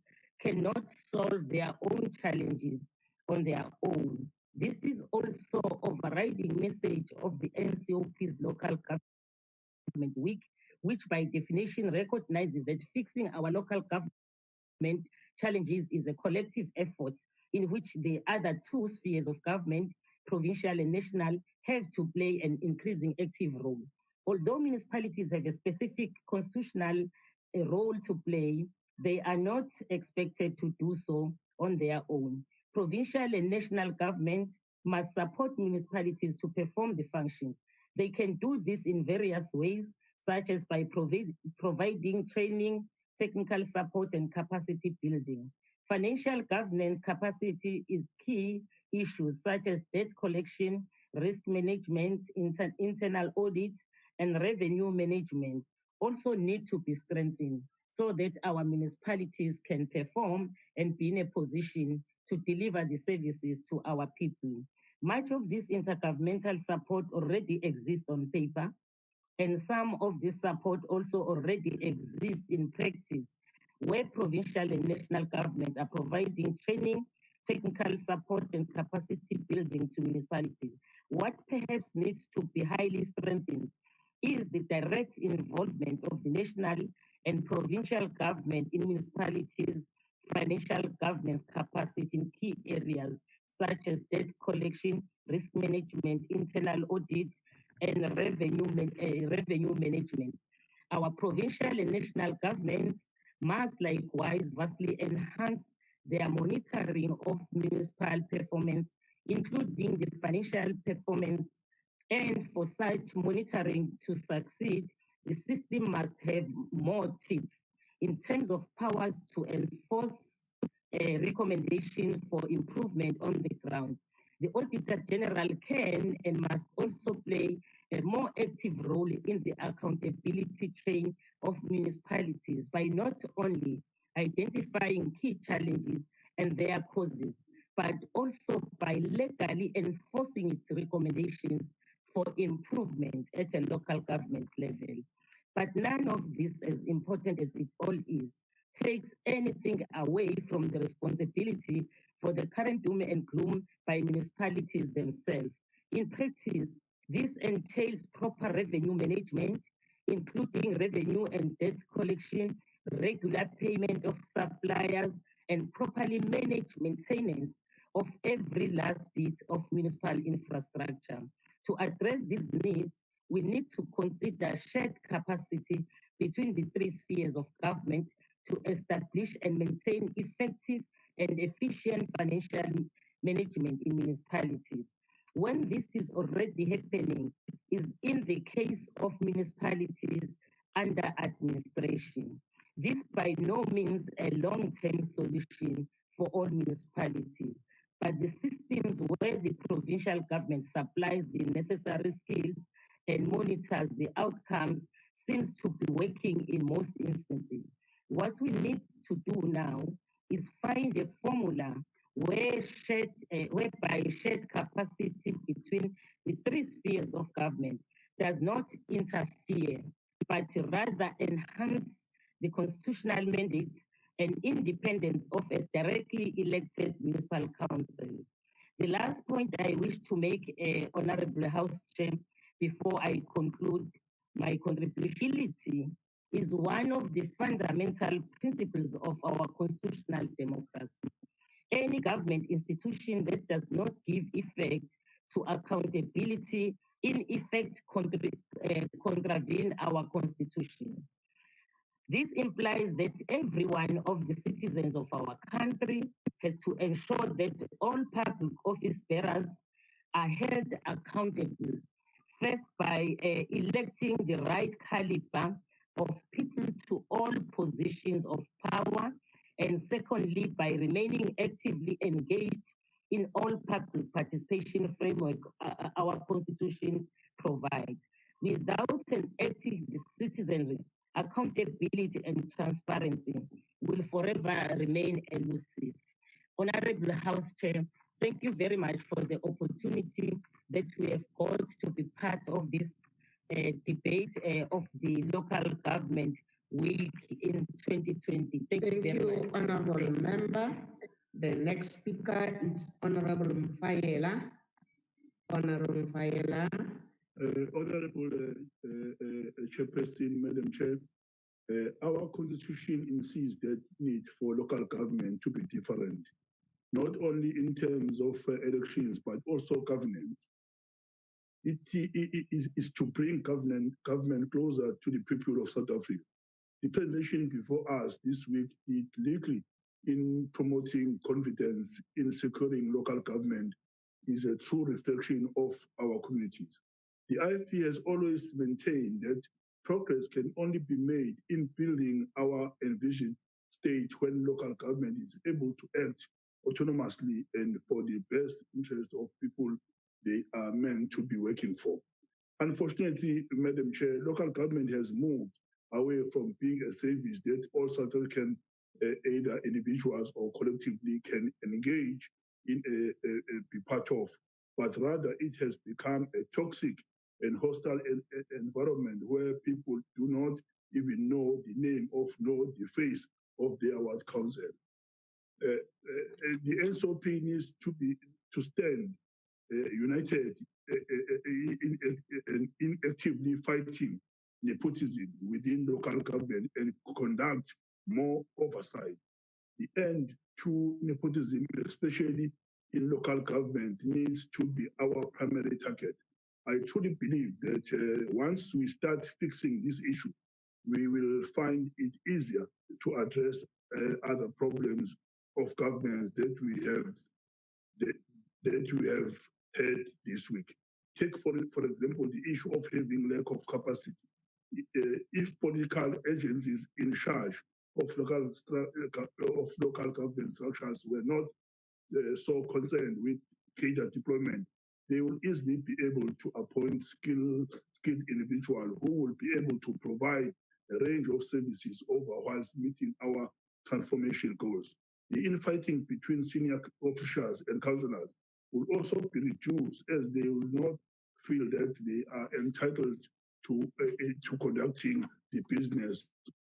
cannot solve their own challenges on their own. This is also overriding message of the NCOP's local government week, which by definition recognizes that fixing our local government challenges is a collective effort in which the other two spheres of government, provincial and national, have to play an increasing active role. Although municipalities have a specific constitutional role to play, they are not expected to do so on their own. Provincial and national governments must support municipalities to perform the functions. They can do this in various ways, such as by providing training, technical support, and capacity building. Financial governance capacity is key issues such as debt collection, risk management, internal audit, and revenue management also need to be strengthened so that our municipalities can perform and be in a position to deliver the services to our people. Much of this intergovernmental support already exists on paper, and some of this support also already exists in practice, where provincial and national government are providing training, technical support, and capacity building to municipalities. What perhaps needs to be highly strengthened is the direct involvement of the national and provincial government in municipalities' financial governance capacity in key areas such as debt collection, risk management, internal audit, and revenue management. Our provincial and national governments must likewise vastly enhance their monitoring of municipal performance, including the financial performance. And for such monitoring to succeed, the system must have more teeth in terms of powers to enforce a recommendation for improvement on the ground. The Auditor General can and must also play a more active role in the accountability chain of municipalities by not only identifying key challenges and their causes, but also by legally enforcing its recommendations for improvement at a local government level. But none of this, as important as it all is, takes anything away from the responsibility for the current doom and gloom by municipalities themselves. In practice, this entails proper revenue management, including revenue and debt collection, regular payment of suppliers, and properly managed maintenance of every last bit of municipal infrastructure. To address these needs, we need to consider shared capacity between the three spheres of government to establish and maintain effective and efficient financial management in municipalities. When this is already happening is in the case of municipalities under administration. This by no means a long-term solution for all municipalities, but the systems where the provincial government supplies the necessary skills and monitors the outcomes seems to be working in most instances. What we need to do now is find a formula whereby shared capacity between the three spheres of government does not interfere, but rather enhance the constitutional mandate and independence of a directly elected municipal council. The last point I wish to make, Honorable House Chair, before I conclude my contribution, is one of the fundamental principles of our constitutional democracy. Any government institution that does not give effect to accountability, in effect, contravene our constitution. This implies that every one of the citizens of our country has to ensure that all public office bearers are held accountable, first by electing the right caliber of people to all positions of power, and secondly, by remaining actively engaged in all public participation framework our constitution provides. Without an active citizenry, accountability and transparency will forever remain elusive. Honorable House Chair, thank you very much for the opportunity that we have got to be part of this debate of the local government week in 2020. Thank you very much. Honorable Member. The next speaker is Honorable Mfayela. Honorable Mfayela. Honorable Chairperson, Madam Chair, our constitution insists that need for local government to be different, not only in terms of elections, but also governance. It is to bring government closer to the people of South Africa. The presentation before us this week is likely in promoting confidence in securing local government is a true reflection of our communities. The IFP has always maintained that progress can only be made in building our envisioned state when local government is able to act autonomously and for the best interest of people they are meant to be working for. Unfortunately, Madam Chair, local government has moved away from being a service that all South African either individuals or collectively can engage in be part of, but rather it has become a toxic and hostile environment where people do not even know the name of, nor the face of their ward council. The NCOP needs to stand united in actively fighting nepotism within local government and conduct more oversight. The end to nepotism, especially in local government, needs to be our primary target. I truly believe that once we start fixing this issue, we will find it easier to address other problems of governance that we have had this week. Take, for example, the issue of having lack of capacity. If political agencies in charge of local government structures were not so concerned with cadre deployment, they will easily be able to appoint skilled individuals who will be able to provide a range of services over whilst meeting our transformation goals. The infighting between senior officials and councillors will also be reduced, as they will not feel that they are entitled to conducting the business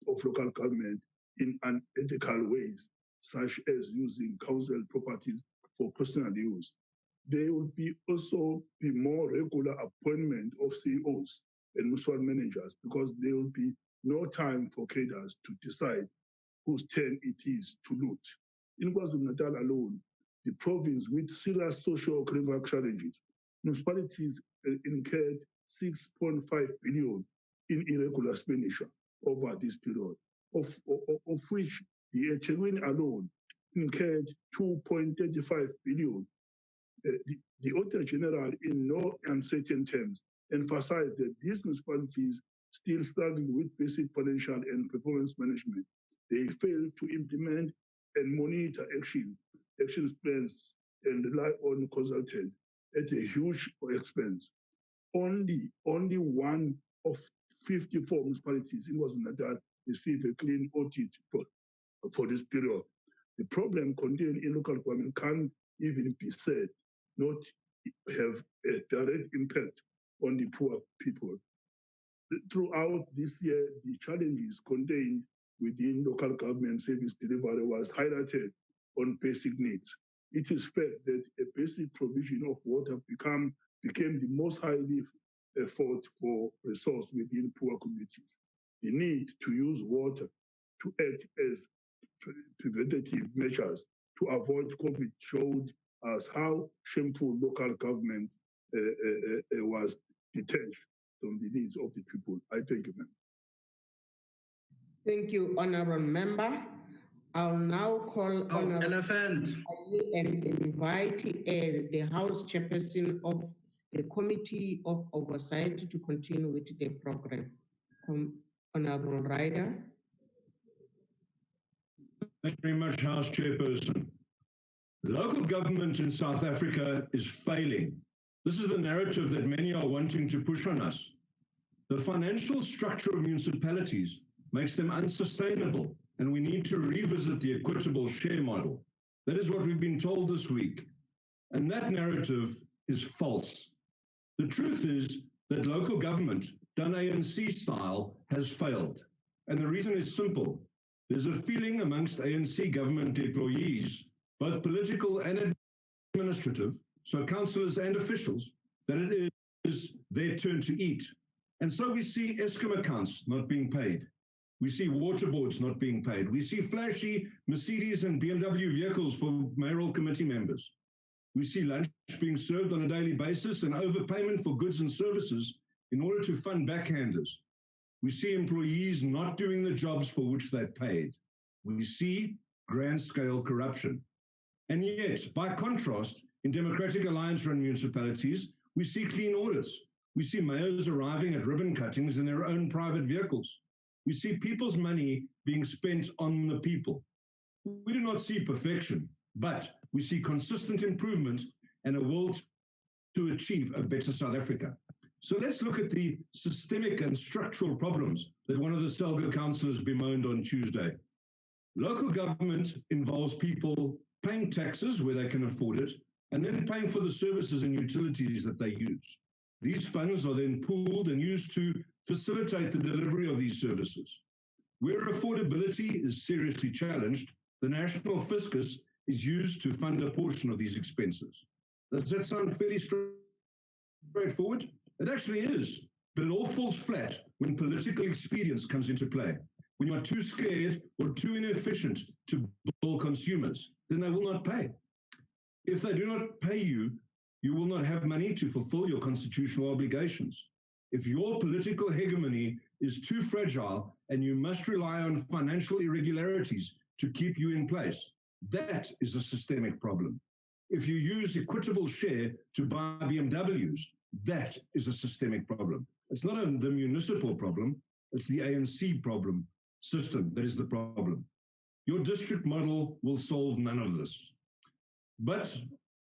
of local government in unethical ways, such as using council properties for personal use. There will also be more regular appointment of CEOs and municipal managers, because there will be no time for cadres to decide whose turn it is to loot. In KwaZulu-Natal alone, the province with serious socio-economic challenges, municipalities incurred 6.5 billion in irregular expenditure over this period, of which the eThekwini alone incurred 2.35 billion. The Auditor General, in no uncertain terms, emphasized that these municipalities still struggle with basic financial and performance management. They fail to implement and monitor action plans and rely on consultants at a huge expense. Only one of 54 municipalities in KwaZulu-Natal received a clean audit for this period. The problem contained in local government can't even be said not have a direct impact on the poor people. Throughout this year, the challenges contained within local government service delivery was highlighted on basic needs. It is fact that a basic provision of water became the most highly fought for resource within poor communities. The need to use water to act as preventative measures to avoid COVID showed us how shameful local government was detached from the needs of the people. I thank you, ma'am. Thank you, Honourable Member. I'll now call Honourable and invite the House Chairperson of the Committee of Oversight to continue with the program. Honourable Ryder. Thank you very much, House Chairperson. Local government in South Africa is failing. This is the narrative that many are wanting to push on us. The financial structure of municipalities makes them unsustainable, and we need to revisit the equitable share model. That is what we've been told this week. And that narrative is false. The truth is that local government, done ANC style, has failed. And the reason is simple. There's a feeling amongst ANC government employees, both political and administrative, so councillors and officials, that it is their turn to eat. And so we see Eskom accounts not being paid. We see water boards not being paid. We see flashy Mercedes and BMW vehicles for mayoral committee members. We see lunch being served on a daily basis and overpayment for goods and services in order to fund backhanders. We see employees not doing the jobs for which they're paid. We see grand-scale corruption. And yet, by contrast, in Democratic Alliance-run municipalities, we see clean audits. We see mayors arriving at ribbon cuttings in their own private vehicles. We see people's money being spent on the people. We do not see perfection, but we see consistent improvement and a will to achieve a better South Africa. So let's look at the systemic and structural problems that one of the Selgo councillors bemoaned on Tuesday. Local government involves people paying taxes where they can afford it, and then paying for the services and utilities that they use. These funds are then pooled and used to facilitate the delivery of these services. Where affordability is seriously challenged, the national fiscus is used to fund a portion of these expenses. Does that sound fairly straightforward? It actually is, but it all falls flat when political expedience comes into play. When you are too scared or too inefficient to bill consumers, then they will not pay. If they do not pay you, you will not have money to fulfill your constitutional obligations. If your political hegemony is too fragile and you must rely on financial irregularities to keep you in place. That is a systemic problem. If you use equitable share to buy BMWs, that is a systemic problem. It's not the municipal problem, it's the ANC problem system that is the problem. Your district model will solve none of this. But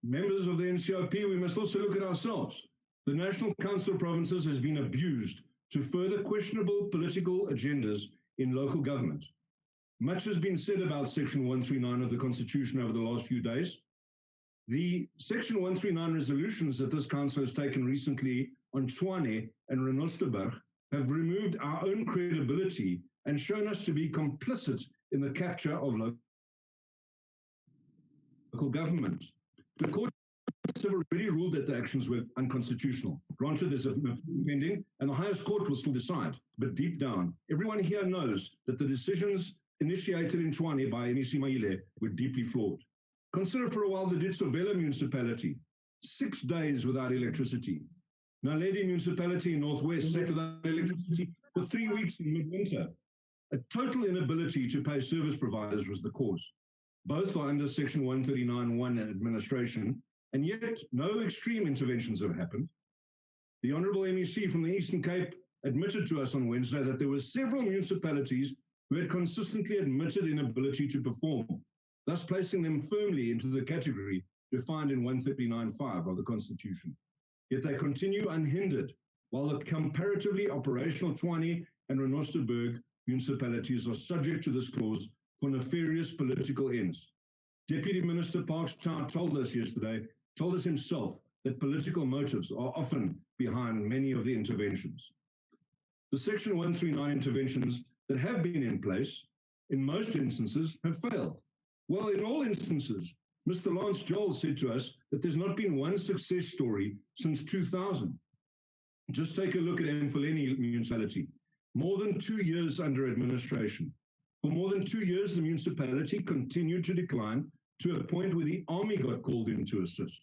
members of the NCOP, we must also look at ourselves. The National Council of Provinces has been abused to further questionable political agendas in local government. Much has been said about Section 139 of the Constitution over the last few days. The Section 139 resolutions that this council has taken recently on Tshwane and Renosterburg have removed our own credibility and shown us to be complicit in the capture of local government. The courts have already ruled that the actions were unconstitutional. Granted, there's a pending, and the highest court will still decide. But deep down, everyone here knows that the decisions initiated in Tshwane by MEC Maile were deeply flawed. Consider for a while the Ditsobela municipality, 6 days without electricity. Naledi municipality in Northwest sat without electricity for 3 weeks in midwinter. A total inability to pay service providers was the cause. Both are under Section 139(1) administration, and yet no extreme interventions have happened. The Honourable MEC from the Eastern Cape admitted to us on Wednesday that there were several municipalities who had consistently admitted inability to perform, thus placing them firmly into the category defined in 139(5) of the Constitution. Yet they continue unhindered, while the comparatively operational Tshwane and Renosterburg municipalities are subject to this clause for nefarious political ends. Deputy Minister Parks told us himself that political motives are often behind many of the interventions. The Section 139 interventions that have been in place, in most instances, have failed. Well, in all instances, Mr. Lance Joel said to us that there's not been one success story since 2000. Just take a look at Mfuleni municipality. More than 2 years under administration. For more than 2 years, the municipality continued to decline to a point where the army got called in to assist.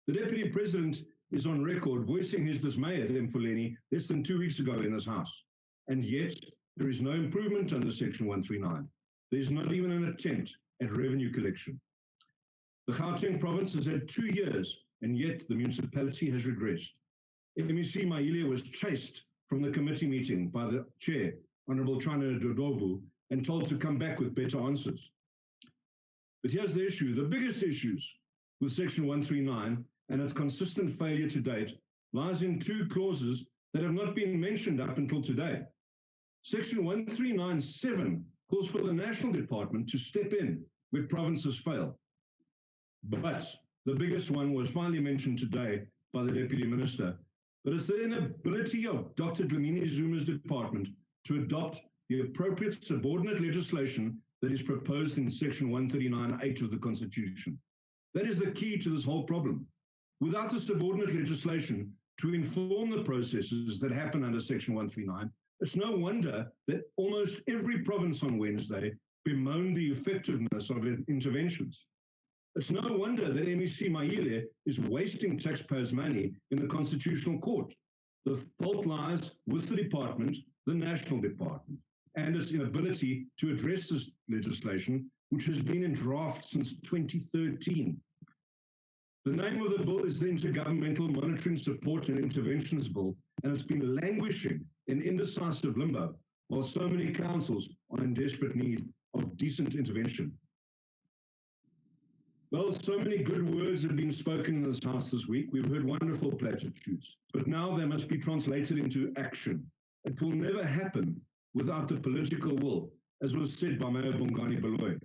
The Deputy President is on record voicing his dismay at Mfuleni less than 2 weeks ago in this House. And yet, there is no improvement under Section 139. There is not even an attempt at revenue collection. The Gauteng province has had 2 years, and yet the municipality has regressed. MEC Maile was chased from the committee meeting by the chair, Honourable Trana Dodovu, and told to come back with better answers. But here's the issue. The biggest issues with Section 139 and its consistent failure to date lies in 2 clauses that have not been mentioned up until today. Section 139(7) calls for the National Department to step in where provinces fail. But the biggest one was finally mentioned today by the Deputy Minister, but it's the inability of Dr. Dlamini Zuma's department to adopt the appropriate subordinate legislation that is proposed in Section 139(8) of the Constitution. That is the key to this whole problem. Without the subordinate legislation to inform the processes that happen under Section 139, it's no wonder that almost every province on Wednesday bemoaned the effectiveness of interventions. It's no wonder that MEC Maile is wasting taxpayers' money in the Constitutional Court. The fault lies with the department, the National Department, and its inability to address this legislation, which has been in draft since 2013. The name of the bill is the Intergovernmental Monitoring Support and Interventions Bill, and it's been languishing in indecisive limbo, while so many councils are in desperate need of decent intervention. Well, so many good words have been spoken in this House this week. We've heard wonderful platitudes, but now they must be translated into action. It will never happen without the political will, as was said by Mayor Bongani Baloyi.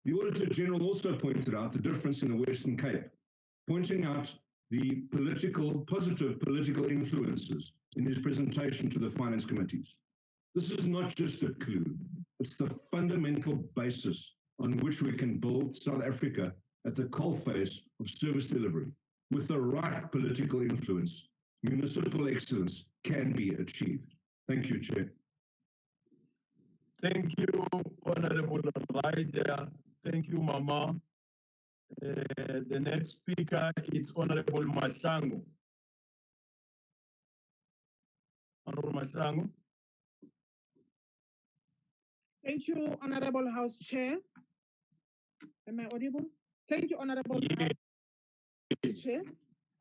The Auditor General also pointed out the difference in the Western Cape, pointing out the positive political influences in his presentation to the finance committees. This is not just a clue, it's the fundamental basis on which we can build South Africa at the coalface of service delivery. With the right political influence, municipal excellence can be achieved. Thank you, Chair. Thank you, Honorable Ryder. Thank you, Mama. The next speaker is Honorable Mahlangu. Honorable Mahlangu. Thank you, Honorable House Chair. Am I audible? Thank you, Honorable House Chair.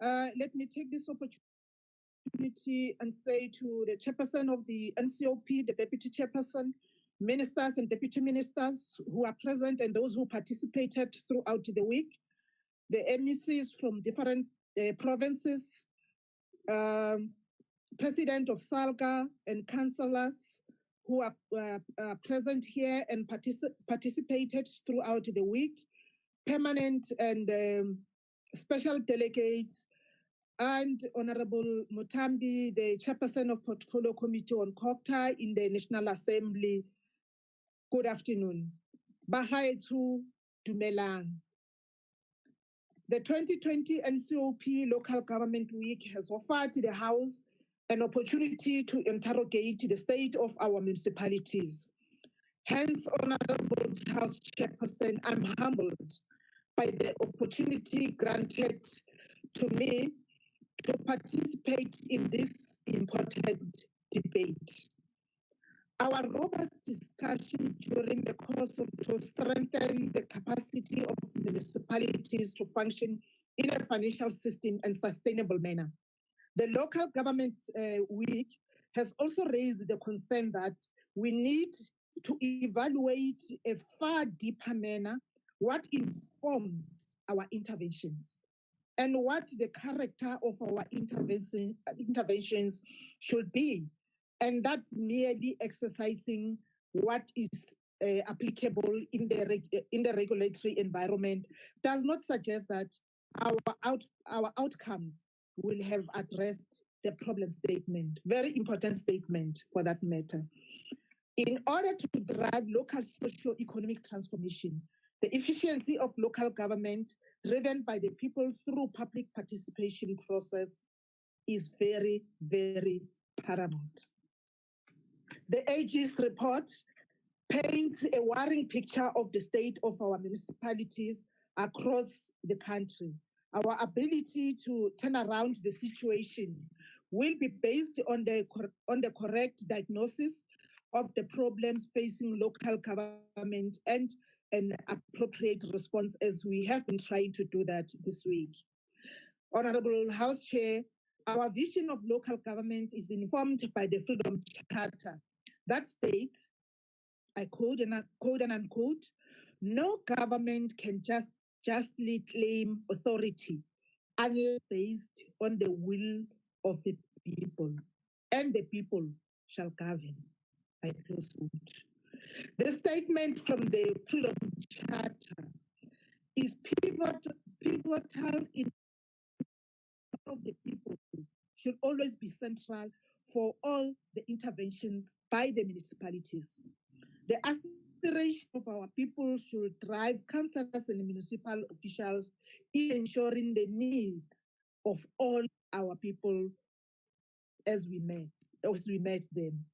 Let me take this opportunity and say to the chairperson of the NCOP, the deputy chairperson, ministers and deputy ministers who are present and those who participated throughout the week, the MECs from different provinces, president of SALGA and councillors who are present here and participated throughout the week, permanent and special delegates, and Honorable Mutambi, the chairperson of Portfolio Committee on COCTA in the National Assembly. Good afternoon. Bahaetu Dumelang. The 2020 NCOP Local Government Week has offered the House an opportunity to interrogate the state of our municipalities. Hence, Honorable House Chairperson, I'm humbled by the opportunity granted to me to participate in this important debate. Our robust discussion during the course of to strengthen the capacity of municipalities to function in a financial system and sustainable manner. The local government week has also raised the concern that we need to evaluate a far deeper manner what informs our interventions and what the character of our interventions should be, and that's merely exercising what is applicable in the regulatory environment does not suggest that our outcomes will have addressed the problem statement. Very important statement for that matter. In order to drive local socio-economic transformation, the efficiency of local government driven by the people through public participation process is very, very paramount. The AG's report paints a worrying picture of the state of our municipalities across the country. Our ability to turn around the situation will be based on the correct diagnosis of the problems facing local government and an appropriate response, as we have been trying to do that this week. Honorable House Chair, our vision of local government is informed by the Freedom Charter that states, I quote and unquote, no government can justly claim authority unless based on the will of the people, and the people shall govern. I close quote. The statement from the Freedom Charter is pivotal in of the people should always be central for all the interventions by the municipalities. The aspiration of our people should drive councillors and municipal officials in ensuring the needs of all our people as we met them.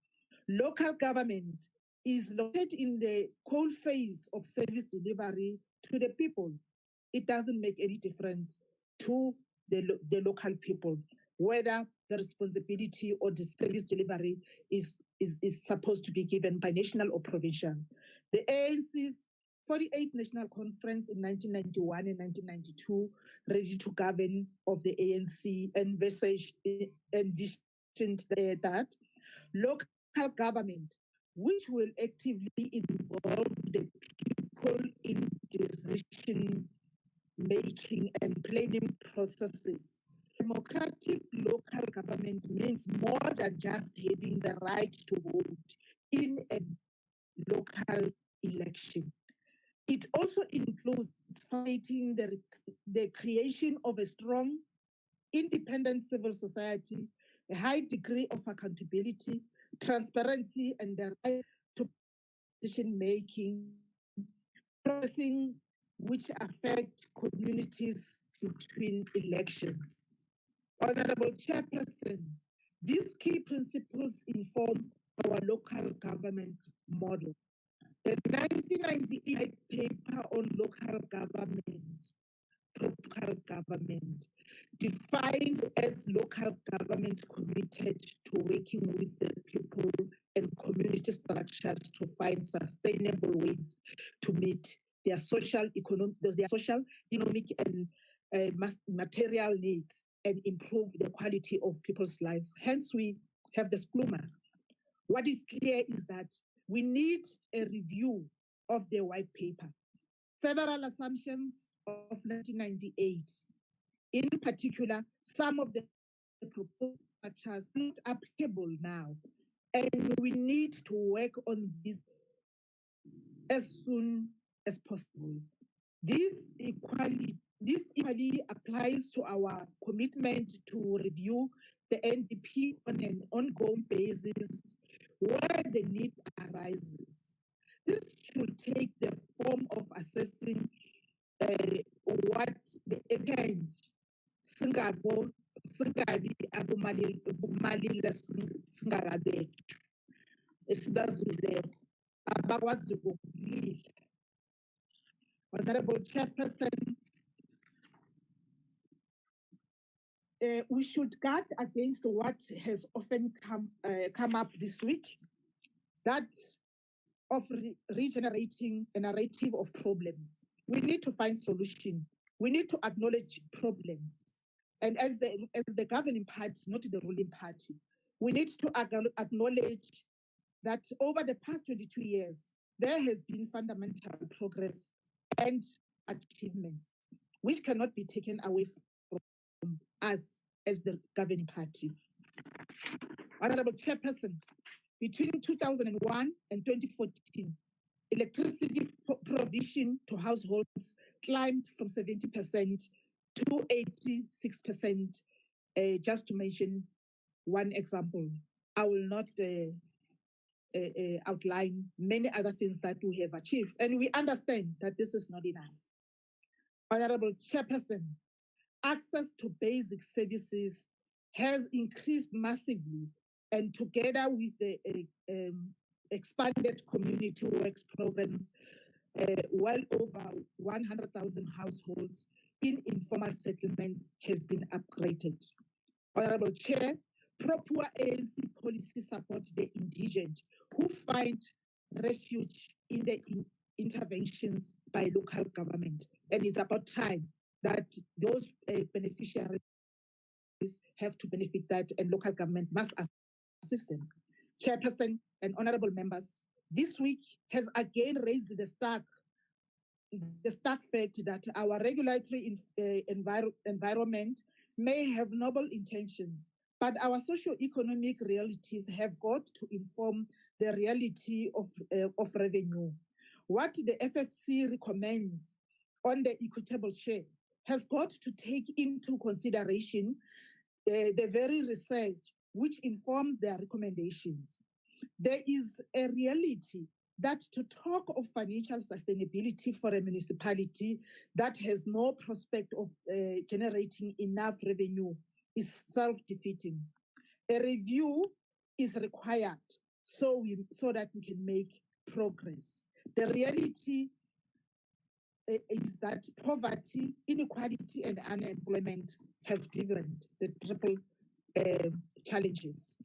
Local government is located in the cold phase of service delivery to the people. It doesn't make any difference to the local people whether the responsibility or the service delivery is supposed to be given by national or provincial. The ANC's 48th National Conference in 1991 and 1992, Ready to Govern of the ANC, envisioned that local government, which will actively involve the people in decision making and planning processes. Democratic local government means more than just having the right to vote in a local election. It also includes fighting the creation of a strong, independent civil society, a high degree of accountability, transparency, and the right to decision making, processing which affect communities between elections. Honorable Chairperson, these key principles inform our local government model. The 1998 paper on local government, defined as local government committed to working with the people and community structures to find sustainable ways to meet their social, economic, and material needs and improve the quality of people's lives. Hence, we have the SPLUMA. What is clear is that we need a review of the white paper. Several assumptions of 1998, in particular, some of the proposed structures are not applicable now, and we need to work on this as soon as possible. This equally applies to our commitment to review the NDP on an ongoing basis where the need arises. This should take the form of assessing what the exchange singabi abomalile singakabethwa esibazulele abakwazi ukulila. Honorable Chairperson, we should guard against what has often come up this week, that of regenerating a narrative of problems. We need to find solution. We need to acknowledge problems. And as the governing party, not the ruling party, we need to acknowledge that over the past 22 years, there has been fundamental progress and achievements, which cannot be taken away from us as the governing party. Honorable Chairperson, between 2001 and 2014, electricity provision to households climbed from 70% to 86%, just to mention one example. I will not outline many other things that we have achieved, and we understand that this is not enough. Honorable Chairperson, access to basic services has increased massively, and together with the expanded community works programs, well over 100,000 households in informal settlements have been upgraded. Honorable Chair, pro-poor ANC policy supports the indigent who find refuge in the interventions by local government, and it's about time that those beneficiaries have to benefit that, and local government must assist them. Chairperson and honorable members, this week has again raised the stark fact that our regulatory environment may have noble intentions, but our socio-economic realities have got to inform the reality of revenue. What the FFC recommends on the equitable share has got to take into consideration the very research which informs their recommendations. There is a reality that to talk of financial sustainability for a municipality that has no prospect of generating enough revenue is self-defeating. A review is required so that we can make progress. The reality is that poverty, inequality, and unemployment have driven the triple challenges.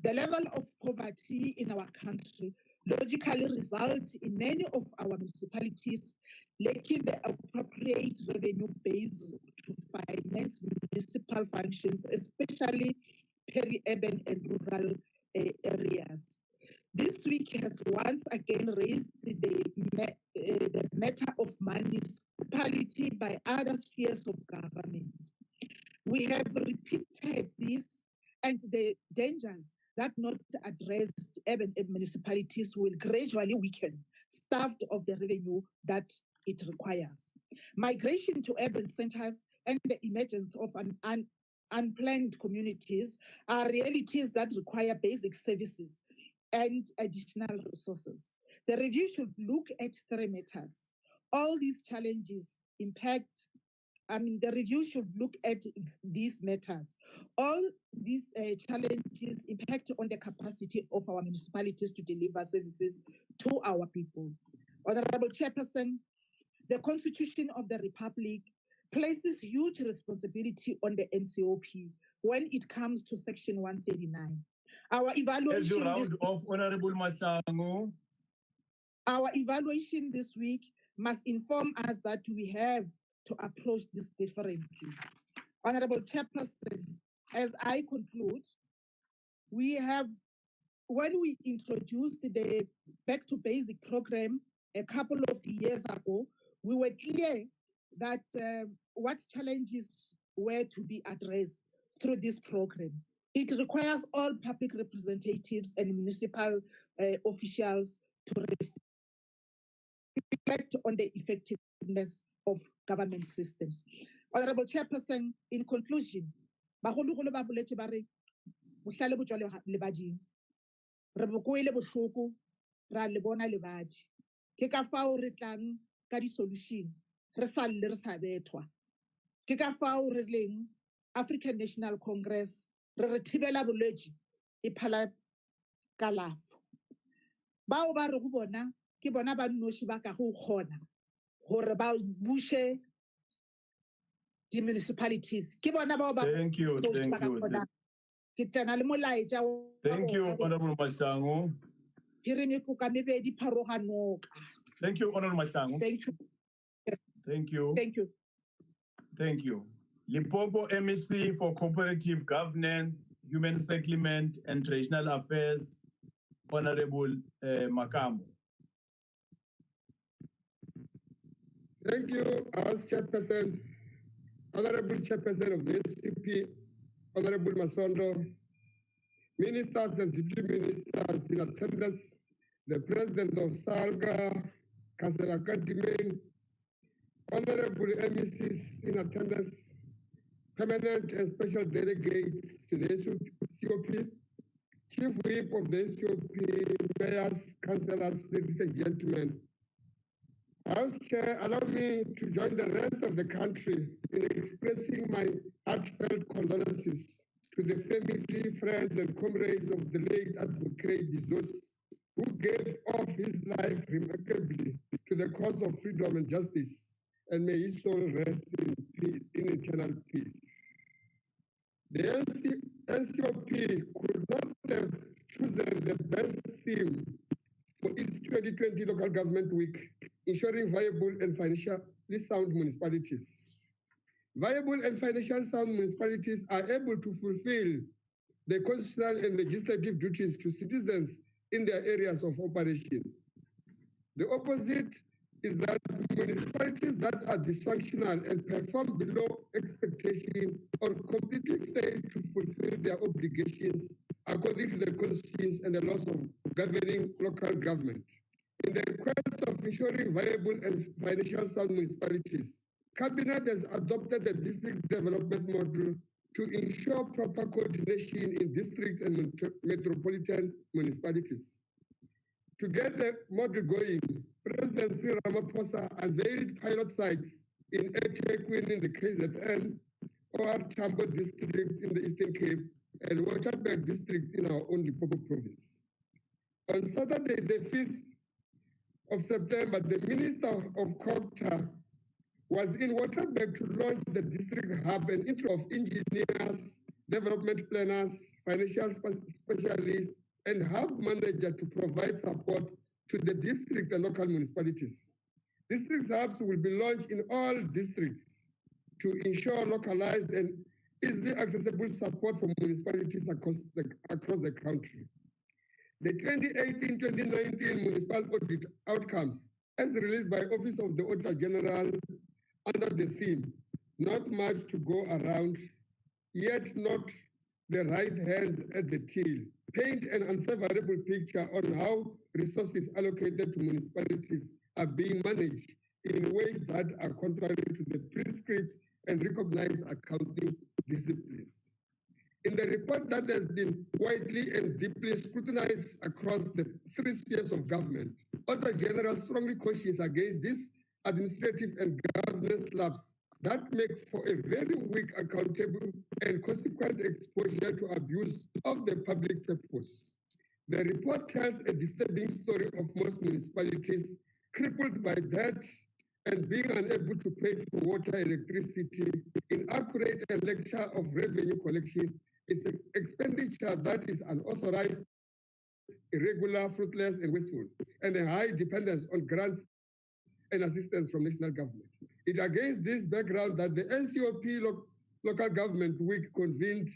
The level of poverty in our country logically results in many of our municipalities lacking the appropriate revenue base to finance municipal functions, especially peri-urban and rural areas. This week has once again raised the matter of municipality by other spheres of government. We have repeated this, and the dangers that not addressed urban municipalities will gradually weaken, starved of the revenue that it requires. Migration to urban centers and the emergence of unplanned communities are realities that require basic services and additional resources. The review should look at three matters. All these challenges impact, the review should look at these matters. All these challenges impact on the capacity of our municipalities to deliver services to our people. Honorable Chairperson, the Constitution of the Republic places huge responsibility on the NCOP when it comes to Section 139. Our As you evaluation round off, Honorable Matango. Our evaluation this week must inform us that we have to approach this differently. Honorable Chairperson, as I conclude, when we introduced the Back to Basic program a couple of years ago, we were clear that what challenges were to be addressed through this program. It requires all public representatives and municipal officials to reflect on the effectiveness of government systems. Honorable Chairperson, in conclusion, bagolo-golo ba boletse ba re bohlale bo tswa lebading. Re bo koile bohloko, ra le bona lebadi. Ke ka fao re tlang ka di-solution, re sa lle re sa bethwa. Ke ka fao re leng African National Congress, re re thibela bolwetši e phala kalafo. Bao ba re go bona ke bona ba nnoši ba ka go kgona gore ba bushe di-municipalities. Ke bona bao ba Thank you. Ke tena le molaetša. Thank you, Honorable Matango. Thank you, Honorable Matango. Thank you. Thank you. Thank you. Thank you. Limpopo MEC for Cooperative Governance, Human Settlement and Traditional Affairs, Honorable Makambo. Thank you, House Chairperson, Honorable Chairperson of the NCOP, Honorable Masondo, Ministers and Deputy Ministers in attendance, the President of SALGA, Councillor Kadimen, Honorable MECs in attendance, permanent and special delegates to the NCOP, Chief Whip of the NCOP, mayors, councillors, ladies and gentlemen. House Chair, allow me to join the rest of the country in expressing my heartfelt condolences to the family, friends, and comrades of the late Advocate Bezos, who gave off his life remarkably to the cause of freedom and justice, and may his soul rest in eternal peace. The NCOP could not have chosen the best theme for its 2020 Local Government Week, ensuring viable and financially sound municipalities. Viable and financially sound municipalities are able to fulfill the constitutional and legislative duties to citizens in their areas of operation. The opposite is that municipalities that are dysfunctional and perform below expectation or completely fail to fulfill their obligations according to the constitutions and the laws of governing local government. In the quest of ensuring viable and financially sound municipalities, Cabinet has adopted the district development model to ensure proper coordination in district and metropolitan municipalities. To get the model going, President Cyril Ramaphosa unveiled pilot sites in eThekwini in the KZN, OR Tambo district in the Eastern Cape, and Waterberg district in our own Limpopo province. On Saturday, the 5th of September, the Minister of COPTA was in Waterberg to launch the district hub and intro of engineers, development planners, financial specialists, and hub manager to provide support to the district and local municipalities. District hubs will be launched in all districts to ensure localized and easily accessible support for municipalities across the country. The 2018-2019 municipal audit outcomes, as released by Office of the Auditor General under the theme, not much to go around, yet not the right hands at the till, paint an unfavorable picture on how resources allocated to municipalities are being managed in ways that are contrary to the prescribed and recognized accounting disciplines. In the report that has been widely and deeply scrutinized across the three spheres of government, Auditor General strongly cautions against this administrative and governance lapse that make for a very weak accountable and consequent exposure to abuse of the public purpose. The report tells a disturbing story of most municipalities crippled by debt and being unable to pay for water, electricity, inaccurate and lecture of revenue collection, is expenditure that is unauthorized, irregular, fruitless, and wasteful, and a high dependence on grants and assistance from national government. It against this background that the NCOP Local Government Week convened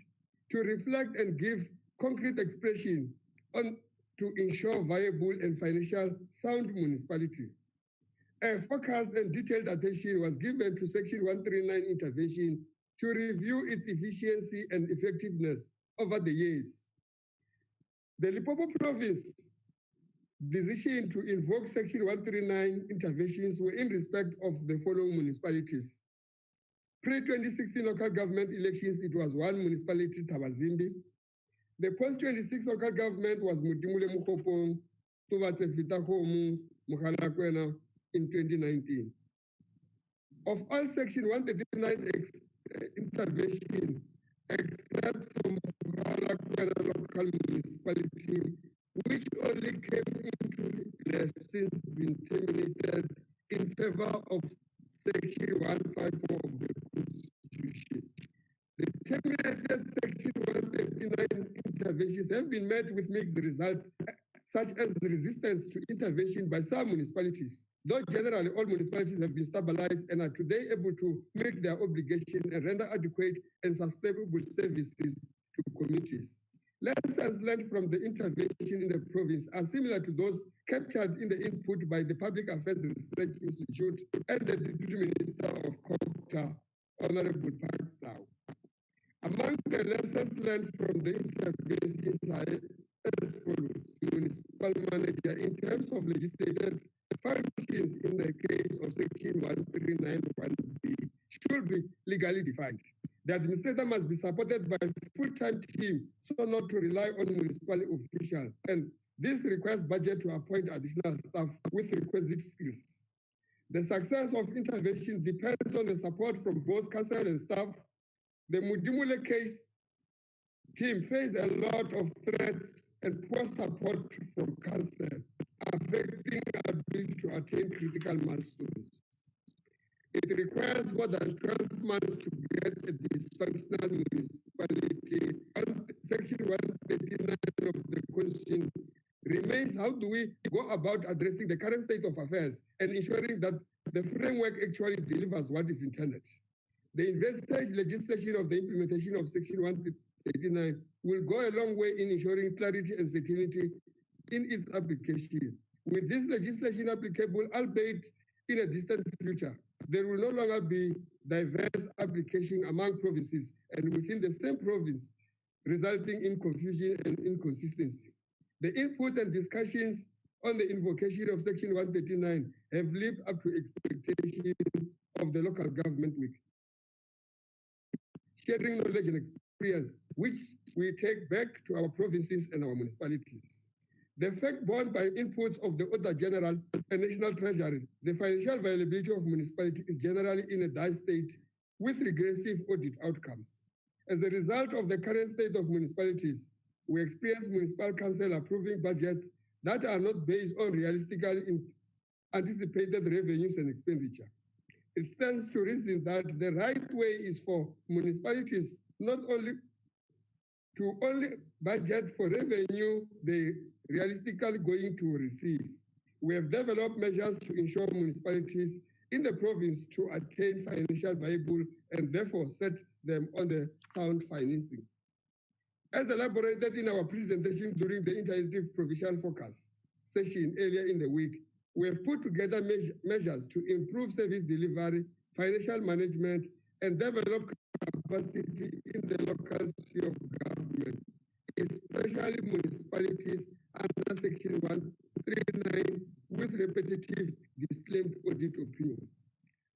to reflect and give concrete expression on to ensure viable and financial sound municipality. A focused and detailed attention was given to Section 139 intervention to review its efficiency and effectiveness over the years. The Limpopo Province decision to invoke Section 139 interventions were in respect of the following municipalities. Pre-2016 local government elections, it was one municipality, Tabazimbi. The post-26 local government was Mutimule Mukopong, Tuvate Fitahomu, Mukhalakwena in 2019. Of all Section 139 intervention, except for Mukhalakwena local municipality, which only came into has since been terminated in favor of Section 154 of the Constitution. The terminated Section 139 interventions have been met with mixed results, such as the resistance to intervention by some municipalities. Though generally all municipalities have been stabilized and are today able to meet their obligation and render adequate and sustainable services to communities. Lessons learned from the intervention in the province are similar to those captured in the input by the Public Affairs Research Institute and the Deputy Minister of Culture, Honorable Parkstow. Among the lessons learned from the interventions are as follows. Municipal manager, in terms of legislated functions in the case of Section 139(1)B, should be legally defined. The administrator must be supported by a full-time team so not to rely on municipal officials, and this requires budget to appoint additional staff with requisite skills. The success of intervention depends on the support from both council and staff. The Mudimule case team faced a lot of threats and poor support from council, affecting our ability to attain critical milestones. It requires more than 12 months to get a dysfunctional municipality. Section 139 of the Constitution remains: how do we go about addressing the current state of affairs and ensuring that the framework actually delivers what is intended? The envisaged legislation of the implementation of Section 139 will go a long way in ensuring clarity and certainty in its application. With this legislation applicable, albeit in a distant future, there will no longer be diverse application among provinces and within the same province, resulting in confusion and inconsistency. The inputs and discussions on the invocation of Section 139 have lived up to expectation of the Local Government Week, sharing knowledge and experience, which we take back to our provinces and our municipalities. The fact borne by inputs of the Auditor General and National Treasury, the financial viability of municipality is generally in a dire state with regressive audit outcomes. As a result of the current state of municipalities, we experience municipal council approving budgets that are not based on realistically anticipated revenues and expenditure. It stands to reason that the right way is for municipalities not only to budget for revenue they realistically going to receive. We have developed measures to ensure municipalities in the province to attain financial viable and therefore set them on the sound financing. As elaborated in our presentation during the Interactive Provincial Focus session earlier in the week, we have put together measures to improve service delivery, financial management, and develop capacity in the local sphere of government, especially municipalities under Section 139 with repetitive disclaimed audit opinions.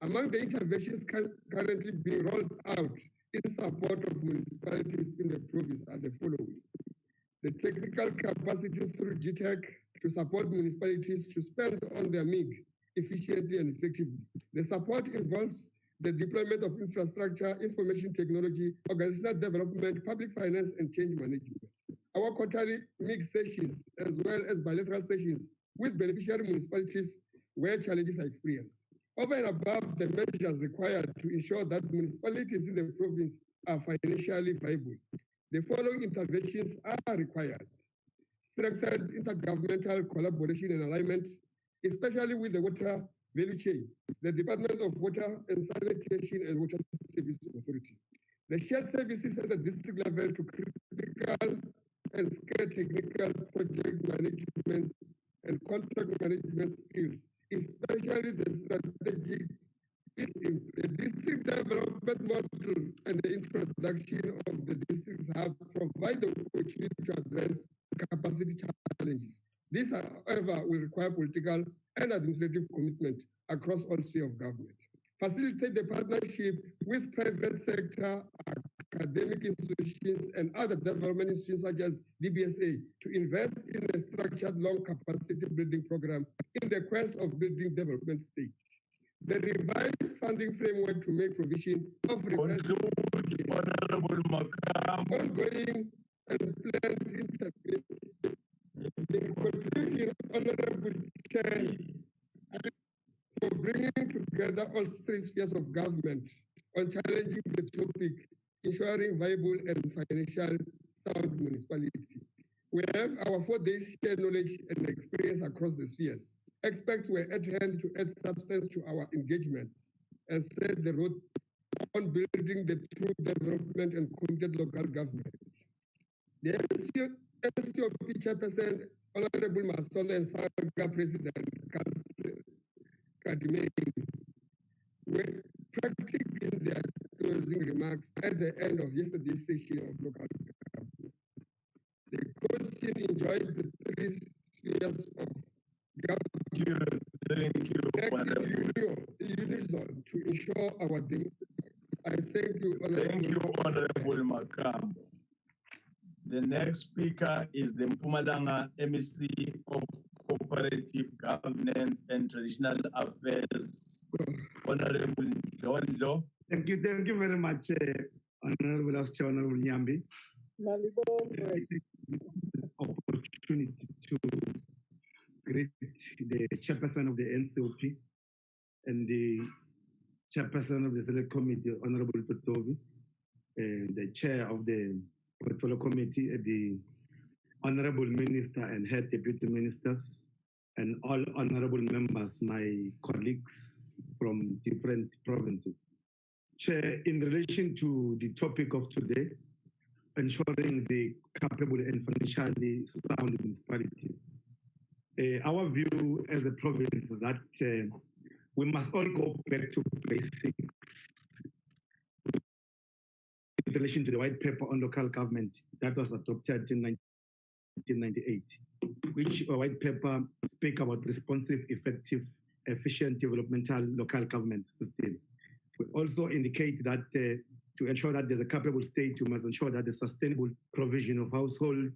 Among the interventions currently being rolled out in support of municipalities in the province are the following. The technical capacity through GTEC to support municipalities to spend on their MIG efficiently and effectively. The support involves the deployment of infrastructure, information technology, organizational development, public finance, and change management. Our quarterly MIG sessions, as well as bilateral sessions with beneficiary municipalities where challenges are experienced. Over and above the measures required to ensure that municipalities in the province are financially viable, the following interventions are required. Strengthened intergovernmental collaboration and alignment, especially with the water value chain, the Department of Water and Sanitation and Water Service Authority. The shared services at the district level to critical and scale technical project management and contract management skills, especially the strategic the district development model and the introduction of the districts have provided the opportunity to address capacity challenges. This, however, will require political and administrative commitment across all spheres of government. Facilitate the partnership with private sector, academic institutions, and other development institutions such as DBSA to invest in a structured long capacity building program in the quest of building development stage. The revised funding framework to make provision of ongoing and planned intervention. In conclusion, Honorable Chair, for bringing together all three spheres of government on challenging the topic, ensuring viable and financial sound municipality. We have our 4 days shared knowledge and experience across the spheres. Experts were at hand to add substance to our engagements and set the road on building the true development and committed local government. The NCOP Chairperson, Honorable Masondo and Saga President, Kadimei, were practically in their closing remarks at the end of yesterday's session of local government. The Constitution enjoys the 3 spheres of government. Thank you, unison to ensure our democracy. I thank you, Honorable Makam. The next speaker is the Mpumalanga MEC of Cooperative Governance and Traditional Affairs, Honorable Ndlondo. Thank you very much, Honorable Officer, Honorable Nyambi. Opportunity to greet the chairperson of the NCOP and the chairperson of the Select Committee, Honorable Totovi, and the chair of the Portfolio Committee, the Honorable Minister and Head Deputy Ministers, and all honorable members, my colleagues from different provinces. Chair, in relation to the topic of today, ensuring the capable and financially sound municipalities, our view as a province is that we must all go back to basics in relation to the white paper on local government that was adopted in 1998, which white paper speak about responsive, effective, efficient developmental local government system. We also indicate that to ensure that there's a capable state, we must ensure that there's sustainable provision of household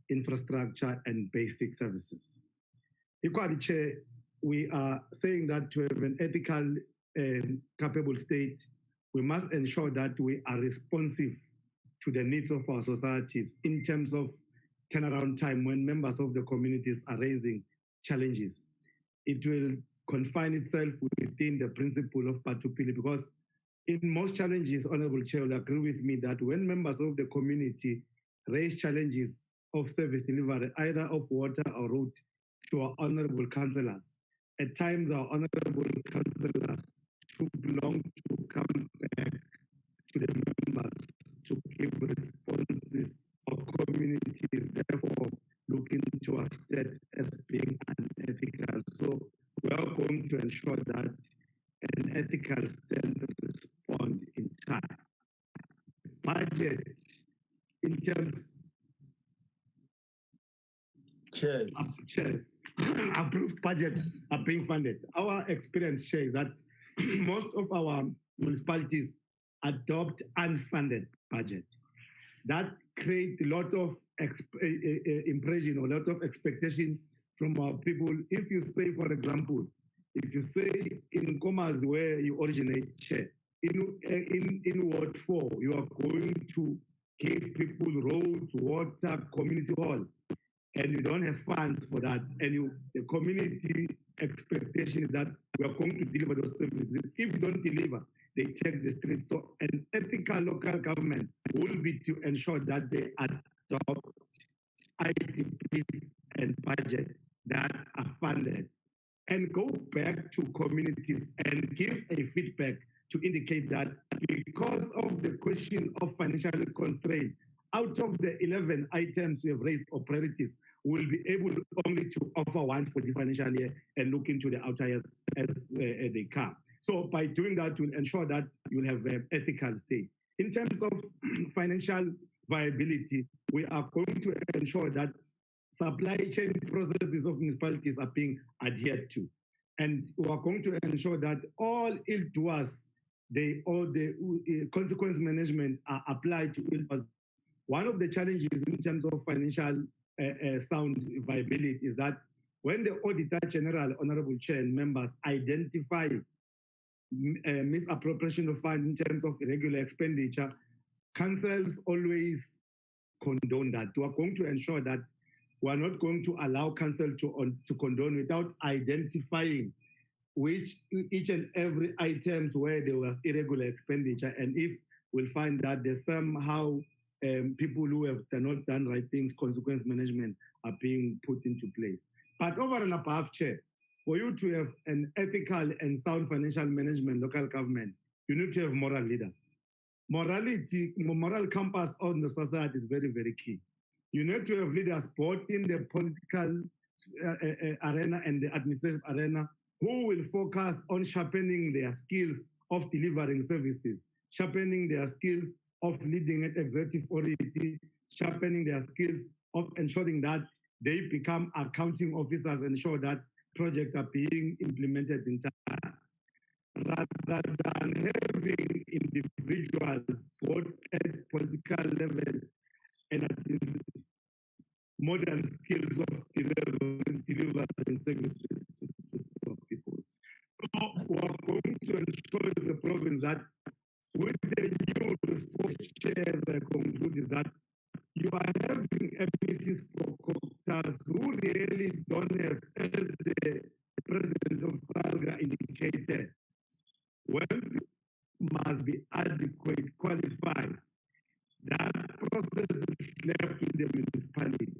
infrastructure and basic services. Equally, Chair, we are saying that to have an ethical and capable state, we must ensure that we are responsive to the needs of our societies in terms of turnaround time when members of the communities are raising challenges. It will confine itself within the principle of Patupili, because in most challenges, Honorable Chair will agree with me that when members of the community raise challenges of service delivery, either of water or road, to our honorable councillors, at times our honorable councillors too long to come back to the members to give responses of communities, therefore looking to us that as being unethical. So we are going to ensure that an ethical stand respond in time. Budget in terms chairs, approved budget are being funded. Our experience shows that most of our municipalities adopt unfunded budget. That creates a lot of impression or a lot of expectation from our people. If you say, for example, if you say in Comas where you originate, Chair, in Ward 4, you are going to give people roads, water, community hall, and you don't have funds for that, and the community expectation is that we are going to deliver those services. If you don't deliver, they take the street. So an ethical typical local government will be to ensure that they adopt IDPs and budget that are funded and go back to communities and give a feedback to indicate that because of the question of financial constraint, out of the 11 items we have raised or priorities, we'll be able only to offer one for this financial year and look into the outer years as they come. So by doing that, we'll ensure that you'll have an ethical state. In terms of financial viability, we are going to ensure that supply chain processes of municipalities are being adhered to. And we are going to ensure that all ill doers, all the consequence management are applied to ill doers. One of the challenges in terms of financial sound viability is that when the Auditor General, Honorable Chair and members identify misappropriation of funds in terms of irregular expenditure, councils always condone that. We are going to ensure that we are not going to allow council to condone without identifying each and every items where there was irregular expenditure, and if we'll find that there's somehow people who have not done right things, consequence management are being put into place. But over and above, Chair, for you to have an ethical and sound financial management local government, you need to have moral leaders. Morality, moral compass on the society is very, very key. You need to have leaders both in the political arena and the administrative arena who will focus on sharpening their skills of delivering services, sharpening their skills of leading an executive authority, sharpening their skills of ensuring that they become accounting officers and ensure that projects are being implemented in time, rather than having individuals both at political level and at the modern skills of delivering services to people. So we are going to ensure the province that with the new resource chairs, I conclude is that you are having FPCs for corporate who really don't have, as the President of SALGA indicated, well, must be adequate, qualified. That process is left in the municipality.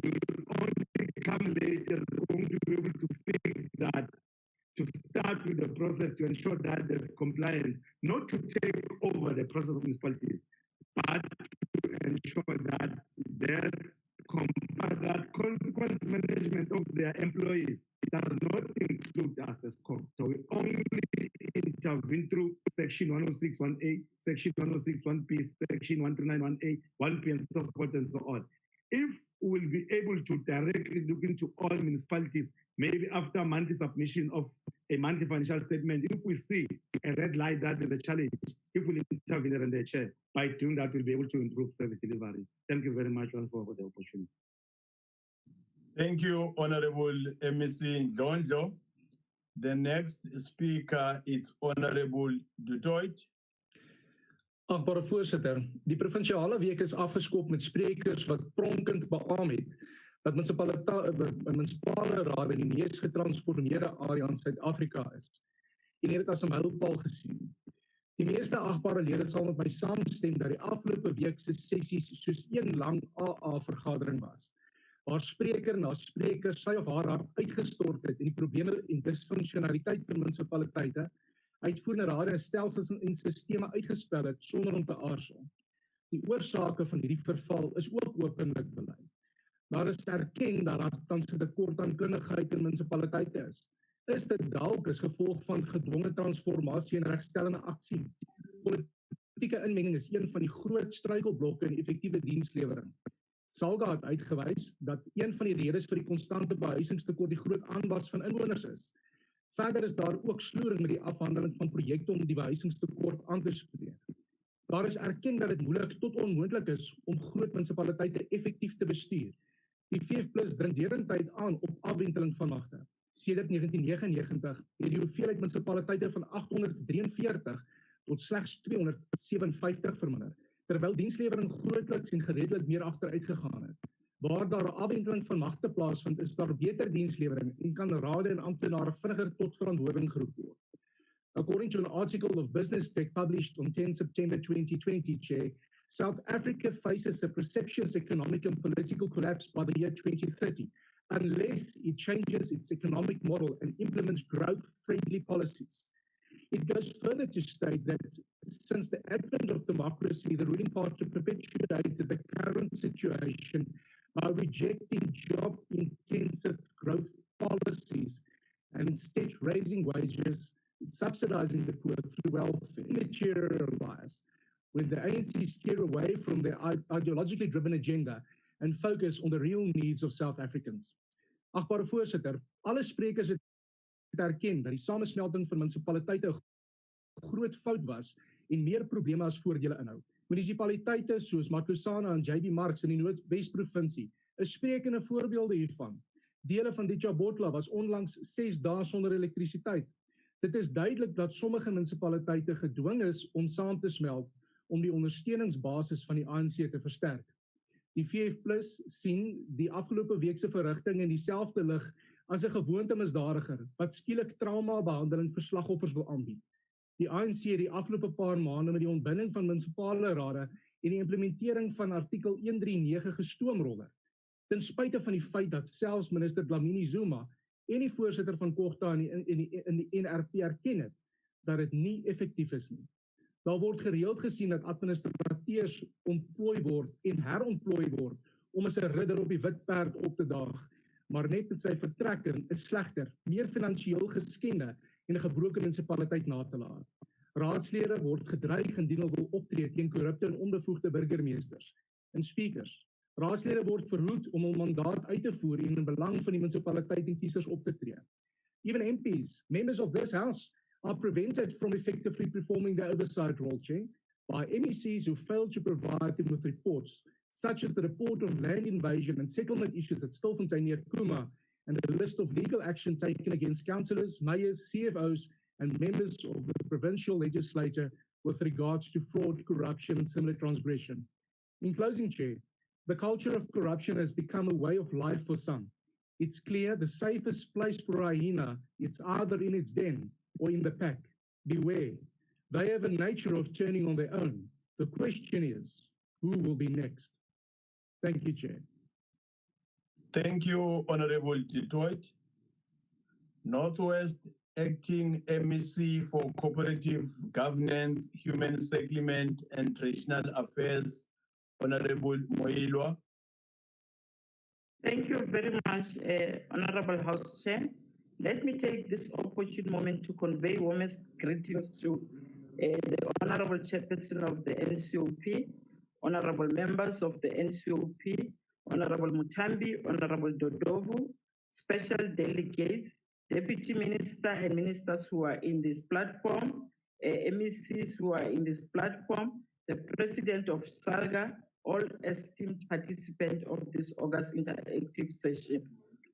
You will only come later going to be able to fix that, to start with the process to ensure that there's compliance, not to take over the process of municipality, but to ensure that there's that consequence management of their employees does not include us as COP. So we only intervene through Section 106.1A, Section 106.1B, Section 139.1A, 1P, and so forth and so on. If we'll be able to directly look into all municipalities, maybe after monthly submission of a monthly financial statement, if we see a red light that there's a challenge, if we intervene in the chair, by doing that, we'll be able to improve service delivery. Thank you very much once for the opportunity. Thank you, Honorable MEC Ndlondlo. The next speaker is Honorable Dutoit. Agbare voorsitter, die provinsiale week is afgeskop met sprekers wat pronkend beaam het dat munisipale raad in die mees getransformeerde area in Suid-Afrika is. En het as 'n mylpaal gesien. Die meeste agbare lede sal met my saamstem dat die afgelope week se sessies soos een lang AA-vergadering was, waar spreker na spreker sy of haar hart uitgestort het en die probleme en disfunksionaliteit van munisipaliteite, uitvoerende rade en stelsels en sisteme uitgespel het sonder om te aarzel. Die oorsake van hierdie verval is ook openlik bely. Daar is erken dat daar tans 'n tekort aan kundigheid in munisipaliteite is. Is dit dalk as gevolg van gedwonge transformasie en regstellende aksie? Politieke inmenging is een van die groot struikelblokke in effektiewe dienslewering. SALGA het uitgewys dat een van die redes vir die konstante behuisingstekort die groot aanwas van inwoners is. Verder is daar ook sloering met die afhandeling van projekte om die behuisingstekort aan te spreek. Daar is erken dat dit moeilik tot onmoontlik is om groot munisipaliteite effektief te bestuur. Die VF+ dring deurentyd aan op afwenteling van magte. Sedert 1999 het die hoeveelheid munisipaliteite van 843 tot slegs 257 verminder, terwyl dienslewering grootliks en geredelik meer agteruit gegaan het. Waar daar 'n afwenteling van magte plaasvind, is daar beter dienslewering en kan rade en amptenare vinniger tot verantwoording geroep word. According to an article of Business Tech published on 10 September 2020, Chair, South Africa faces a perceptions economic and political collapse by the year 2030 unless it changes its economic model and implements growth-friendly policies. It goes further to state that since the advent of democracy, the ruling party perpetuated the current situation by rejecting job-intensive growth policies and instead raising wages, subsidizing the poor through welfare, materialize when the ANC steer away from their ideologically driven agenda and focus on the real needs of South Africans. Agbare voorsitter, alle sprekers het erken dat die samesmelting van munisipaliteite 'n groot fout was en meer probleme as voordele inhou. Munisipaliteite soos Matlosana en JB Marks in die Noordwes-provinsie is sprekende voorbeelde hiervan. Dele van Ditjabotla was onlangs 6 dae sonder elektrisiteit. Dit is duidelik dat sommige munisipaliteite gedwing is om saam te smelt om die ondersteuningsbasis van die ANC te versterk. Die VF+ sien die afgelope week se verrigting in dieselfde lig as 'n gewoonte misdadiger wat skielik trauma-behandeling vir slagoffers wil aanbied. Die ANC het die afgelope paar maande met die ontbinding van munisipale rade en die implementering van artikel 139 gestoomroller. Ten spyte van die feit dat selfs minister Dlamini Zuma en die voorsitter van Kogta in die NRP erken het dat dit nie effektief is nie. Daar word gereeld gesien dat administrateurs ontplooi word en herontplooi word om as 'n ridder op die wit perd op te daag, maar net met sy vertrekking 'n slegter, meer finansiëel geskende en 'n gebroke munisipaliteit na te laat. Raadslede word gedreig indien hulle wil optree teen korrupte en onbevoegde burgemeesters en speakers. Raadslede word verhoed om hul mandaat uit te voer en in belang van die munisipaliteit en kiesers op te tree. Even MPs, members of this House, are prevented from effectively performing their oversight role, Chair, by MECs who fail to provide them with reports, such as the report on land invasion and settlement issues at Stilfontein near Kuma, and a list of legal action taken against councillors, mayors, CFOs, and members of the provincial legislature with regards to fraud, corruption, and similar transgression. In closing, Chair, the culture of corruption has become a way of life for some. It's clear the safest place for a hyena is either in its den or in the pack. Beware. They have a nature of turning on their own. The question is, who will be next? Thank you, Chair. Thank you, Honorable Detroit. Northwest Acting MEC for Cooperative Governance, Human Settlement and Traditional Affairs, Honorable Moilwa. Thank you very much, Honorable House Chair. Let me take this opportune moment to convey warmest greetings to the Honorable Chairperson of the NCOP, Honorable members of the NCOP, Honorable Mutambi, Honorable Dodovu, special delegates, Deputy Minister and ministers who are in this platform, MECs who are in this platform, the President of SALGA, all esteemed participants of this August interactive session.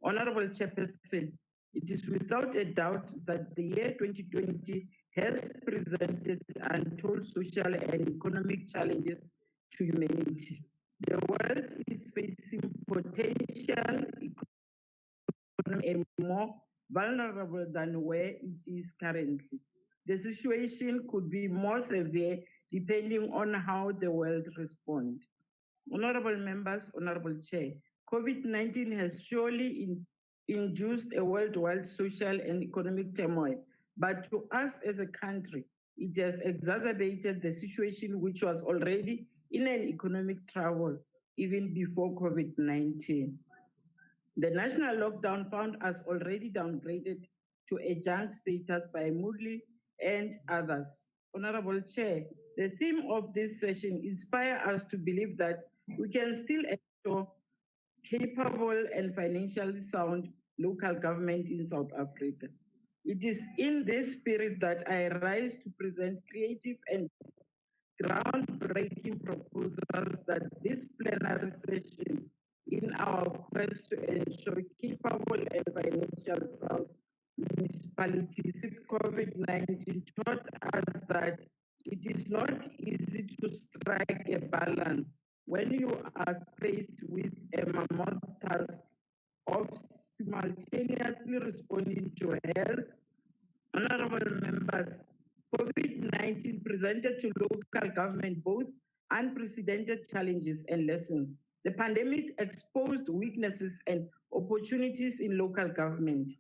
Honorable Chairperson, it is without a doubt that the year 2020 has presented untold social and economic challenges to humanity. The world is facing potential economy and more vulnerable than where it is currently. The situation could be more severe depending on how the world responds. Honorable members, Honorable Chair, COVID-19 has surely induced a worldwide social and economic turmoil, but to us as a country, it has exacerbated the situation which was already in an economic trouble even before COVID-19. The national lockdown found us already downgraded to a junk status by Moodley and others. Honorable Chair, the theme of this session inspires us to believe that we can still ensure capable and financially sound local government in South Africa. It is in this spirit that I rise to present creative and groundbreaking proposals that this plenary session, in our quest to ensure capable and financially sound municipalities, COVID-19 taught us that it is not easy to strike a balance when you are faced with a mammoth task of simultaneously responding to health, honorable members, presented to local government both unprecedented challenges and lessons. The pandemic exposed weaknesses and opportunities in local government.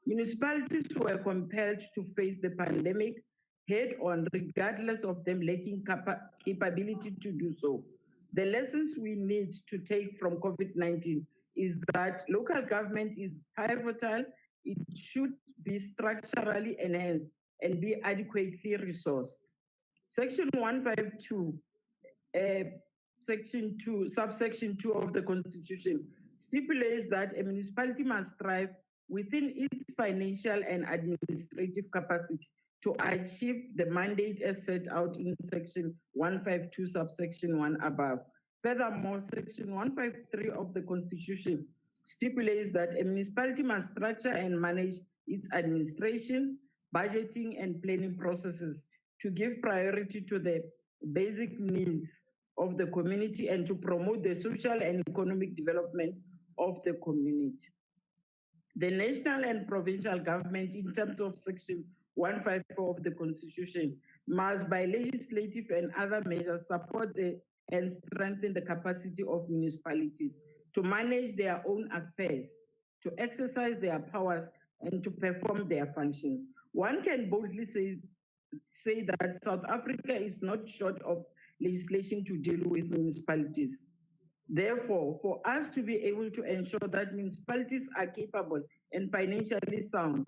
Municipalities were compelled to face the pandemic head-on, regardless of them lacking capability to do so. The lessons we need to take from COVID-19 is that local government is pivotal. It should be structurally enhanced and be adequately resourced. Section 152, subsection 2 of the Constitution stipulates that a municipality must strive within its financial and administrative capacity to achieve the mandate as set out in Section 152, subsection 1 above. Furthermore, Section 153 of the Constitution stipulates that a municipality must structure and manage its administration, budgeting, and planning processes to give priority to the basic needs of the community and to promote the social and economic development of the community. The national and provincial government, in terms of Section 154 of the Constitution, must by legislative and other measures support and strengthen the capacity of municipalities to manage their own affairs, to exercise their powers, and to perform their functions. One can boldly say that South Africa is not short of legislation to deal with municipalities. Therefore, for us to be able to ensure that municipalities are capable and financially sound,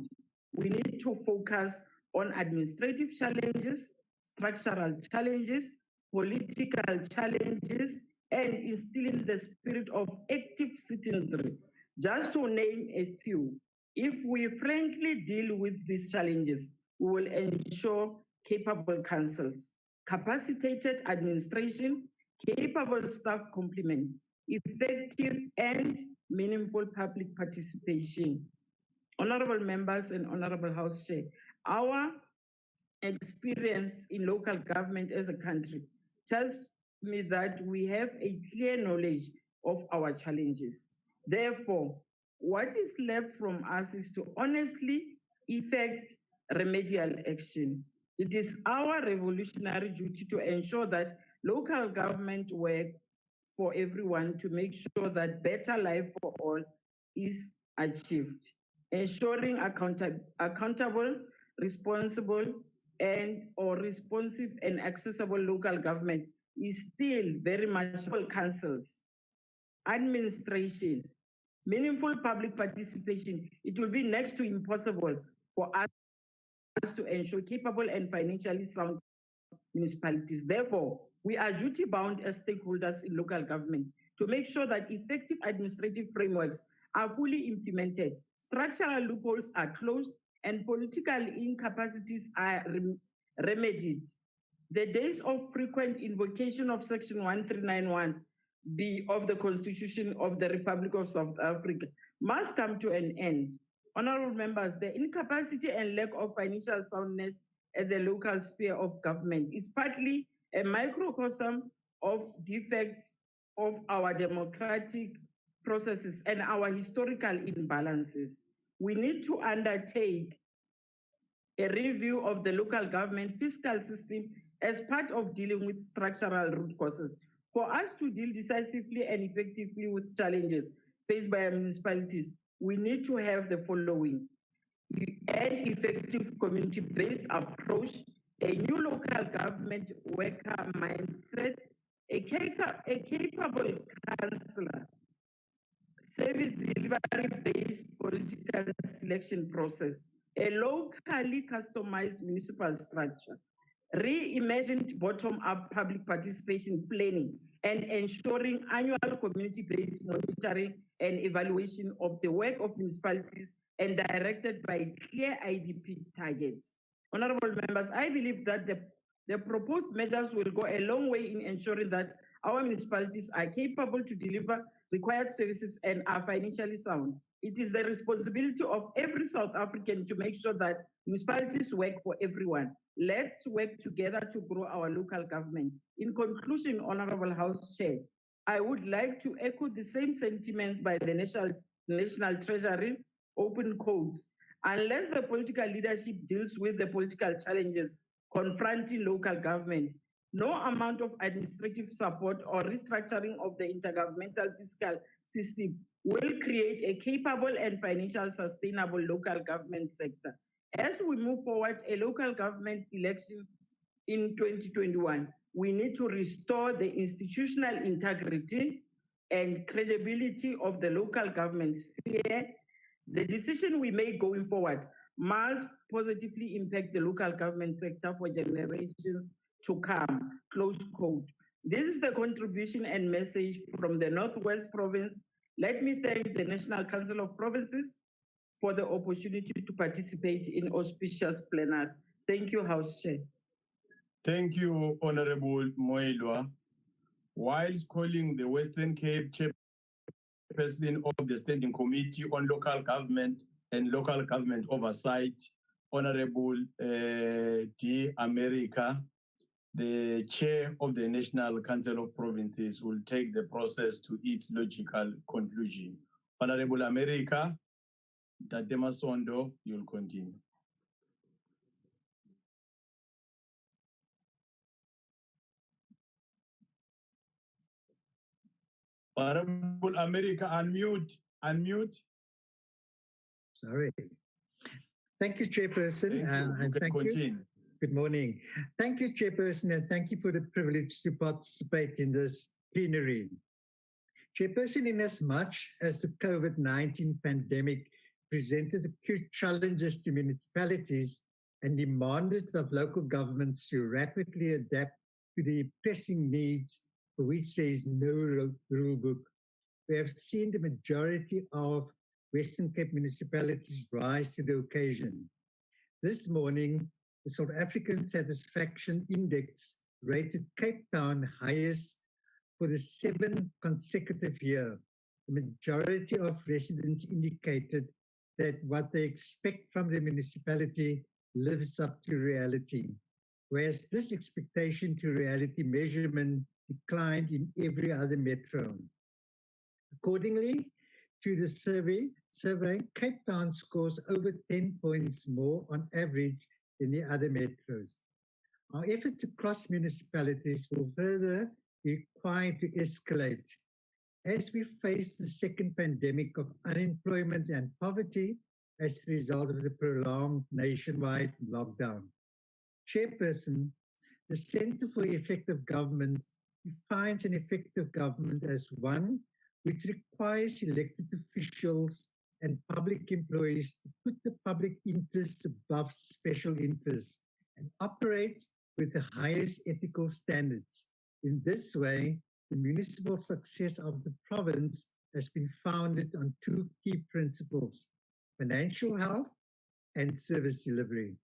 we need to focus on administrative challenges, structural challenges, political challenges, and instilling the spirit of active citizenry. Just to name a few, if we frankly deal with these challenges, we will ensure capable councils, capacitated administration, capable staff complement, effective and meaningful public participation. Honorable members and Honorable House Chair, our experience in local government as a country tells me that we have a clear knowledge of our challenges. Therefore, what is left from us is to honestly effect remedial action. It is our revolutionary duty to ensure that local government work for everyone to make sure that better life for all is achieved. Ensuring accountable, responsible, or responsive and accessible local government is still very much councils, administration, meaningful public participation. It will be next to impossible for us to ensure capable and financially sound municipalities. Therefore, we are duty-bound as stakeholders in local government to make sure that effective administrative frameworks are fully implemented, structural loopholes are closed, and political incapacities are remedied. The days of frequent invocation of Section 1391B of the Constitution of the Republic of South Africa must come to an end. Honorable members, the incapacity and lack of financial soundness at the local sphere of government is partly a microcosm of defects of our democratic processes and our historical imbalances. We need to undertake a review of the local government fiscal system as part of dealing with structural root causes. For us to deal decisively and effectively with challenges faced by our municipalities, we need to have the following: an effective community-based approach, a new local government worker mindset, a capable councillor, service delivery-based political selection process, a locally customized municipal structure, reimagined bottom-up public participation planning, and ensuring annual community-based monitoring and evaluation of the work of municipalities and directed by clear IDP targets. Honorable members, I believe that the proposed measures will go a long way in ensuring that our municipalities are capable to deliver required services and are financially sound. It is the responsibility of every South African to make sure that municipalities work for everyone. Let's work together to grow our local government. In conclusion, Honorable House Chair, I would like to echo the same sentiments by the National Treasury, open codes. Unless the political leadership deals with the political challenges confronting local government. No amount of administrative support or restructuring of the intergovernmental fiscal system will create a capable and financially sustainable local government sector. As we move forward, a local government election in 2021, we need to restore the institutional integrity and credibility of the local government sphere. The decision we make going forward must positively impact the local government sector for generations to come, close quote. This is the contribution and message from the Northwest Province. Let me thank the National Council of Provinces for the opportunity to participate in auspicious plenary. Thank you, House Chair. Thank you, Honorable Moelwa. Whilst calling the Western Cape Chairperson of the Standing Committee on Local Government and Local Government Oversight, Honorable D. America, the Chair of the National Council of Provinces, will take the process to its logical conclusion. Honorable America, Tate Masondo, you'll continue. Honorable America, unmute. Sorry. Thank you, Chairperson. Thank you. Good morning. Thank you, Chairperson, and thank you for the privilege to participate in this plenary. Chairperson, in as much as the COVID-19 pandemic presented acute challenges to municipalities and demanded of local governments to rapidly adapt to the pressing needs for which there is no rule book, we have seen the majority of Western Cape municipalities rise to the occasion. This morning, the South African Satisfaction Index rated Cape Town highest for the 7th consecutive year. The majority of residents indicated that what they expect from the municipality lives up to reality, whereas this expectation to reality measurement declined in every other metro. Accordingly to the survey, Cape Town scores over 10 points more on average than the other metros. Our efforts across municipalities will further be required to escalate as we face the second pandemic of unemployment and poverty as a result of the prolonged nationwide lockdown. Chairperson, the Center for Effective Government defines an effective government as one which requires elected officials and public employees to put the public interests above special interests and operate with the highest ethical standards. In this way, the municipal success of the province has been founded on two key principles: financial health and service delivery.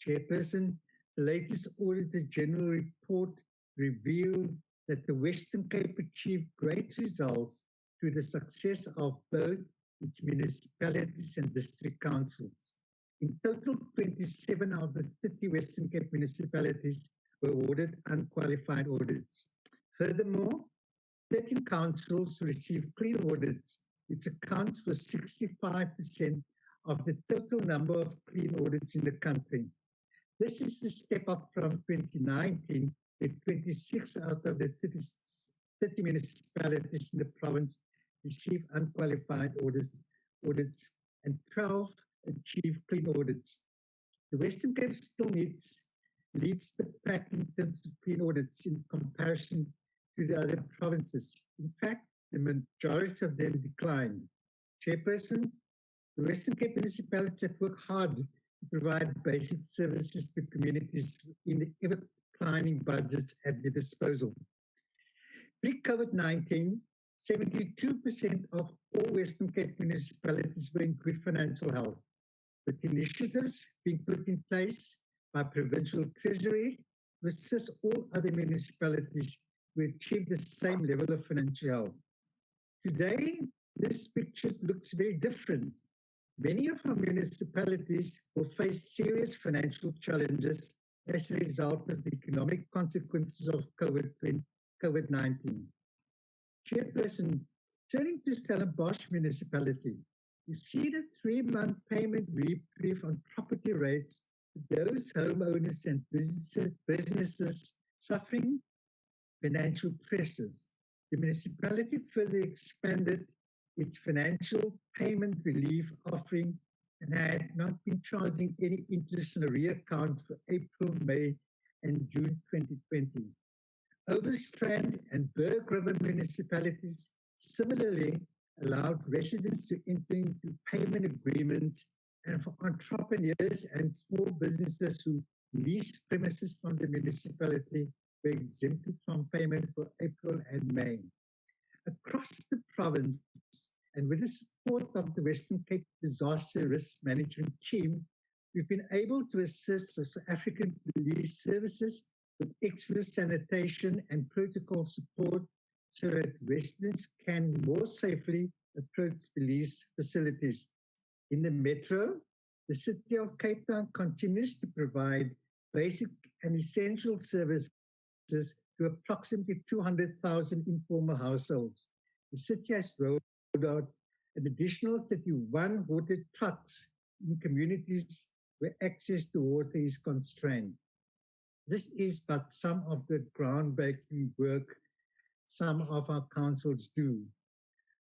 Chairperson, the latest Auditor General report revealed that the Western Cape achieved great results through the success of both its municipalities and district councils. In total, 27 of the 30 Western Cape municipalities were awarded unqualified audits. Furthermore, 13 councils received clean audits, which accounts for 65% of the total number of clean audits in the country. This is a step up from 2019, where 26 out of the 30 municipalities in the province received unqualified audits and 12 achieved clean audits. The Western Cape still leads the pack in terms of clean audits in comparison to the other provinces. In fact, the majority of them declined. Chairperson, the Western Cape municipalities have worked hard to provide basic services to communities in the ever-declining budgets at their disposal. Pre-COVID-19, 72% of all Western Cape municipalities were in good financial health, with initiatives being put in place by Provincial Treasury to assist all other municipalities to achieve the same level of financial health. Today, this picture looks very different. Many of our municipalities will face serious financial challenges as a result of the economic consequences of COVID-19. Chairperson, turning to Stellenbosch municipality, you see the 3-month payment reprieve on property rates those homeowners and businesses suffering financial pressures. The municipality further expanded its financial payment relief offering and had not been charging any interest on a reaccount for April, May, and June 2020. Overstrand and Berg River municipalities similarly allowed residents to enter into payment agreements, and for entrepreneurs and small businesses who leased premises from the municipality were exempted from payment for April and May. Across the province, and with the support of the Western Cape Disaster Risk Management Team, we've been able to assist the South African Police Services with extra sanitation and protocol support so that residents can more safely approach police facilities. In the metro, the City of Cape Town continues to provide basic and essential services to approximately 200,000 informal households. The city has rolled out an additional 31 water trucks in communities where access to water is constrained. This is but some of the groundbreaking work some of our councils do.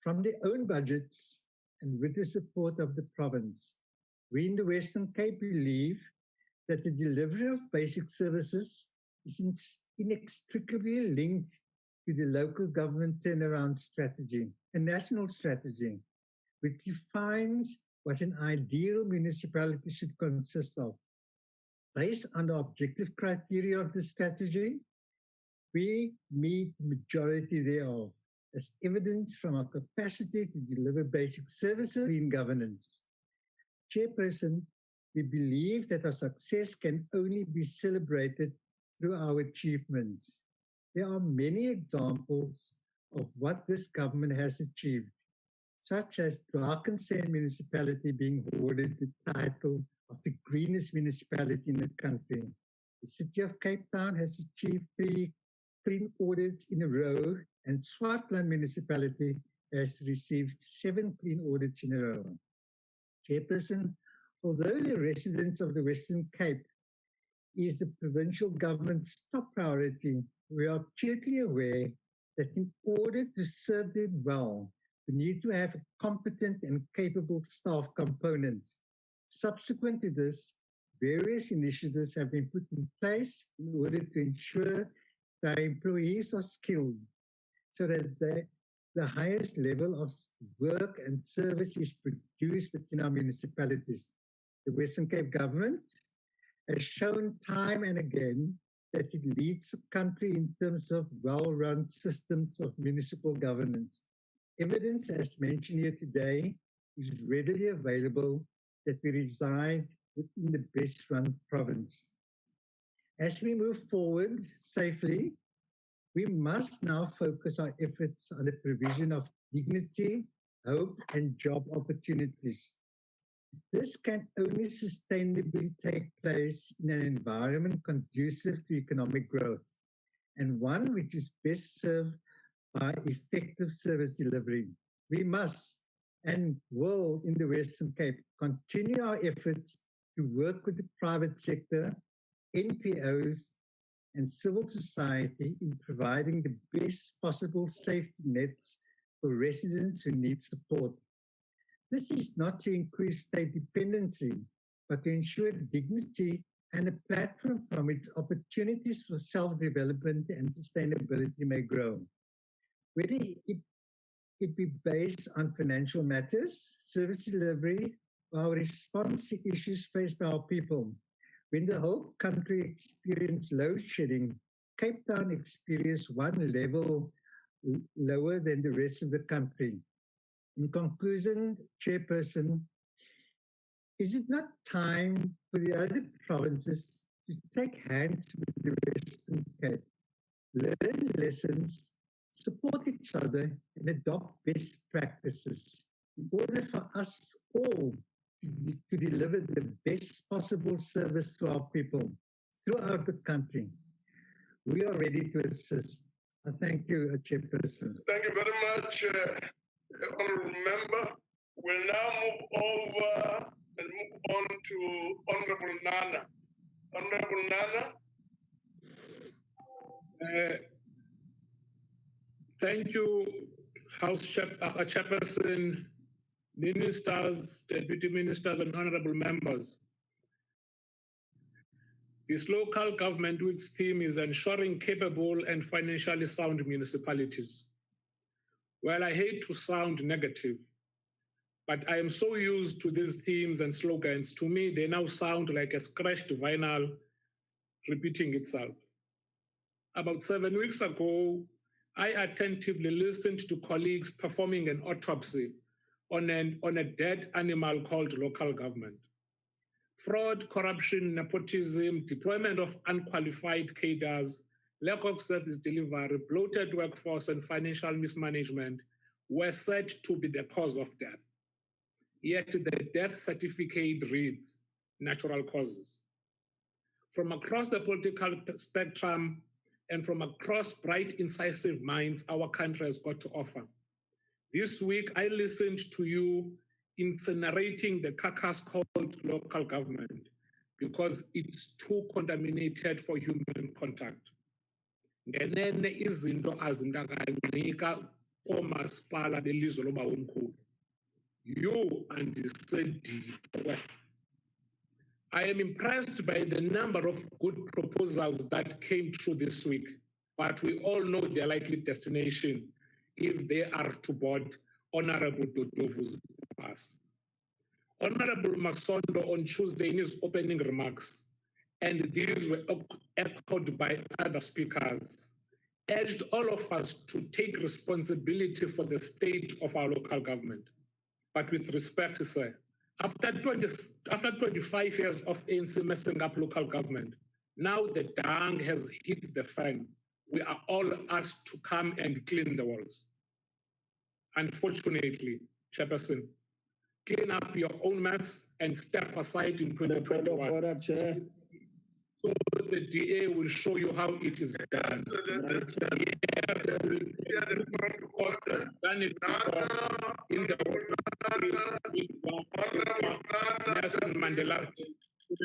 From their own budgets and with the support of the province, we in the Western Cape believe that the delivery of basic services is inextricably linked to the local government turnaround strategy, a national strategy, which defines what an ideal municipality should consist of. Based on the objective criteria of the strategy, we meet the majority thereof, as evidenced from our capacity to deliver basic services in governance. Chairperson, we believe that our success can only be celebrated through our achievements. There are many examples of what this government has achieved, such as Drakensberg municipality being awarded the title of the greenest municipality in the country. The City of Cape Town has achieved 3 clean audits in a row, and Swartland municipality has received 7 clean audits in a row. Chairperson, although the residents of the Western Cape is the provincial government's top priority, we are acutely aware that in order to serve them well, we need to have a competent and capable staff component. Subsequent to this, various initiatives have been put in place in order to ensure that employees are skilled so that the highest level of work and service is produced within our municipalities. The Western Cape government has shown time and again that it leads the country in terms of well-run systems of municipal governance. Evidence, as mentioned here today, is readily available that we reside within the best-run province. As we move forward safely, we must now focus our efforts on the provision of dignity, hope, and job opportunities. This can only sustainably take place in an environment conducive to economic growth, and one which is best served by effective service delivery. We must and will in the Western Cape continue our efforts to work with the private sector, NPOs, and civil society in providing the best possible safety nets for residents who need support. This is not to increase state dependency, but to ensure dignity and a platform from which opportunities for self-development and sustainability may grow. Whether it be based on financial matters, service delivery, or our response to issues faced by our people. When the whole country experienced load shedding, Cape Town experienced one level lower than the rest of the country. In conclusion, Chairperson, is it not time for the other provinces to take hands with the Western Cape, learn lessons, support each other, and adopt best practices in order for us all to deliver the best possible service to our people throughout the country? We are ready to assist. I thank you, Chairperson. Thank you very much, Honourable Member. We'll now move over and move on to Honorable Nana. Honorable Nana. Thank you, Chairperson, ministers, deputy ministers, and honorable members. This local government week's theme is ensuring capable and financially sound municipalities. Well, I hate to sound negative, but I am so used to these themes and slogans. To me, they now sound like a scratched vinyl repeating itself. About 7 weeks ago, I attentively listened to colleagues performing an autopsy on a dead animal called local government. Fraud, corruption, nepotism, deployment of unqualified cadres, lack of service delivery, bloated workforce, and financial mismanagement were said to be the cause of death. Yet the death certificate reads natural causes. From across the political spectrum and from across bright, incisive minds our country has got to offer. This week, I listened to you incinerating the carcass called local government because it's too contaminated for human contact. Ngenene izinto azindakanika omasipala belizwe loba omkhulu. You andisendikwe. I am impressed by the number of good proposals that came through this week, but we all know their likely destination if they are to board Honorable Dodovu's bus. Honorable Masondo on Tuesday in his opening remarks, and these were echoed by other speakers, urged all of us to take responsibility for the state of our local government. But with respect, sir, after 25 years of ANC messing up local government, now the dung has hit the fan. We are all asked to come and clean the walls. Unfortunately, Chairperson, clean up your own mess and step aside in 2021. Order, Chair. So the DA will show you how it is done. Done it before in the Nelson Mandela. Is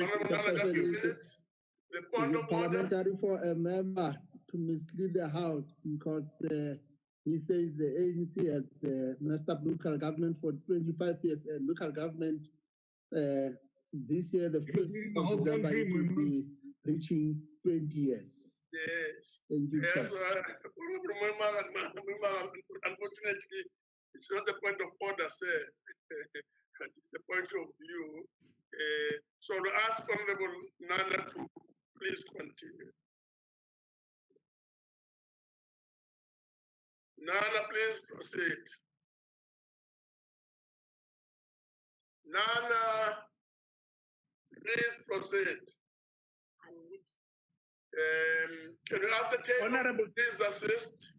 it parliamentary for a member to mislead the House because he says the ANC has messed up local government for 25 years and local government this year, the 5th of December, it will be reaching 20 years. Yes. Thank you, Yes, sir. Unfortunately, it's not the point of order, sir. It's the point of view. So to ask Honorable Nana to please continue. Nana, please proceed. Nana, please proceed. Can you ask the table, Honorable, please assist?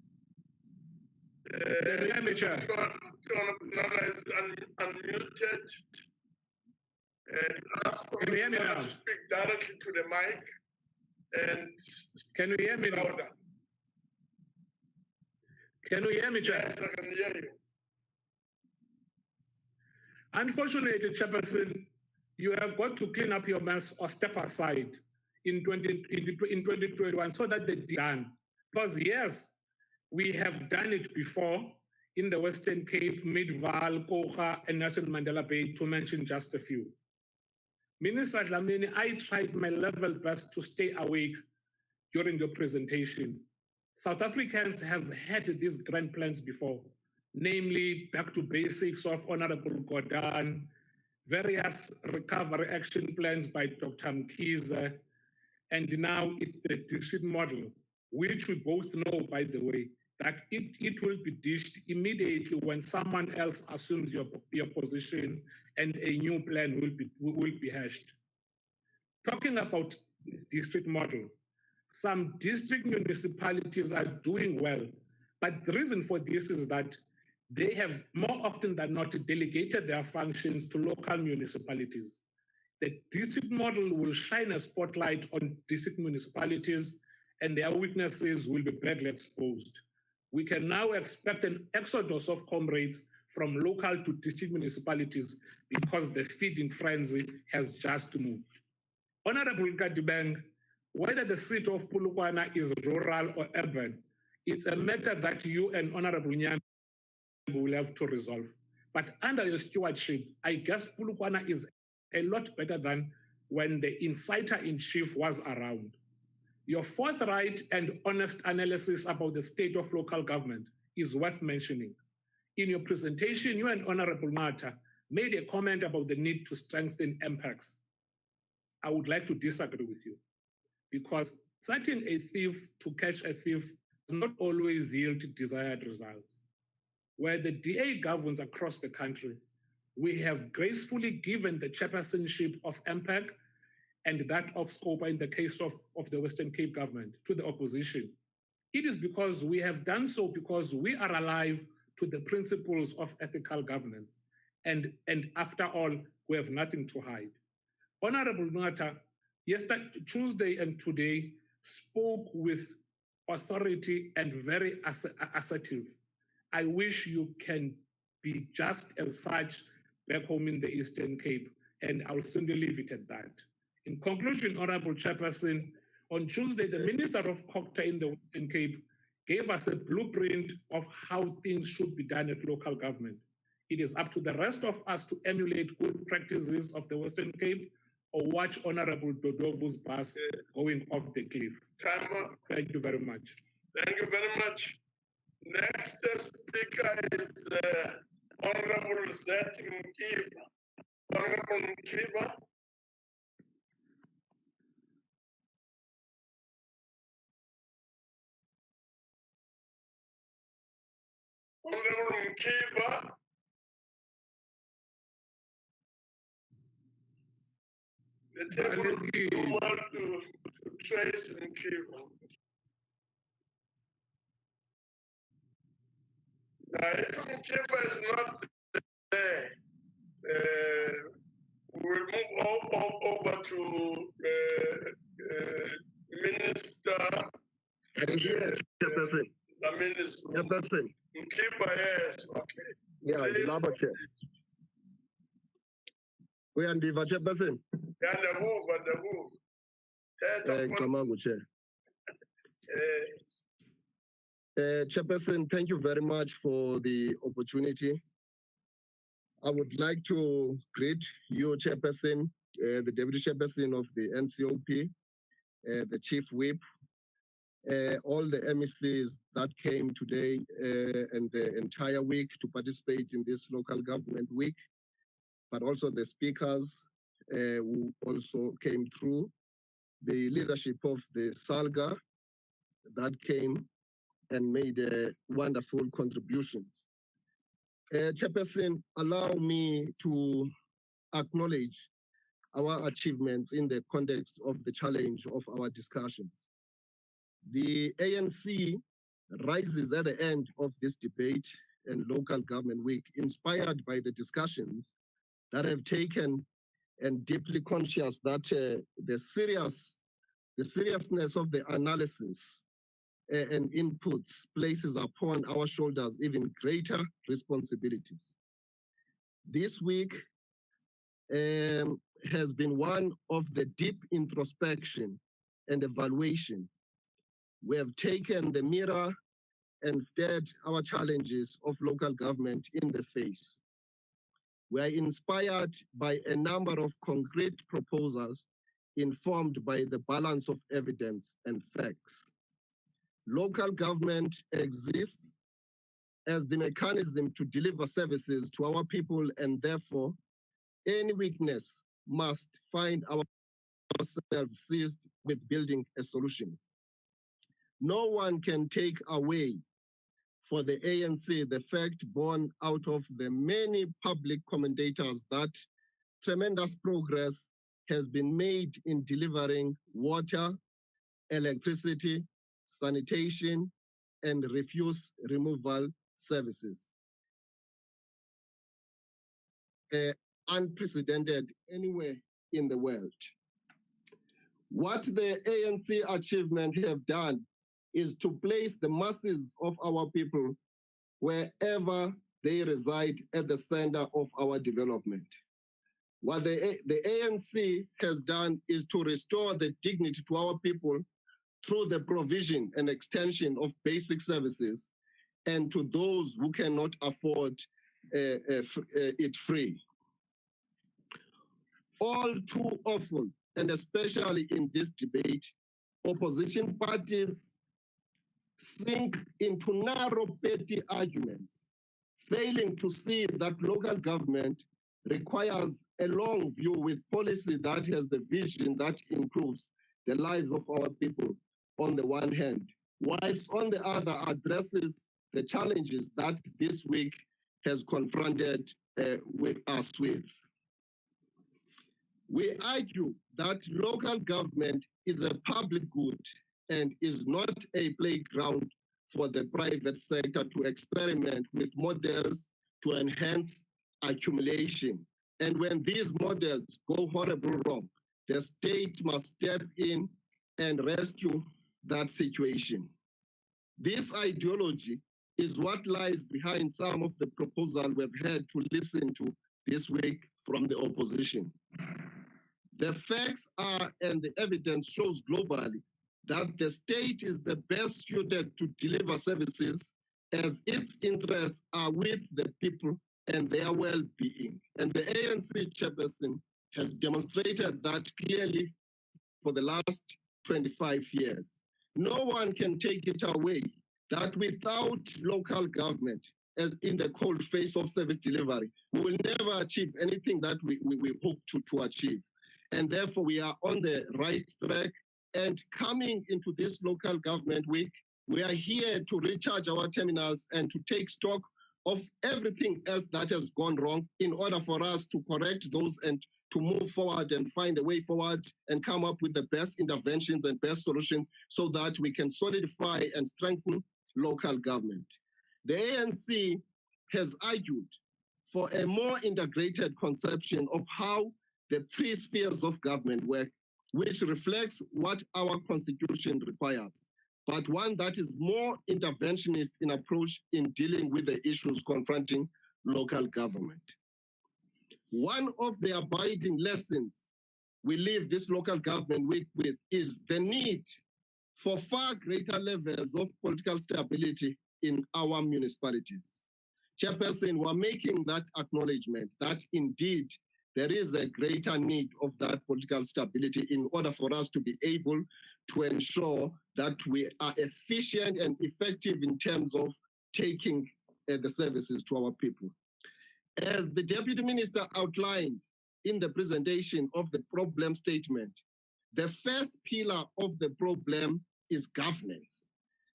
Nana is unmuted. And ask can you hear me now? to speak directly to the mic. And can you hear me now? Louder. Can you hear me, Chair? Yes, I can hear you. Unfortunately, Chairperson, you have got to clean up your mess or step aside in 2021 so that they're done. Because yes, we have done it before in the Western Cape, Midvaal, Koga, and Nelson Mandela Bay, to mention just a few. Minister Dlamini, I tried my level best to stay awake during your presentation. South Africans have had these grand plans before, namely back to basics of Honorable Gordhan, various recovery action plans by Dr. Mkhize, and now it's the district model, which we both know, by the way, that it will be dished immediately when someone else assumes your position and a new plan will be hashed. Talking about district model, some district municipalities are doing well, but the reason for this is that they have more often than not delegated their functions to local municipalities. The district model will shine a spotlight on district municipalities and their weaknesses will be badly exposed. We can now expect an exodus of comrades from local to district municipalities because the feeding frenzy has just moved. Honorable Kadibeng, whether the seat of Polokwane is rural or urban, it's a matter that you and Honorable Nyambe will have to resolve. But under your stewardship, I guess Polokwane is a lot better than when the inciter-in-chief was around. Your forthright and honest analysis about the state of local government is worth mentioning. In your presentation, you and Honorable Mata made a comment about the need to strengthen MPACs. I would like to disagree with you because setting a thief to catch a thief does not always yield desired results. Where the DA governs across the country, we have gracefully given the chairpersonship of MPAC and that of SCOPA in the case of the Western Cape government to the opposition. It is because we have done so because we are alive to the principles of ethical governance. And after all, we have nothing to hide. Honorable Ngata, yesterday, Tuesday and today spoke with authority and very assertive. I wish you can be just as such back home in the Eastern Cape, and I'll simply leave it at that. In conclusion, Honorable Chairperson, on Tuesday, the Minister of COCTA in the Western Cape gave us a blueprint of how things should be done at local government. It is up to the rest of us to emulate good practices of the Western Cape or watch Honorable Dodovu's bus going off the cliff. Thank you very much. Thank you very much. Next speaker is Honorable Zet Mkiva. Honorable Mkiva. Honorable Mkiva. The table want to trace Mkiva. If Mkiva is not there, we'll move over to Minister. Yes, Chairperson. Chairperson. Mkiva, yes, okay. Yeah, the Labour Chair. We are the Chairperson. Yeah, the move. Kamangu Chair. Chairperson, thank you very much for the opportunity. I would like to greet you, Chairperson, the Deputy Chairperson of the NCOP, the Chief Whip, all the MECs that came today and the entire week to participate in this local government week, but also the speakers who also came through, the leadership of the SALGA that came and made wonderful contributions. Chairperson, allow me to acknowledge our achievements in the context of the challenge of our discussions. The ANC rises at the end of this debate and local government week, inspired by the discussions that have taken and deeply conscious that the seriousness of the analysis and inputs places upon our shoulders even greater responsibilities. This week has been one of the deep introspection and evaluation. We have taken the mirror and stared our challenges of local government in the face. We are inspired by a number of concrete proposals informed by the balance of evidence and facts. Local government exists as the mechanism to deliver services to our people, and therefore any weakness must find ourselves seized with building a solution. No one can take away for the ANC the fact born out of the many public commentators that tremendous progress has been made in delivering water, electricity, sanitation, and refuse removal services. Unprecedented anywhere in the world. What the ANC achievement have done is to place the masses of our people wherever they reside at the center of our development. What the ANC has done is to restore the dignity to our people through the provision and extension of basic services and to those who cannot afford it free. All too often, and especially in this debate, opposition parties sink into narrow petty arguments, failing to see that local government requires a long view with policy that has the vision that improves the lives of our people on the one hand, whilst on the other addresses the challenges that this week has confronted with us with. We argue that local government is a public good and is not a playground for the private sector to experiment with models to enhance accumulation. And when these models go horribly wrong, the state must step in and rescue that situation. This ideology is what lies behind some of the proposals we've had to listen to this week from the opposition. The facts are, and the evidence shows globally, that the state is the best suited to deliver services as its interests are with the people and their well-being. And the ANC chairperson has demonstrated that clearly for the last 25 years. No one can take it away that without local government, as in the cold face of service delivery, we will never achieve anything that we hope to achieve. And therefore, we are on the right track. And coming into this local government week, we are here to recharge our terminals and to take stock of everything else that has gone wrong in order for us to correct those and to move forward and find a way forward and come up with the best interventions and best solutions so that we can solidify and strengthen local government. The ANC has argued for a more integrated conception of how the three spheres of government work, which reflects what our constitution requires, but one that is more interventionist in approach in dealing with the issues confronting local government. One of the abiding lessons we leave this local government week with is the need for far greater levels of political stability in our municipalities. Chairperson, we're making that acknowledgement that indeed there is a greater need of that political stability in order for us to be able to ensure that we are efficient and effective in terms of taking the services to our people. As the Deputy Minister outlined in the presentation of the problem statement, the first pillar of the problem is governance.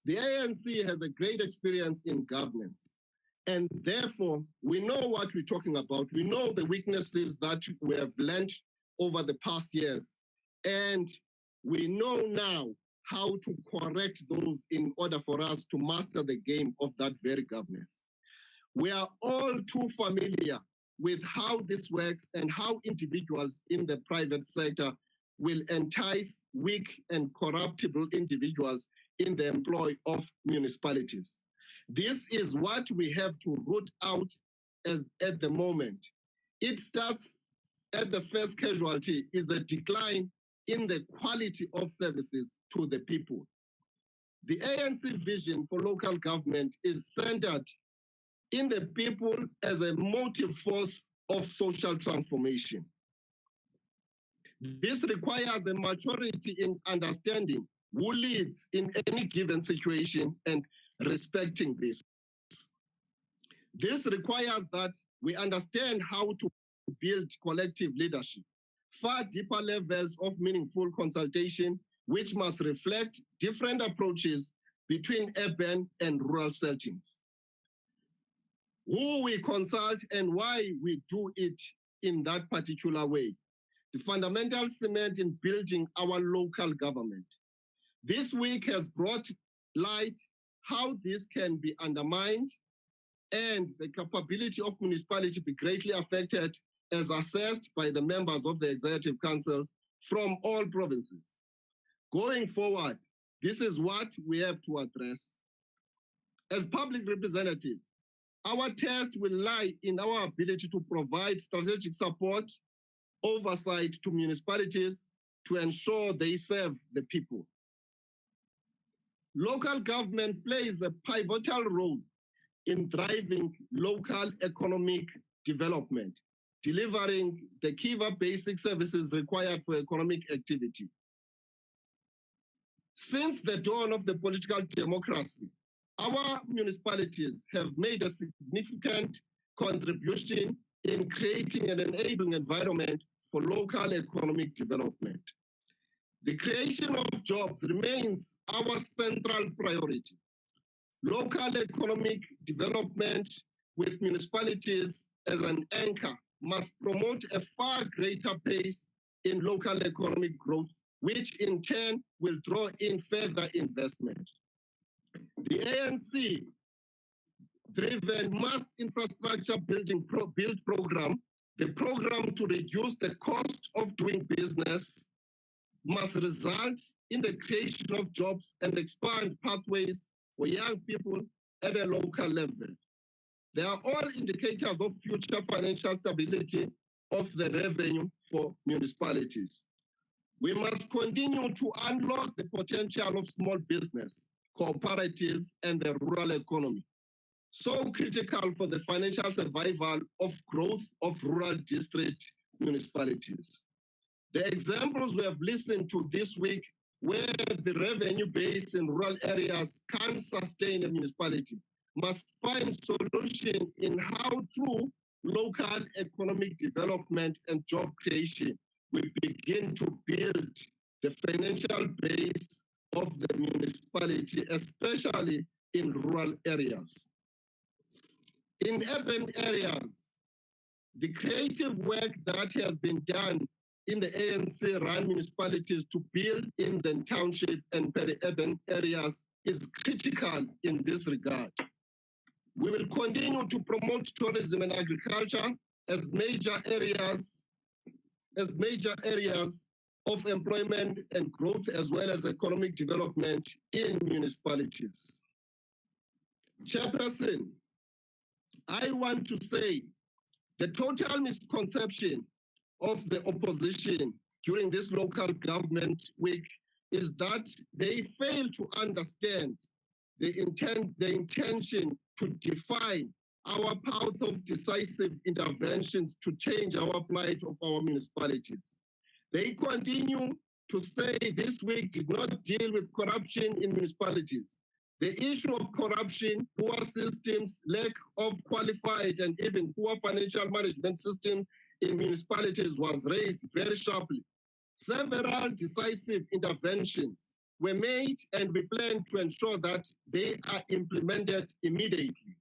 The ANC has a great experience in governance. And therefore, we know what we're talking about. We know the weaknesses that we have learned over the past years. And we know now how to correct those in order for us to master the game of that very governance. We are all too familiar with how this works and how individuals in the private sector will entice weak and corruptible individuals in the employ of municipalities. This is what we have to root out at the moment. It starts at the first casualty is the decline in the quality of services to the people. The ANC vision for local government is centered in the people as a motive force of social transformation. This requires a maturity in understanding who leads in any given situation and respecting this. This requires that we understand how to build collective leadership, far deeper levels of meaningful consultation, which must reflect different approaches between urban and rural settings. Who we consult and why we do it in that particular way. The fundamental cement in building our local government. This week has brought light how this can be undermined and the capability of municipality be greatly affected as assessed by the members of the Executive Council from all provinces. Going forward, this is what we have to address. As public representatives, Our test will lie in our ability to provide strategic support, oversight to municipalities to ensure they serve the people. Local government plays a pivotal role in driving local economic development, delivering the key basic services required for economic activity. Since the dawn of the political democracy, our municipalities have made a significant contribution in creating an enabling environment for local economic development. The creation of jobs remains our central priority. Local economic development with municipalities as an anchor must promote a far greater pace in local economic growth, which in turn will draw in further investment. The ANC-driven mass infrastructure build program, the program to reduce the cost of doing business, must result in the creation of jobs and expand pathways for young people at a local level. They are all indicators of future financial stability of the revenue for municipalities. We must continue to unlock the potential of small business, cooperatives, and the rural economy, so critical for the financial survival of growth of rural district municipalities. The examples we have listened to this week where the revenue base in rural areas can't sustain a municipality must find solution in how through local economic development and job creation we begin to build the financial base of the municipality, especially in rural areas. In urban areas, the creative work that has been done in the ANC-run municipalities to build in the township and peri-urban areas is critical in this regard. We will continue to promote tourism and agriculture as major areas of employment and growth, as well as economic development in municipalities. Chairperson, I want to say the total misconception of the opposition during this local government week is that they fail to understand the intention to define our path of decisive interventions to change our plight of our municipalities. They continue to say this week did not deal with corruption in municipalities. The issue of corruption, poor systems, lack of qualified and even poor financial management system in municipalities was raised very sharply. Several decisive interventions were made and we plan to ensure that they are implemented immediately.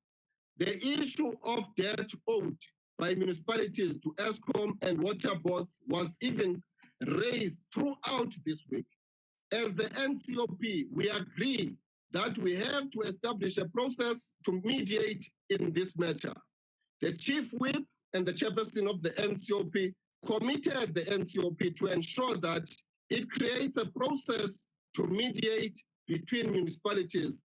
The issue of debt owed by municipalities to ESCOM and water boards was even raised throughout this week. As the NCOP, we agree that we have to establish a process to mediate in this matter. The Chief Whip and the chairperson of the NCOP committed the NCOP to ensure that it creates a process to mediate between municipalities,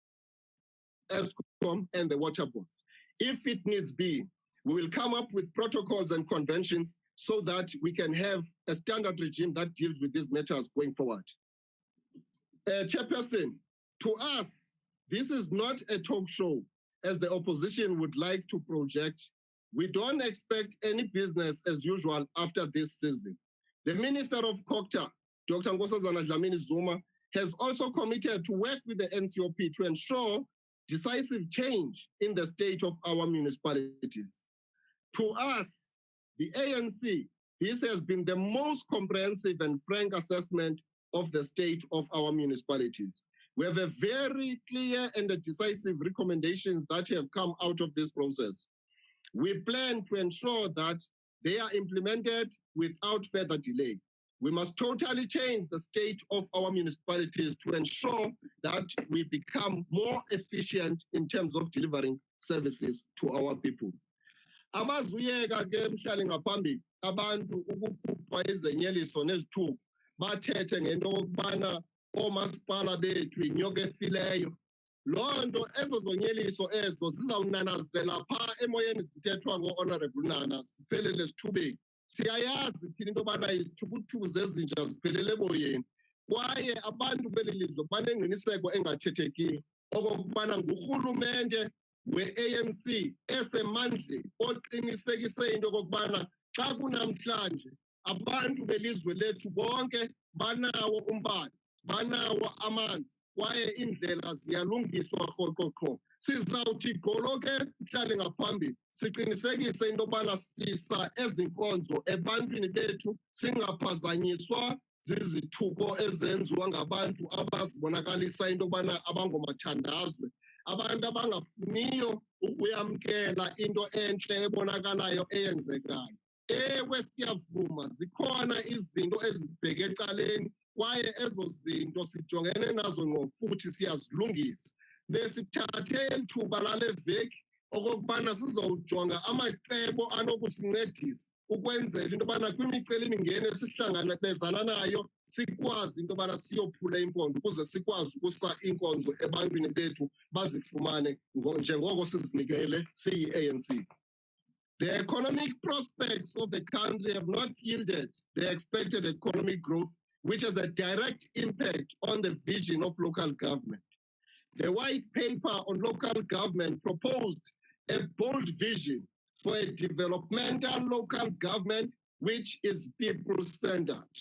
ESCOM, and the water boards. If it needs be, we will come up with protocols and conventions so that we can have a standard regime that deals with these matters going forward. Chairperson, to us, this is not a talk show, as the opposition would like to project. We don't expect any business as usual after this season. The Minister of COCTA, Dr. Nkosazana Dlamini-Zuma, has also committed to work with the NCOP to ensure decisive change in the state of our municipalities. To us, the ANC, this has been the most comprehensive and frank assessment of the state of our municipalities. We have a very clear and decisive recommendations that have come out of this process. We plan to ensure that they are implemented without further delay. We must totally change the state of our municipalities to ensure that we become more efficient in terms of delivering services to our people. Abazuyeka ke mhlali ngaphambi abantu ukukhupha izenyeliso nezithuko bathethe ngento yokubana oomasipala bethu inyoka efileyo. loo nto ezozonyeliso ezo zizawunanazela phaa emoyeni zithethwa ngo-Honorable Nana ziphelele sithubeni. Siyayazi thina into yobana izithukuthuku zezinja ziphelele eboyeni kwaye abantu beli lizwe banengqiniseko engathethekiyo okokubana ngurhulumente we-ANC esemandleni oqinisekise into yokokubana xa kunamhlanje abantu belizwe lethu bonke banawo umbane, banawo amanzi kwaye iindlela ziyalungiswa rhoqo. Sizawuthi gqolo ke mhlale ngaphambili siqinisekise into yobana sisa ezi nkonzo ebantwini bethu singaphazanyiswa zizithuko ezenziwa ngabantu abazibonakalisa into yobana abangomathandazwe, abantu abangafuniyo ukuyamkela into entle ebonakalayo eyenzekayo. Ewe, siyavuma zikhona izinto ezibheke ecaleni kwaye ezo zinto sijongene nazo ngqo futhi siyazilungisa. Besithathe eli thuba lale veki okokubana sizawujonga amacebo anokusincedisa ukwenzela into yobana kwimicelimingeni esihlangabezana nayo sikwazi into yobana siyophula impondo ukuze sikwazi ukusa iinkonzo ebantwini bethu bazifumane njengoko sizinikele siyi-ANC. The economic prospects of the country have not yielded the expected economic growth, which has a direct impact on the vision of local government. The white paper on local government proposed a bold vision for a developmental local government which is people-centered.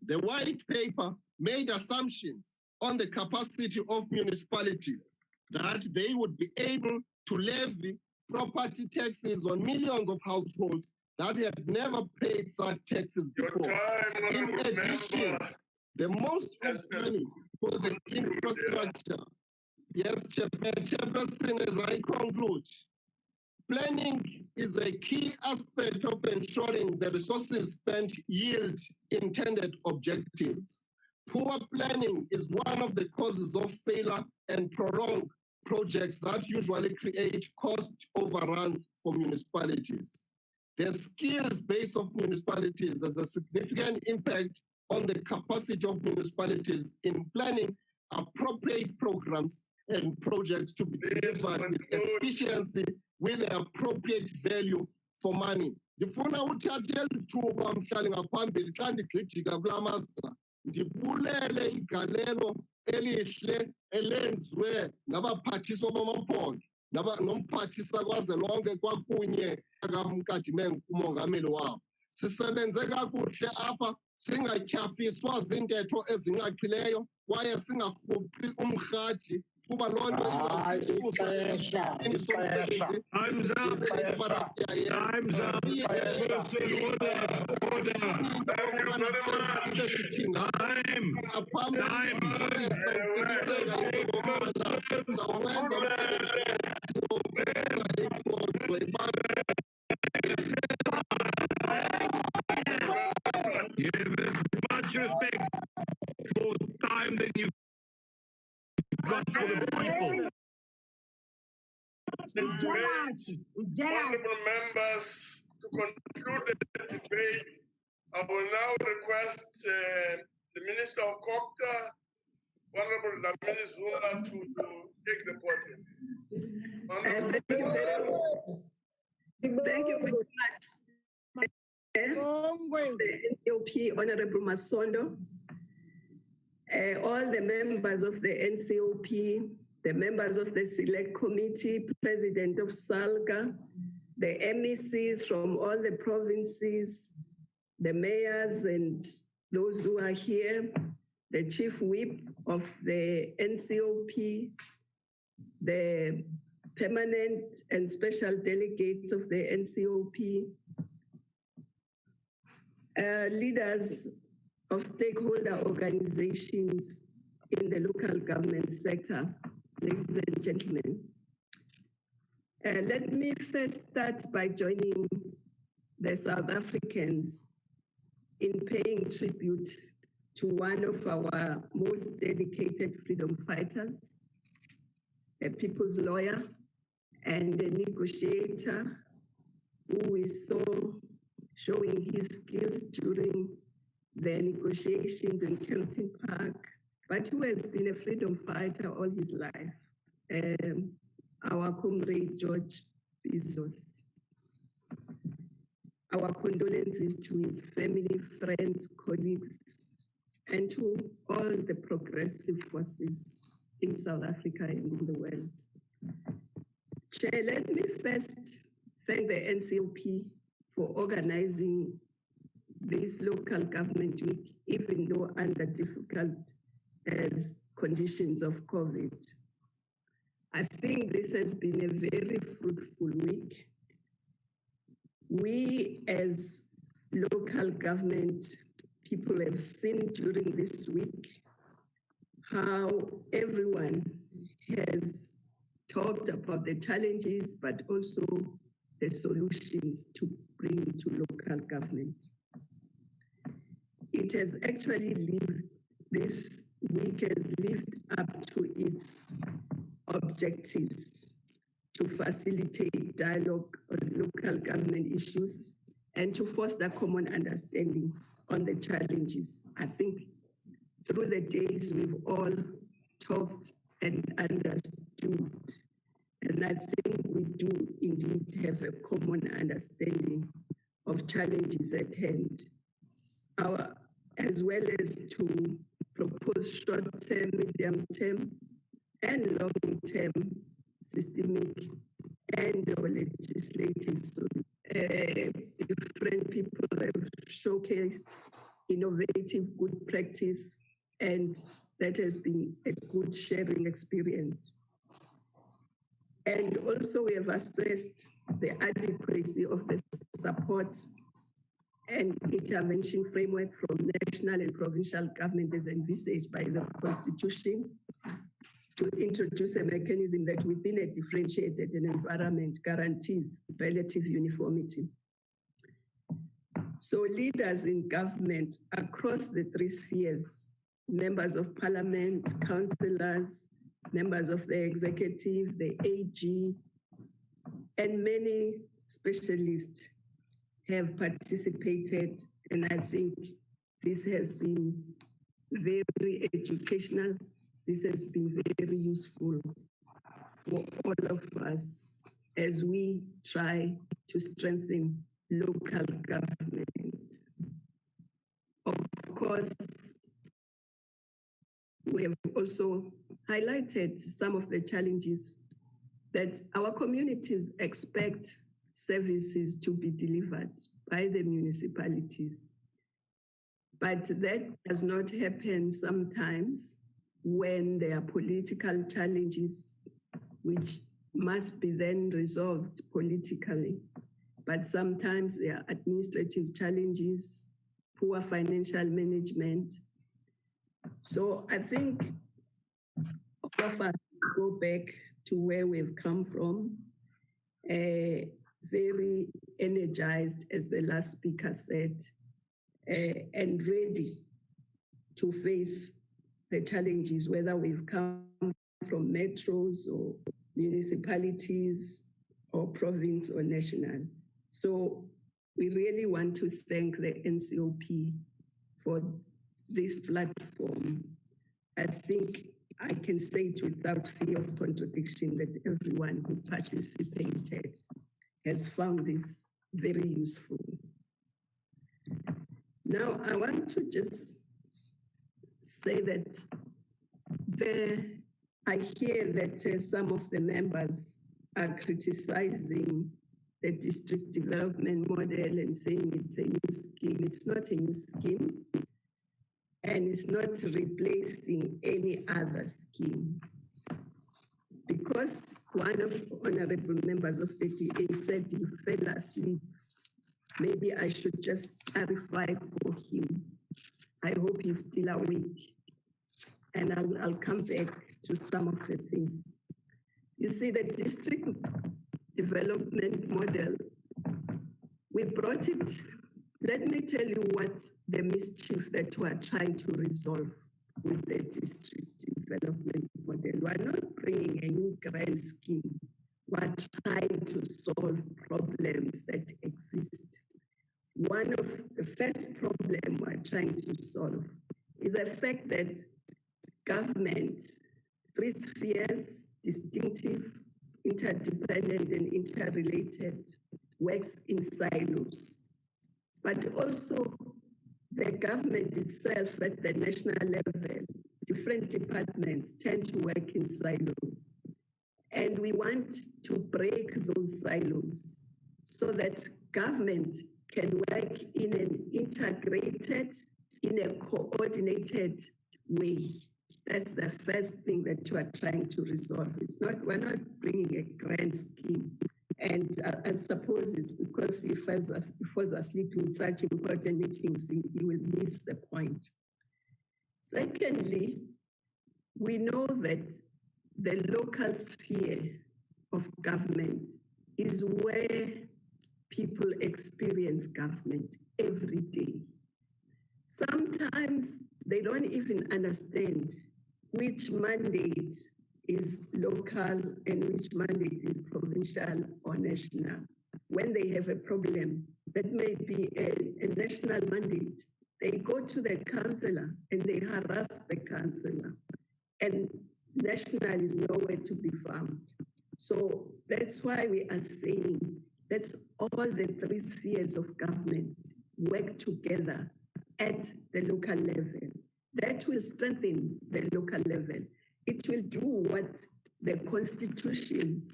The white paper made assumptions on the capacity of municipalities that they would be able to levy property taxes on millions of households that had never paid such taxes before. In addition, the most of money for the infrastructure. Yes, Chairperson, as I conclude, planning is a key aspect of ensuring the resources spent yield intended objectives. Poor planning is one of the causes of failure and prolong projects that usually create cost overruns for municipalities. The skills base of municipalities has a significant impact on the capacity of municipalities in planning appropriate programs and projects to be delivered with efficiency with the appropriate value for money. Ndifuna uthathe eli thuba mhlali ngaphambili xa ndigxidika kula masa ndibulele igalelo elihle elenziwe ngabaphathiswa bamaphondo nomphathisa kazwelonke kwakunye kaMkadimeng umongameli wabo. Sisebenze kakuhle apha singatyhafiswa zintetho ezinqaqileyo kwaye singarhuphi umrhathi kuba loo nto izawusisusa somsebenzi. Time's up. Time's up. You have as much respect for time than you've got for the people. Honorable members, to conclude the debate, I will now request the Minister of Culture, Honorable Lamini Zuma, to take the podium. Thank you very much. The NCOP, Honorable Masondo, all the members of the NCOP, the members of the Select Committee, President of SALGA, the MECs from all the provinces, the mayors and those who are here, the Chief Whip of the NCOP, the permanent and special delegates of the NCOP, leaders of stakeholder organizations in the local government sector, ladies and gentlemen. Let me first start by joining the South Africans in paying tribute to one of our most dedicated freedom fighters, a people's lawyer and a negotiator who we saw showing his skills during the negotiations in Kelton Park, but who has been a freedom fighter all his life. our comrade George Bezos. Our condolences to his family, friends, colleagues, and to all the progressive forces in South Africa and in the world. Chair, let me first thank the NCOP for organizing this local government week, even though under difficult conditions of COVID. I think this has been a very fruitful week. We as local government people have seen during this week how everyone has talked about the challenges, but also the solutions to bring to local government. It has actually lived, this week has lived up to its objectives to facilitate dialogue on local government issues and to foster common understanding on the challenges. I think through the days we've all talked and understood, and I think we do indeed have a common understanding of challenges at hand, as well as to propose short-term, medium-term, and long-term systemic and legislative solutions. Different people have showcased innovative good practice, and that has been a good sharing experience. And also we have assessed the adequacy of the support and intervention framework from national and provincial government as envisaged by the Constitution to introduce a mechanism that within a differentiated environment guarantees relative uniformity. So leaders in government across the three spheres, members of parliament, councillors, members of the executive, the AG, and many specialists have participated, and I think this has been very educational. This has been very useful for all of us as we try to strengthen local government. Of course, we have also highlighted some of the challenges that our communities expect services to be delivered by the municipalities. But that does not happen sometimes when there are political challenges which must be then resolved politically. But sometimes there are administrative challenges, poor financial management. So I think all of us go back to where we've come from, very energized, as the last speaker said, and ready to face the challenges, whether we've come from metros or municipalities or province or national. So we really want to thank the NCOP for this platform. I think I can say it without fear of contradiction that everyone who participated has found this very useful. Now, I want to just say that I hear that some of the members are criticizing the district development model and saying it's a new scheme. It's not a new scheme, and it's not replacing any other scheme. Because one of the honorable members of the DA said he fell asleep, maybe I should just clarify for him. I hope he's still awake, and I'll come back to some of the things. You see, the district development model, we brought it. Let me tell you what the mischief that we are trying to resolve with the district development model. We are not bringing a new grand scheme. We are trying to solve problems that exist. One of the first problems we are trying to solve is the fact that government, three spheres, distinctive, interdependent, and interrelated, works in silos. But also the government itself at the national level, different departments tend to work in silos. And we want to break those silos so that government can work in an integrated, in a coordinated way. That's the first thing that you are trying to resolve. We're not bringing a grand scheme. And I suppose it's because he falls asleep in such important meetings, he will miss the point. Secondly, we know that the local sphere of government is where people experience government every day. Sometimes they don't even understand which mandate is local and which mandate is provincial or national. When they have a problem that may be a national mandate, they go to the councillor and they harass the councillor, and national is nowhere to be found. So that's why we are saying that all the three spheres of government work together at the local level. That will strengthen the local level. It will do what the Constitution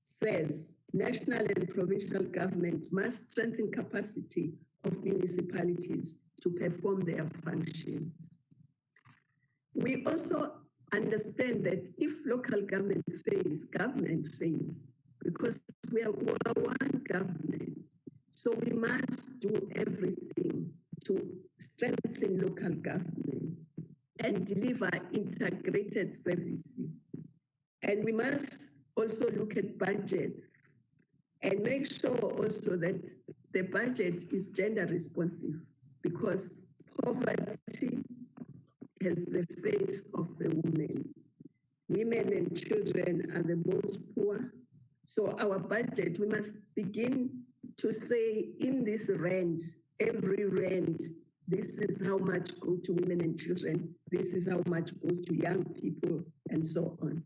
says. National and provincial government must strengthen capacity of municipalities to perform their functions. We also understand that if local government fails, because we are one government. So we must do everything to strengthen local government and deliver integrated services. And we must also look at budgets and make sure also that the budget is gender responsive, because poverty has the face of the women. Women and children are the most poor. So our budget, we must begin to say in this rand, every rand, this is how much goes to women and children, this is how much goes to young people, and so on.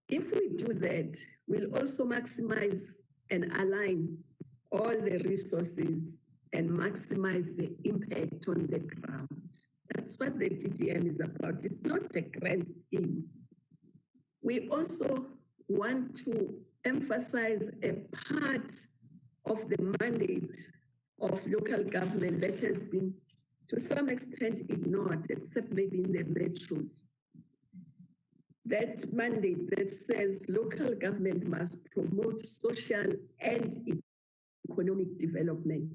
If we do that, we'll also maximize and align all the resources and maximize the impact on the ground. That's what the DDM is about. It's not a grand scheme. We also want to emphasize a part of the mandate of local government that has been to some extent ignored, except maybe in the metros. That mandate that says local government must promote social and economic development.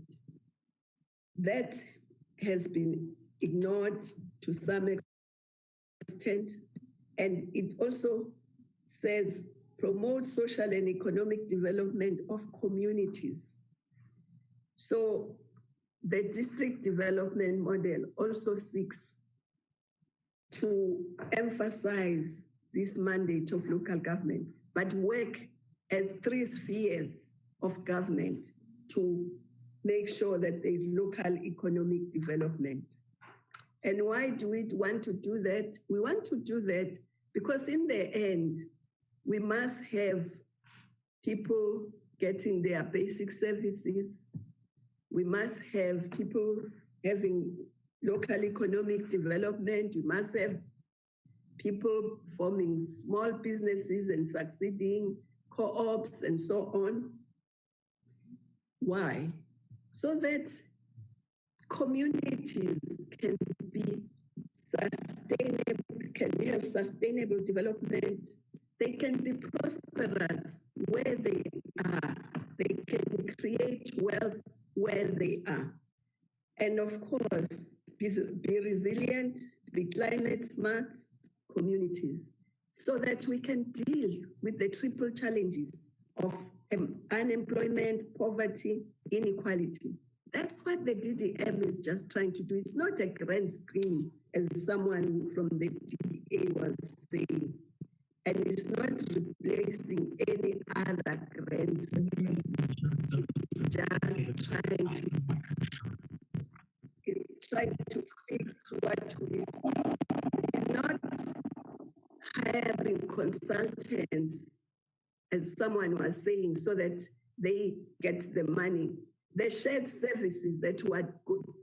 That has been ignored to some extent, and it also says promote social and economic development of communities. So the district development model also seeks to emphasize this mandate of local government, but work as three spheres of government to make sure that there is local economic development. And why do we want to do that? We want to do that because in the end, we must have people getting their basic services. We must have people having local economic development. We must have people forming small businesses and succeeding, co-ops and so on. Why? So that communities can be sustainable, can have sustainable development. They can be prosperous where they are. They can create wealth where they are. And of course, be resilient, be climate smart communities, so that we can deal with the triple challenges of unemployment, poverty, inequality. That's what the DDM is just trying to do. It's not a grand scheme, as someone from the DDA was saying, and it's not replacing any other grand scheme. It's trying to fix what we see. We're not hiring consultants, as someone was saying, so that they get the money. The shared services that we are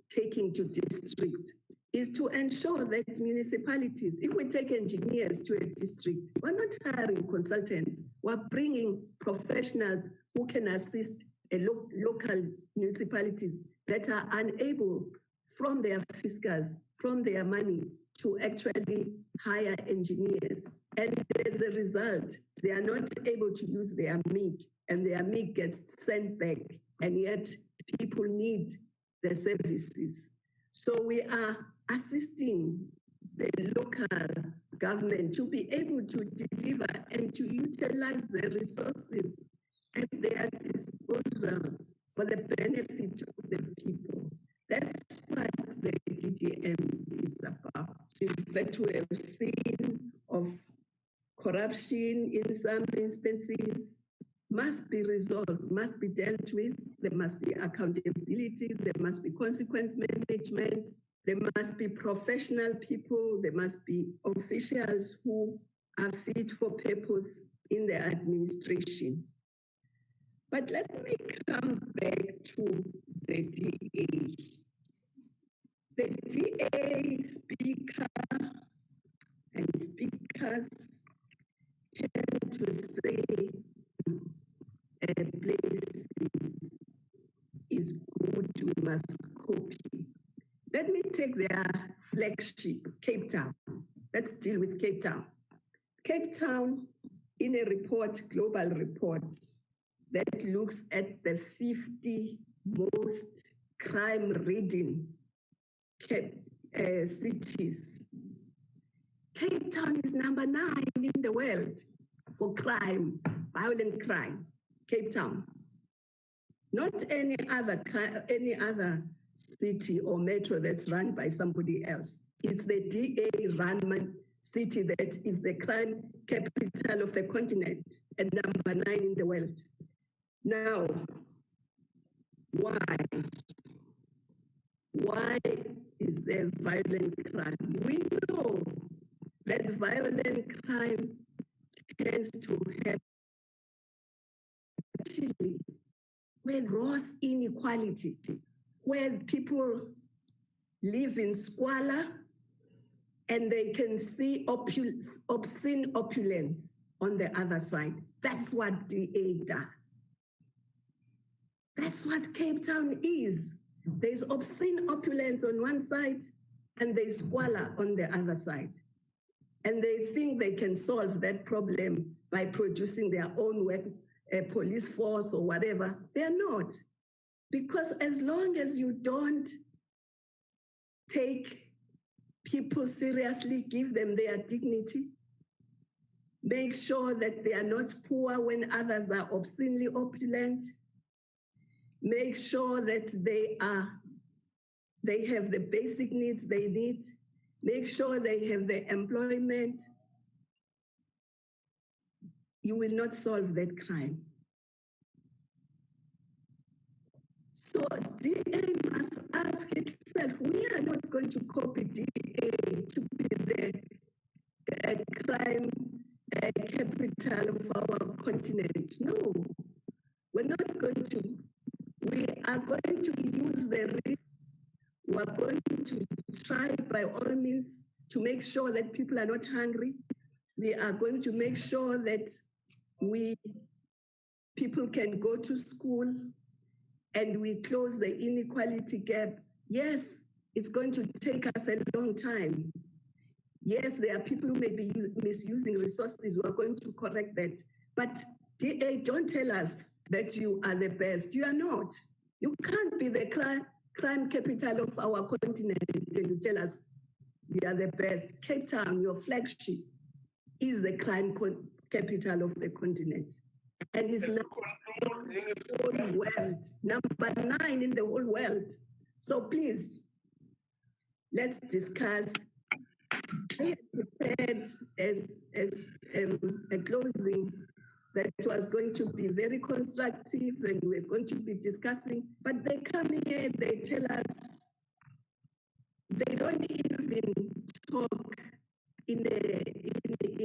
taking to district is to ensure that municipalities, if we take engineers to a district, we're not hiring consultants, we're bringing professionals who can assist local municipalities that are unable from their fiscals, from their money, to actually hire engineers. And as a result, they are not able to use their MIG, and their MIG gets sent back, and yet people need the services. So we are assisting the local government to be able to deliver and to utilize the resources at their disposal for the benefit of the people. That's what the DDM is about. Is that we have seen of corruption in some instances must be resolved, must be dealt with. There must be accountability, there must be consequence management, there must be professional people, there must be officials who are fit for purpose in the administration. But let me come back to the DA. The DA speaker and speakers tend to say a place is good, we must copy. Let me take their flagship, Cape Town. Let's deal with Cape Town. Cape Town, in a report, global report, that looks at the 50 most crime-ridden cities. Cape Town is number 9 in the world for crime, violent crime. Cape Town. Not any other city or metro that's run by somebody else. It's the DA-run city that is the crime capital of the continent and number 9 in the world. Now, why? Why is there violent crime? We know that violent crime tends to happen actually where gross inequality, where people live in squalor and they can see obscene opulence on the other side. That's what DA does. That's what Cape Town is. There's obscene opulence on one side and there's squalor on the other side. And they think they can solve that problem by producing their own police force or whatever. They're not. Because as long as you don't take people seriously, give them their dignity, make sure that they are not poor when others are obscenely opulent, make sure that they have the basic needs they need, make sure they have the employment, you will not solve that crime. So DA must ask itself, we are not going to copy DA to be the crime capital of our continent. No, we're not going to. We are going to use the risk. We're going to try by all means to make sure that people are not hungry. We are going to make sure that people can go to school and we close the inequality gap. Yes, it's going to take us a long time. Yes, there are people who may be misusing resources. We are going to correct that. But DA, don't tell us that you are the best. You are not. You can't be the crime capital of our continent and you tell us we are the best. Cape Town, your flagship, is the crime capital of the continent. And is now in the whole world, number 9 in the whole world. So please, let's discuss. I prepared as a closing that was going to be very constructive and we're going to be discussing, but they come here, they tell us, they don't even talk in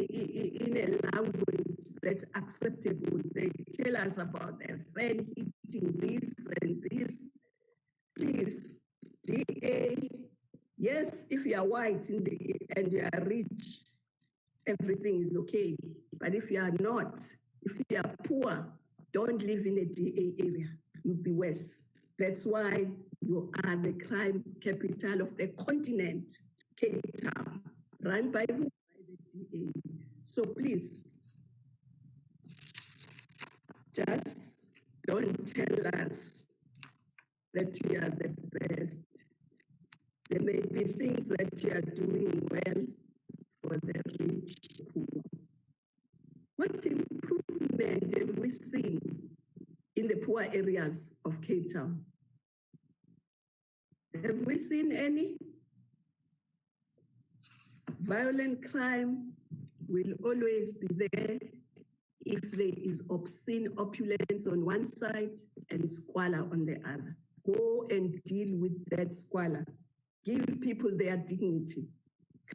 in a language that's acceptable. They tell us about their fan heating this and this. Please, DA, yes, if you are white and you are rich, everything is okay. But if you are not, if you are poor, don't live in a DA area. You'll be worse. That's why you are the crime capital of the continent, Cape Town, run by who? By the DA. So please, just don't tell us that you are the best. There may be things that you are doing well for the rich poor. What improvement have we seen in the poor areas of Cape Town? Have we seen any? Violent crime will always be there if there is obscene opulence on one side and squalor on the other. Go and deal with that squalor. Give people their dignity.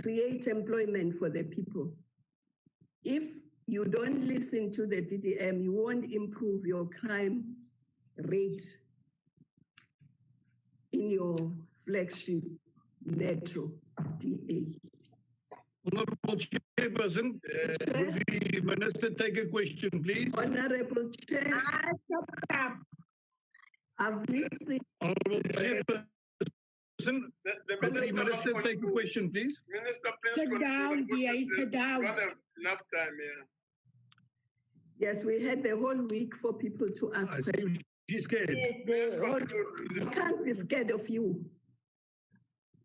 Create employment for the people. If you don't listen to the DDM, you won't improve your crime rate in your flagship metro DA. Honorable Chairperson, will the Minister take a question, please? Honorable Chair, I've listened. Honorable Chairperson, will the Minister take a question, please? Minister, please sit down, DA, sit down. We don't have enough time here. Yes, we had the whole week for people to ask questions. She's scared. I can't be scared of you.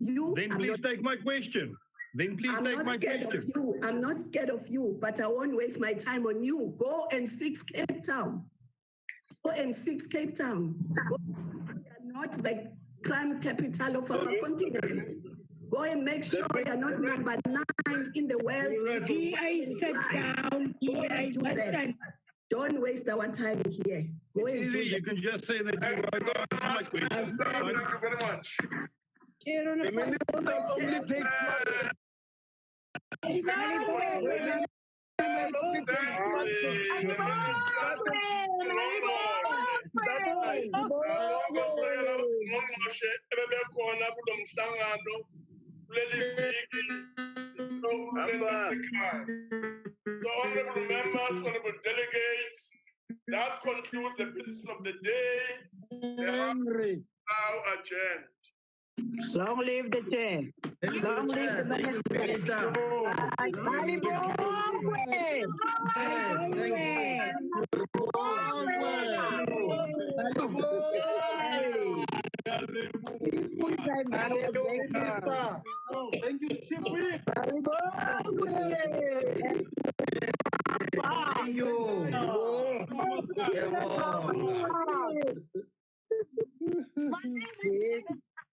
Then please take my question. Then please take my question. I'm not scared of you, but I won't waste my time on you. Go and fix Cape Town. Go and fix Cape Town. Go. We are not the crime capital of our continent. Go and make sure you are not number 9 in the world. DA, sit down. DA, listen. Don't waste our time here. Go and do You can just say that you are answer my question. Thank you very much. The minister only takes So, honorable members, honorable delegates, that concludes the business of the day. The House is now adjourned. Long live the chair. Long live the minister. Thank you, Chief Whip. Thank you.